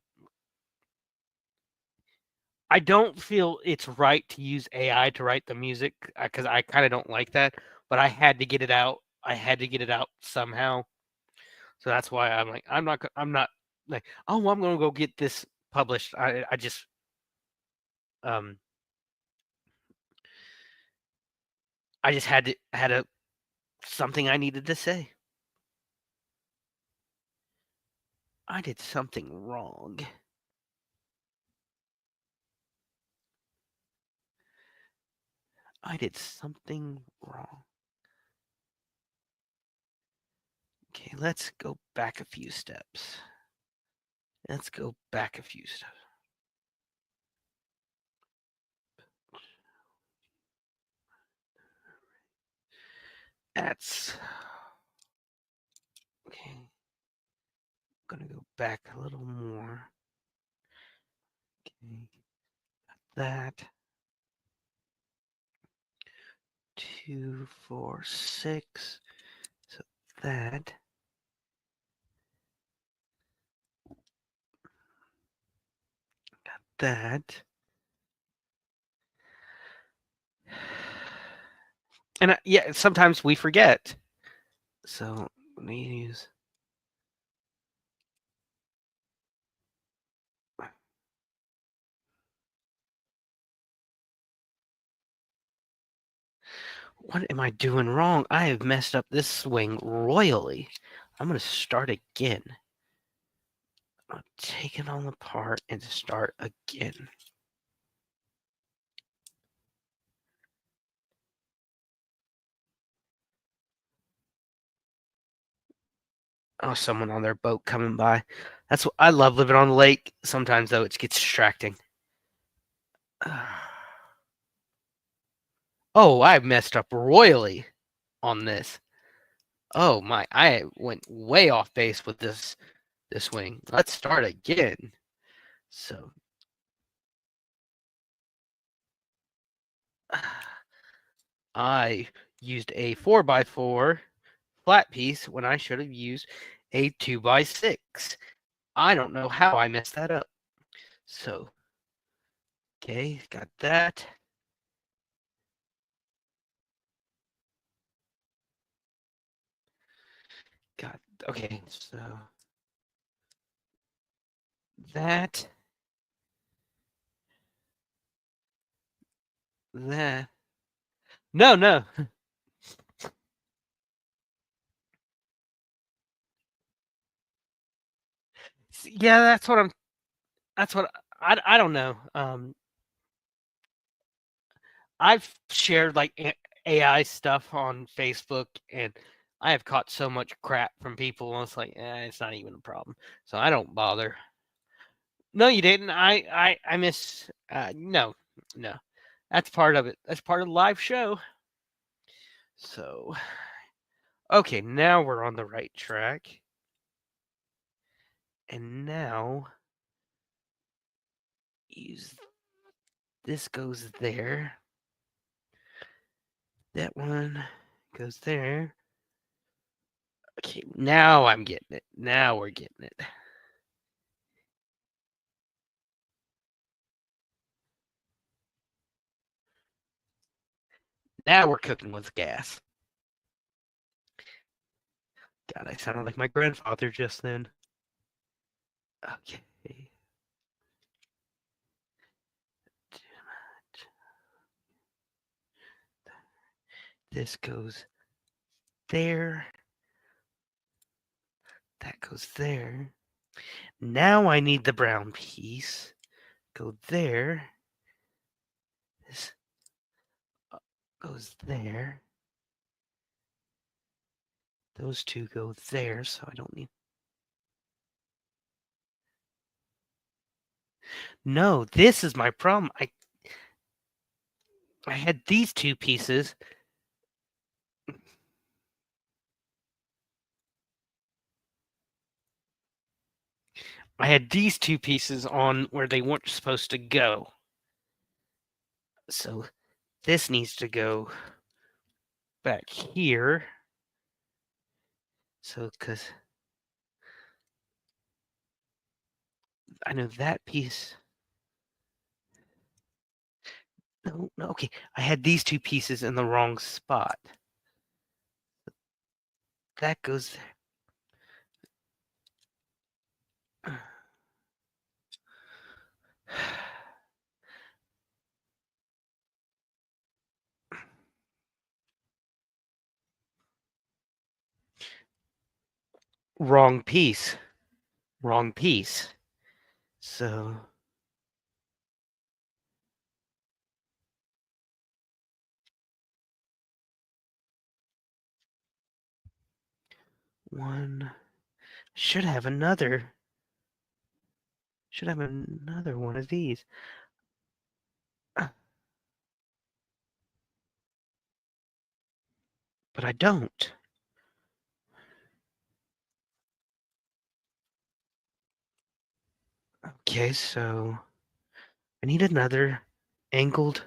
I don't feel it's right to use AI to write the music because I kind of don't like that. But I had to get it out. I had to get it out somehow. So that's why I'm like I'm not like, oh, I'm gonna go get this published. I just um I just had a something I needed to say. I did something wrong. I did something wrong. Okay, let's go back a few steps. Let's go back a few steps. That's okay. I'm gonna go back a little more. Okay, that 2, 4, 6. So that that. And yeah, sometimes we forget. So let me use. What am I doing wrong? I have messed up this swing royally. I'm going to start again. I'll take it all apart and start again. Oh, someone on their boat coming by. That's what I love living on the lake. Sometimes though, it gets distracting. Oh, I messed up royally on this. Oh my, I went way off base with this swing. Let's start again. So I used a 4x4 flat piece when I should have used a 2x6. I don't know how I messed that up. So, okay, got that. Got, okay, so that, that. No, no. Yeah, that's what I don't know. I've shared like AI stuff on Facebook, and I have caught so much crap from people. And it's like, it's not even a problem, so I don't bother. No, you didn't. I miss. No, no, that's part of it. That's part of the live show. So, okay, now we're on the right track, and now use this goes there. That one goes there. Okay, now I'm getting it. Now we're getting it. Now we're cooking with gas. God, I sounded like my grandfather just then. Okay. This goes there. That goes there. Now I need the brown piece. Go there. This goes there. Those two go there, so I don't need. No, this is my problem. I had these two pieces. I had these two pieces on where they weren't supposed to go. So this needs to go back here. So, because I know that piece. No, okay. I had these two pieces in the wrong spot. That goes there. Wrong piece. Wrong piece. So one should have another one of these. But I don't. Okay, so I need another angled.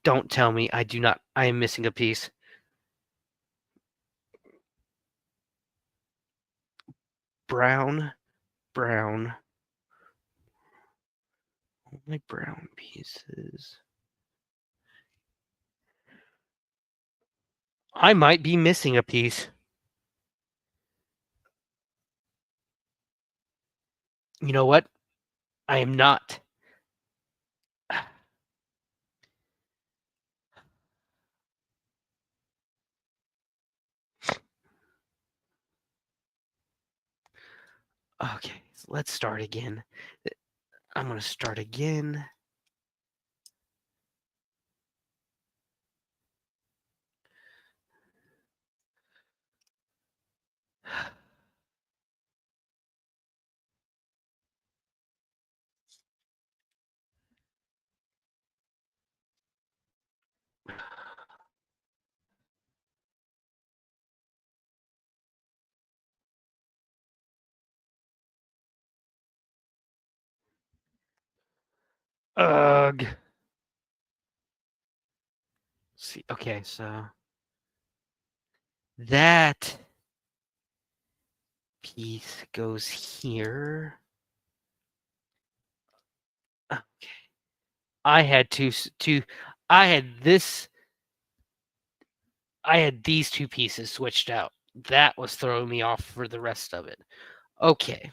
Don't tell me I am missing a piece. Brown. Only brown pieces. I might be missing a piece. You know what? I am not. Okay, so let's start again. I'm going to start again. Ugh. See, okay, so that piece goes here. Okay. I had I had this I had these two pieces switched out. That was throwing me off for the rest of it. Okay.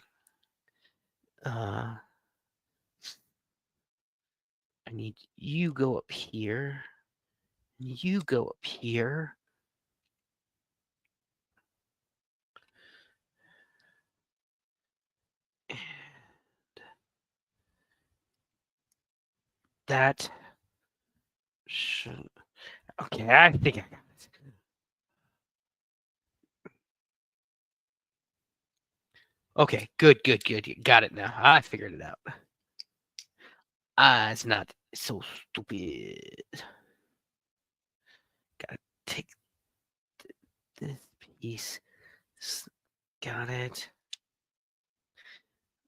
I need you go up here. You go up here. And that should. Okay, I think I got it. Okay, good. You got it now. I figured it out. It's not so stupid. Gotta take this piece. Got it.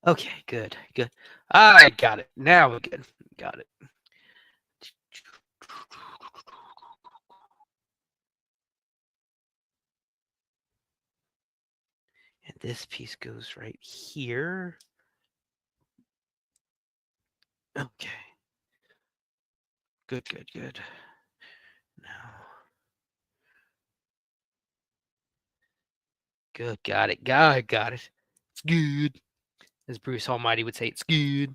Okay, good. I got it. Now we're good. Got it. And this piece goes right here. Okay. Good. Now. Good. Got it. Got it. It's good. As Bruce Almighty would say, it's good.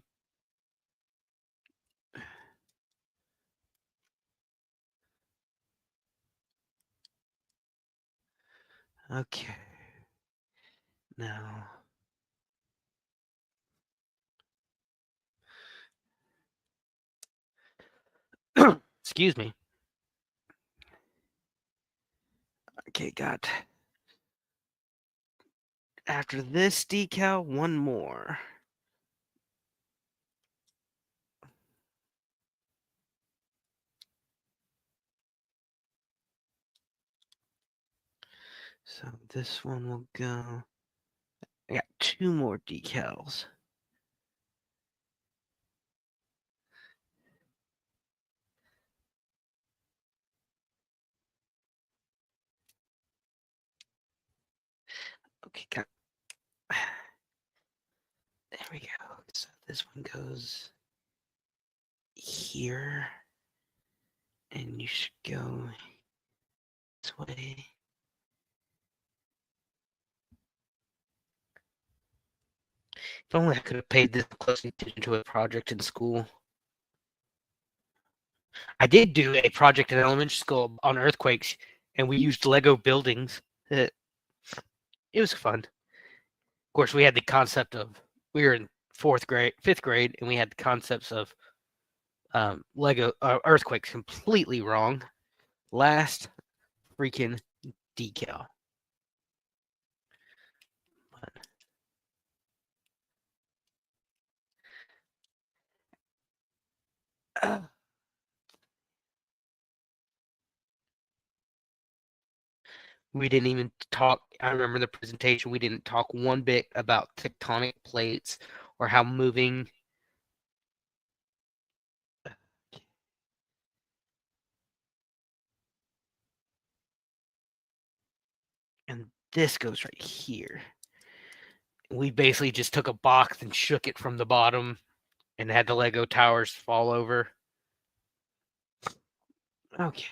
Okay. Now. Excuse me. Okay, got. After this decal, one more. So this one will go. I got 2 more decals. Okay, there we go. So this one goes here, and you should go this way. If only I could have paid this close attention to a project in school. I did do a project in elementary school on earthquakes, and we used Lego buildings. It was fun. Of course, we had the concept of we were in 5th grade, and we had the concepts of Lego earthquakes completely wrong. Last freaking decal. We didn't even talk. I remember the presentation. We didn't talk one bit about tectonic plates or how moving. And this goes right here. We basically just took a box and shook it from the bottom and had the Lego towers fall over. Okay.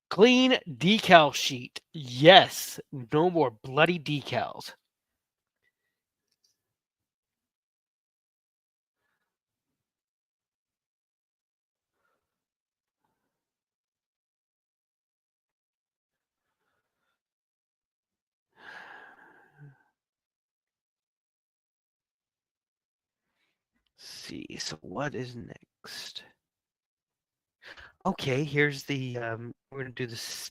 Clean decal sheet. Yes. No more bloody decals. See, so what is next? Okay, here's the we're gonna do this.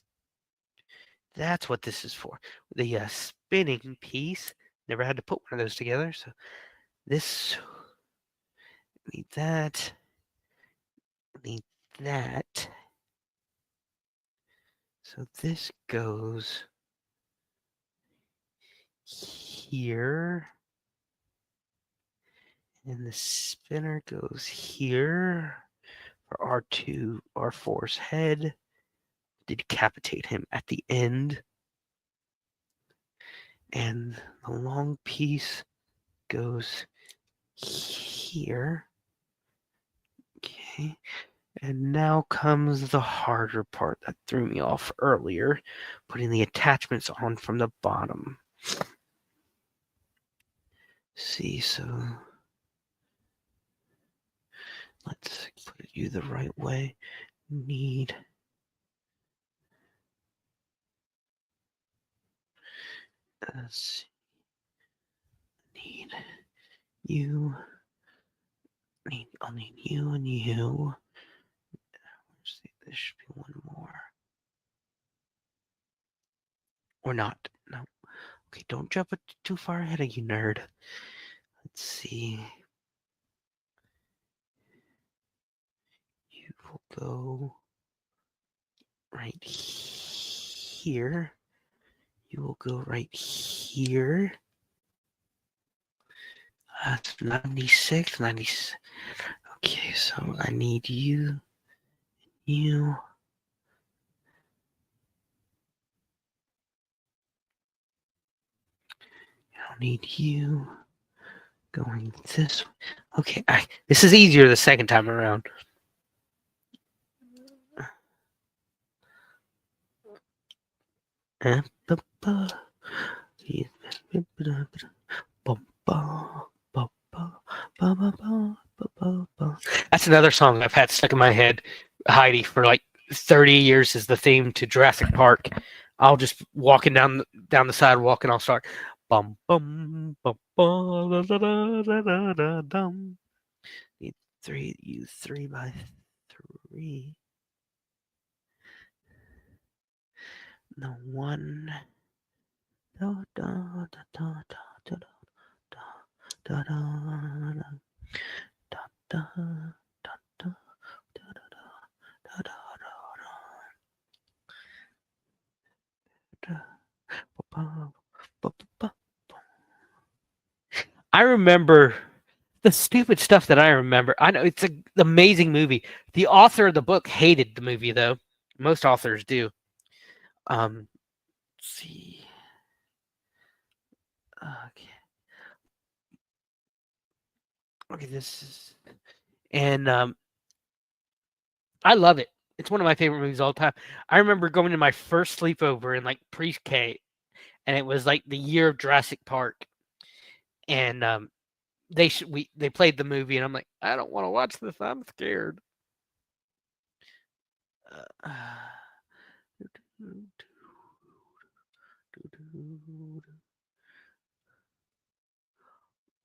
That's what this is for. The spinning piece. Never had to put one of those together, so this need that. Need that. So this goes here. And the spinner goes here for R2, R4's head. Decapitate him at the end. And the long piece goes here. Okay. And now comes the harder part that threw me off earlier, putting the attachments on from the bottom. See, so let's put you the right way. Need need you. I'll need you and you. Let's see, there should be one more. Or not. No. Okay, don't jump it too far ahead of you, nerd. Let's see. You will go right here. You will go right here. That's 96, 96. Okay, so I need you. You. I need you. Going this way. Okay, this is easier the second time around. That's another song I've had stuck in my head, Heidi, for like 30 years is the theme to Jurassic Park. I'll just walking down the sidewalk and I'll start bum bum bum bum da, da, da, da, da, dum. Need 3 by 3. No one. Da, da, da, da, da, da, da, da, da, da, da, da, da, da, da, da, da, da. remember the stupid stuff that I remember. I know it's an amazing movie. The author of the book hated the movie, though. Most authors do. Let's see. Okay. Okay, this is, and I love it. It's one of my favorite movies of all time. I remember going to my first sleepover in like pre-K, and it was like the year of Jurassic Park, and they played the movie, and I'm like, I don't want to watch this. I'm scared. Uh,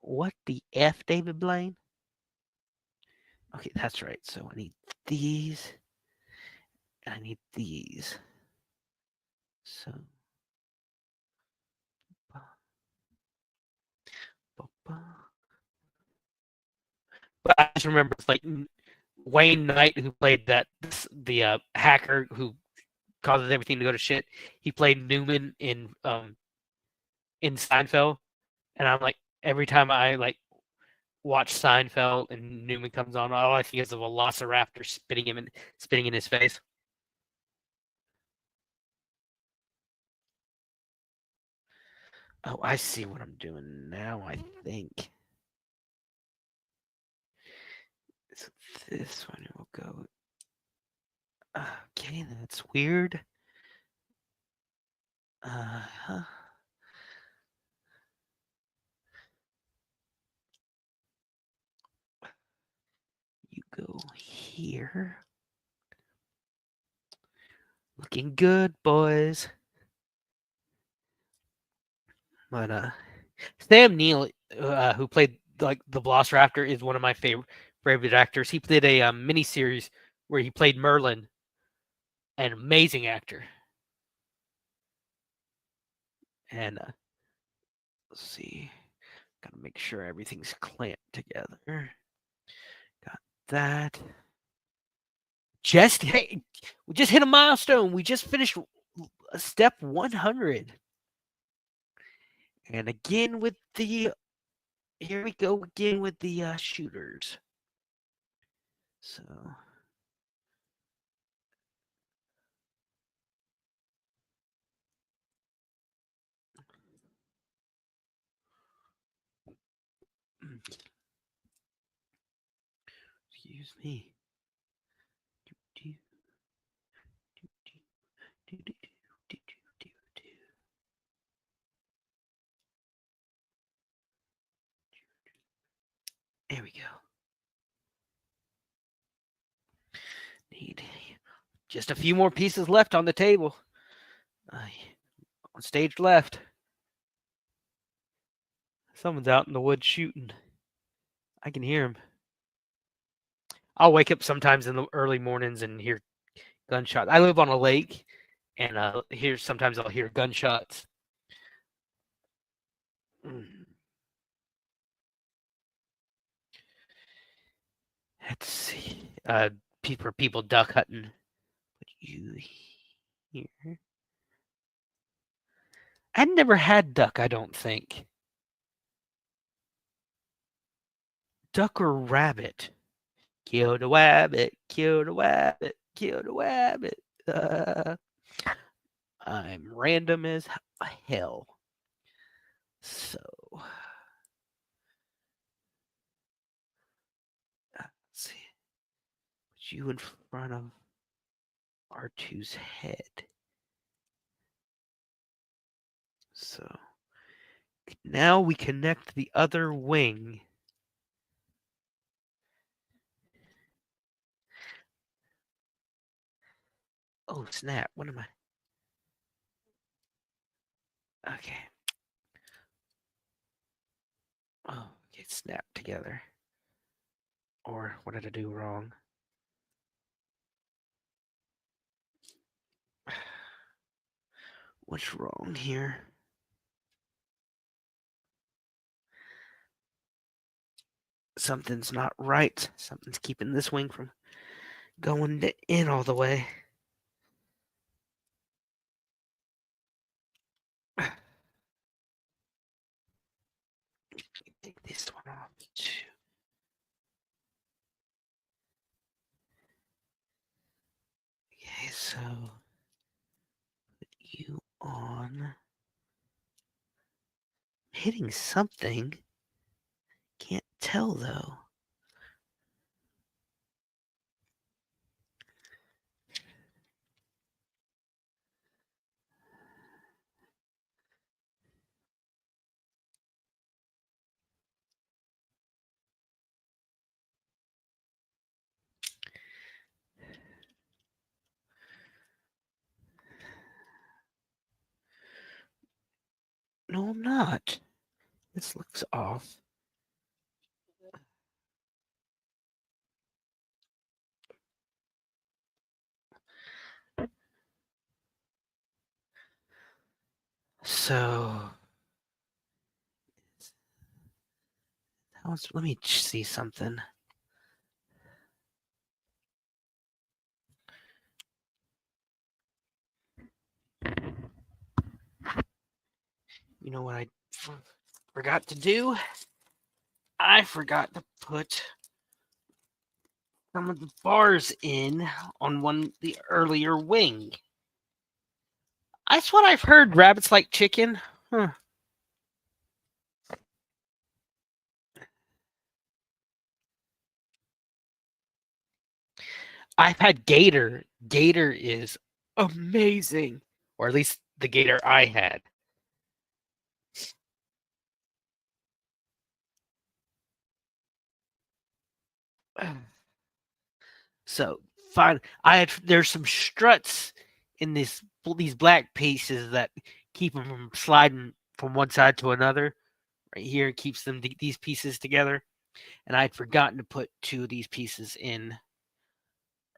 what the F, David Blaine? Okay, that's right. So I need these. I need these. So. But I just remember it's like Wayne Knight, who played the hacker who causes everything to go to shit. He played Newman in Seinfeld, and I'm like, every time I like watch Seinfeld and Newman comes on, all I think is of a velociraptor spitting in his face. Oh, I see what I'm doing now. I think so this one will go. Okay, that's weird. Uh-huh. You go here. Looking good, boys. But Sam Neill, who played like the Velociraptor, is one of my favorite actors. He did a mini series where he played Merlin. An amazing actor. And let's see, gotta make sure everything's clamped together. Got that. We just hit a milestone. We just finished step 100. And again with the here we go again with the shooters. So excuse me. There we go. Need just a few more pieces left on the table. On stage left. Someone's out in the woods shooting. I can hear him. I'll wake up sometimes in the early mornings and hear gunshots. I live on a lake, and sometimes I'll hear gunshots. Let's see. People duck hunting. What you hear? I never had duck, I don't think. Duck or rabbit? Kill the rabbit, kill the rabbit, kill the rabbit. I'm random as hell. So, let's see. Put you in front of R2's head. So, now we connect the other wing. Oh, snap. What am I? Okay. Oh, okay, snap together. Or what did I do wrong? What's wrong here? Something's not right. Something's keeping this wing from going in all the way. Take this So put you on. Hitting something. Can't tell though. No, I'm not. This looks off. So, let me see something. You know what I forgot to do? I forgot to put some of the bars in on the earlier wing. That's what I've heard. Rabbits like chicken. Huh. I've had gator. Gator is amazing, or at least the gator I had. So fine. There's some struts in these black pieces that keep them from sliding from one side to another. Right here keeps these pieces together, and I'd forgotten to put two of these pieces in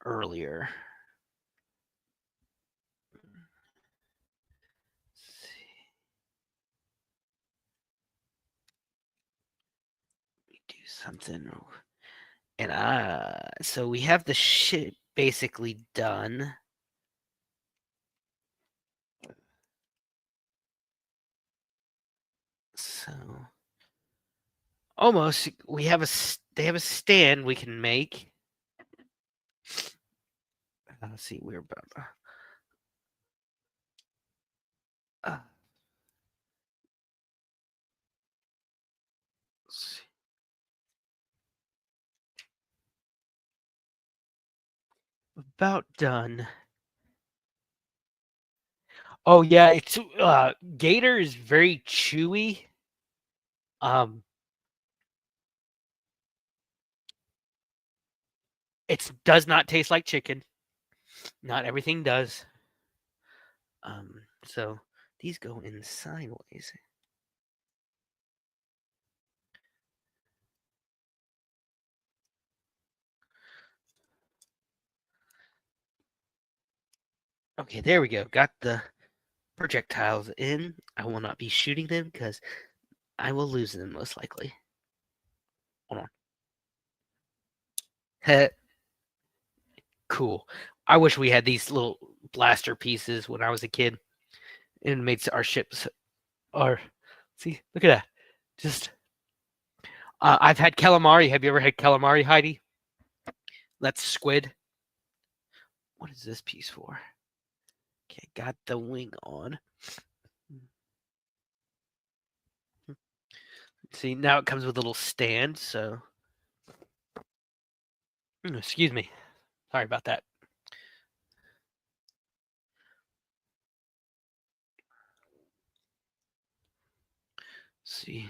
earlier. Do something. And so we have the ship basically done. So almost they have a stand we can make. Let's see, we're about about done. Oh yeah, it's gator is very chewy. It does not taste like chicken. Not everything does. So these go in sideways. Okay, there we go. Got the projectiles in. I will not be shooting them because I will lose them most likely. Hold on. Cool. I wish we had these little blaster pieces when I was a kid. It made our ships. Or see, look at that. Just I've had calamari. Have you ever had calamari, Heidi? That's squid. What is this piece for? Okay, got the wing on. See, now it comes with a little stand, so excuse me. Sorry about that. Let's see.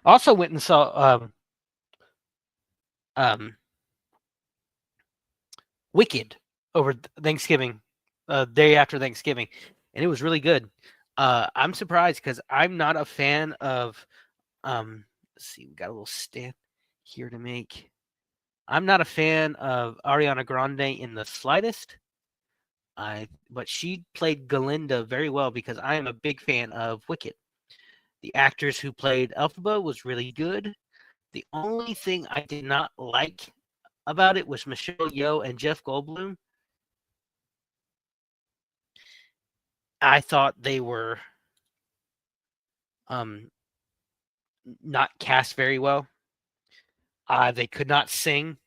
Also went and saw Wicked over Thanksgiving, day after Thanksgiving, and it was really good. I'm surprised because I'm not a fan of. Let's see, we got a little stand here to make. I'm not a fan of Ariana Grande in the slightest. But she played Galinda very well because I am a big fan of Wicked. The actors who played Elphaba was really good. The only thing I did not like about it was Michelle Yeoh and Jeff Goldblum. I thought they were not cast very well. They could not sing.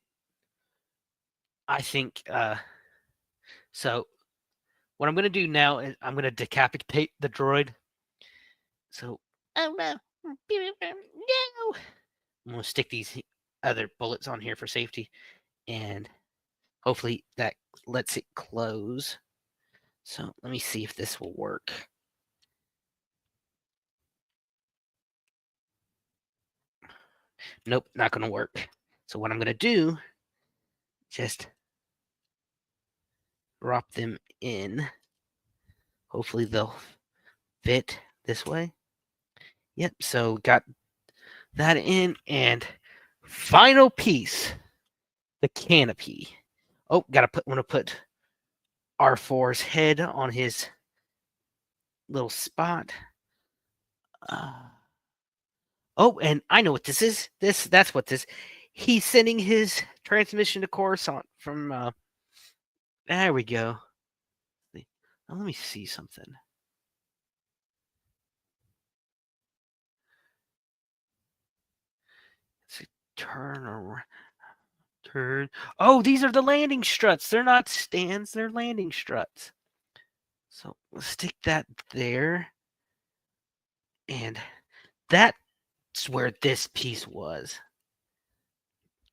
I think so. What I'm going to do now is I'm going to decapitate the droid. So, oh no, no! I'm going to stick these other bullets on here for safety, and hopefully that lets it close. So let me see if this will work. Nope, not going to work. So what I'm going to do, just drop them in. Hopefully they'll fit this way. Yep, so got that in, and final piece, the canopy. Oh, want to put R4's head on his little spot. Oh, and I know what this is. That's what this. He's sending his transmission to Coruscant from. There we go. Now, let me see something. Let's turn around. Turn. Oh, these are the landing struts. They're not stands. They're landing struts. So let's stick that there. And that's where this piece was.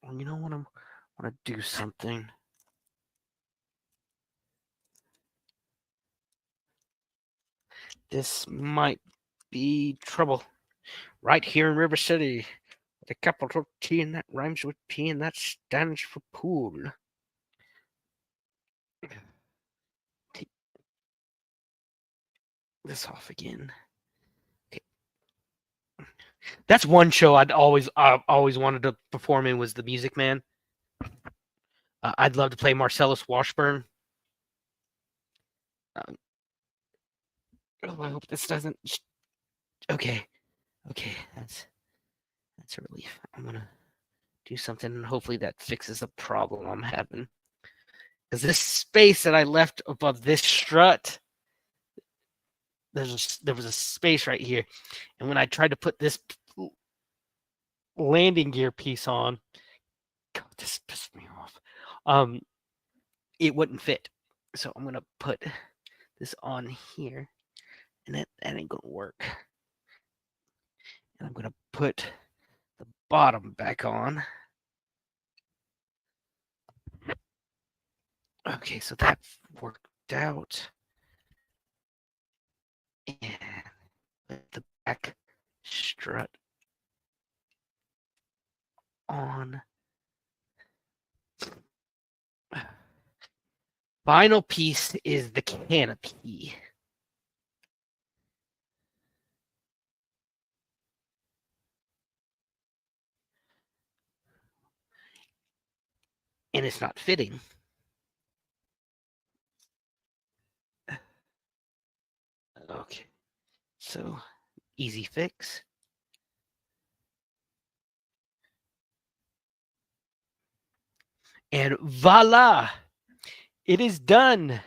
Well, you know what? I want to do something. This might be trouble. Right here in River City, with a capital T and that rhymes with P and that stands for pool. Take this off again. Okay. That's one show I've always wanted to perform in, was The Music Man. I'd love to play Marcellus Washburn. Oh, I hope this doesn't. Okay, that's a relief. I'm gonna do something, and hopefully that fixes the problem I'm having. Because this space that I left above this strut, there was a space right here, and when I tried to put this landing gear piece on, God, this pissed me off. It wouldn't fit. So I'm gonna put this on here, and that ain't gonna work. And I'm gonna put the bottom back on. Okay, so that worked out. And put the back strut on. Final piece is the canopy. And it's not fitting. Okay, so easy fix. And voila, it is done.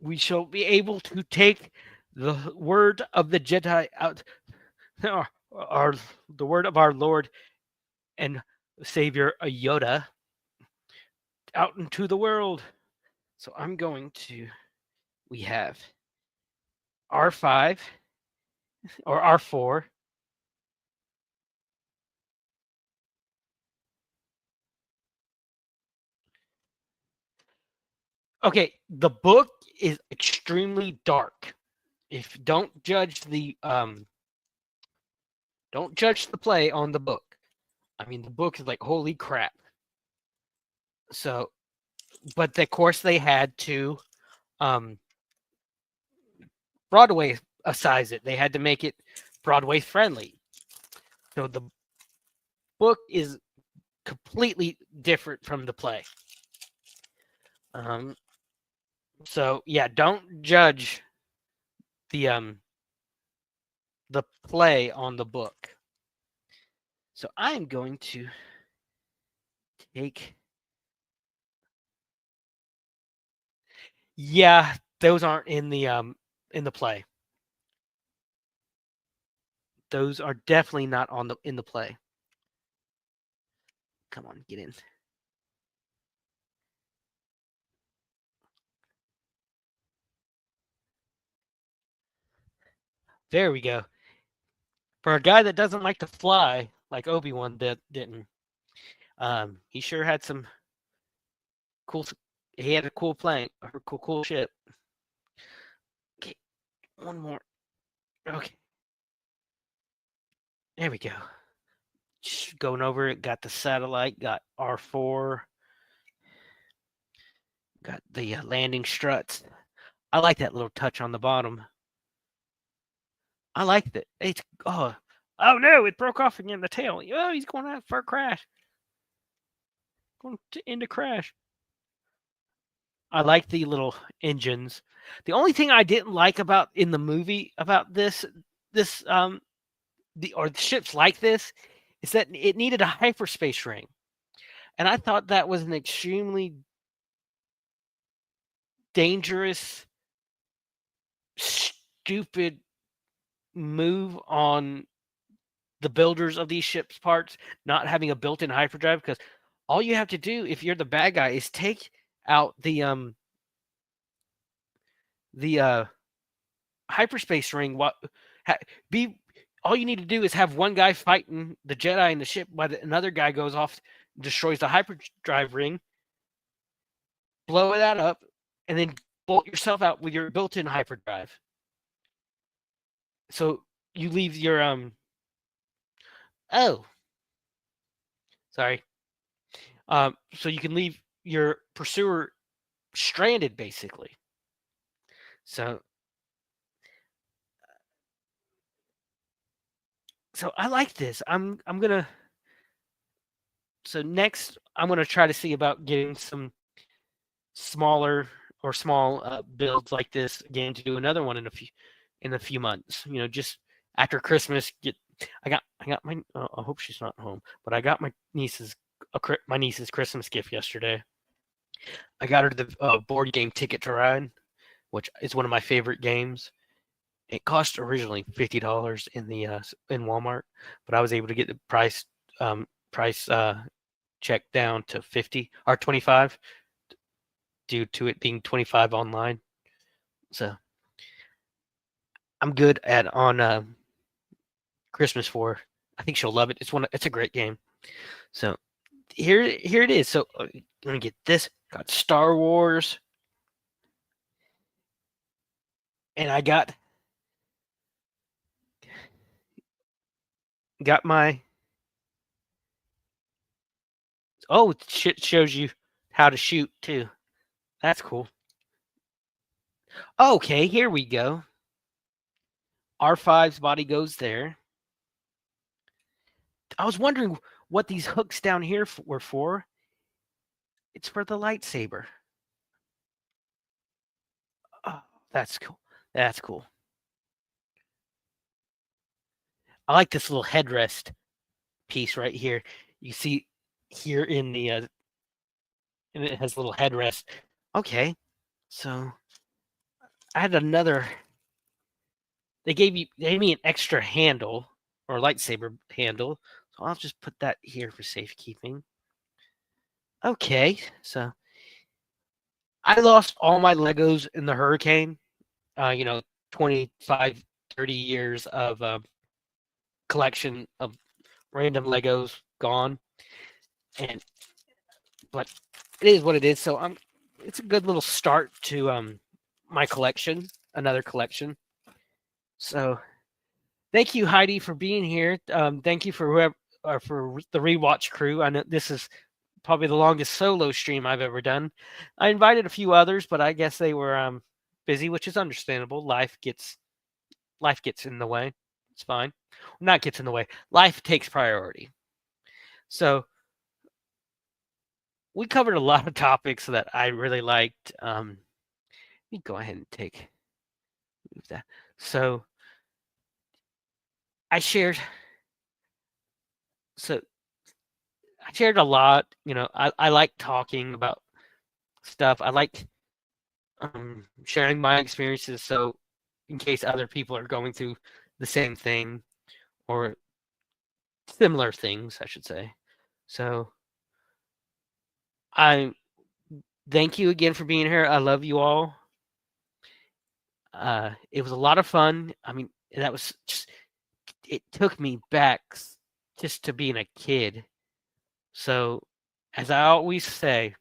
We shall be able to take the word of the Jedi out, the word of our Lord and Savior Yoda out into the world. So I'm going to, we have R5 or R4. Okay, the book is extremely dark. If don't judge the play on the book. I mean, the book is like, holy crap. So, but of course they had to Broadway size it. They had to make it Broadway friendly. So the book is completely different from the play. So yeah, don't judge the play on the book. So I'm going to take. Yeah, those aren't in the play. those are definitely not in the play. Come on, get in. There we go. For a guy that doesn't like to fly, like Obi-Wan didn't, he sure had some cool. He had a cool plane, or cool ship. Okay, one more. Okay, there we go. Going over it, got the satellite, got R4, got the landing struts. I like that little touch on the bottom. I like that. It's oh no! It broke off again. The tail. Oh, he's going out for a crash. Going into crash. I like the little engines. The only thing I didn't like about in the movie about the ships like this is that it needed a hyperspace ring, and I thought that was an extremely dangerous, stupid move on the builders of these ships parts not having a built-in hyperdrive, because all you have to do if you're the bad guy is take out the hyperspace ring. Be all you need to do is have one guy fighting the Jedi in the ship while another guy goes off, destroys the hyperdrive ring, blow that up, and then bolt yourself out with your built-in hyperdrive. So you leave your oh, sorry. So you can leave your pursuer stranded, basically. So I like this. I'm gonna. So next, I'm gonna try to see about getting some smaller or small builds like this again to do another one in a few months. You know, just after Christmas. I got my. I hope she's not home, but I got my niece's Christmas gift yesterday. I got her the board game Ticket to Ride, which is one of my favorite games. It cost originally $50 in Walmart, but I was able to get the price checked down to 50 or 25 due to it being 25 online. So I'm good on Christmas for. I think she'll love it. It's a great game. So here it is. So let me get this. Got Star Wars, and I got my. Oh, it shows you how to shoot too. That's cool. Okay, here we go. R5's body goes there. I was wondering what these hooks down here were for. It's for the lightsaber. Oh, that's cool. That's cool. I like this little headrest piece right here. You see here in the and it has a little headrest. Okay, so I had another. They gave me an extra handle or lightsaber handle, so I'll just put that here for safekeeping. Okay, so I lost all my Legos in the hurricane. 25, 30 years of collection of random Legos gone, but it is what it is. So it's a good little start to my collection, another collection. So thank you, Heidi, for being here. Thank you for whoever for the rewatch crew. I know this is probably the longest solo stream I've ever done. I invited a few others, but I guess they were busy, which is understandable. Life gets in the way. It's fine. Not gets in the way. Life takes priority. So we covered a lot of topics that I really liked. Let me go ahead and move that. So I shared a lot. I like talking about stuff. I like sharing my experiences. So in case other people are going through the same thing, or similar things, I should say. So I thank you again for being here. I love you all. It was a lot of fun. I mean, that was just, it took me back just to being a kid. So, as I always say,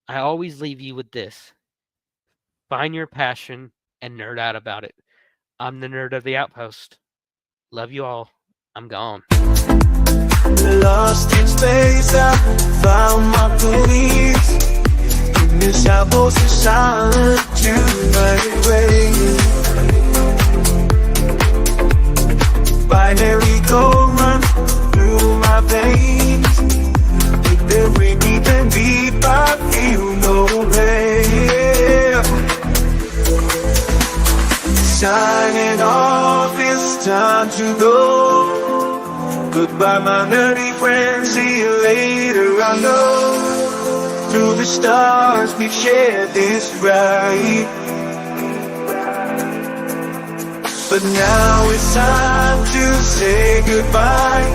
I always leave you with this: find your passion and nerd out about it. I'm the nerd of the Outpost. Love you all. I'm gone. Lost in space, I found my beliefs. In this outpost of silence, to my way. Binary code run through my veins. Every beat and beat, I feel no pain. Signing off, it's time to go. Goodbye, my nerdy friends, see you later. I know through the stars we've shared this ride, but now it's time to say goodbye.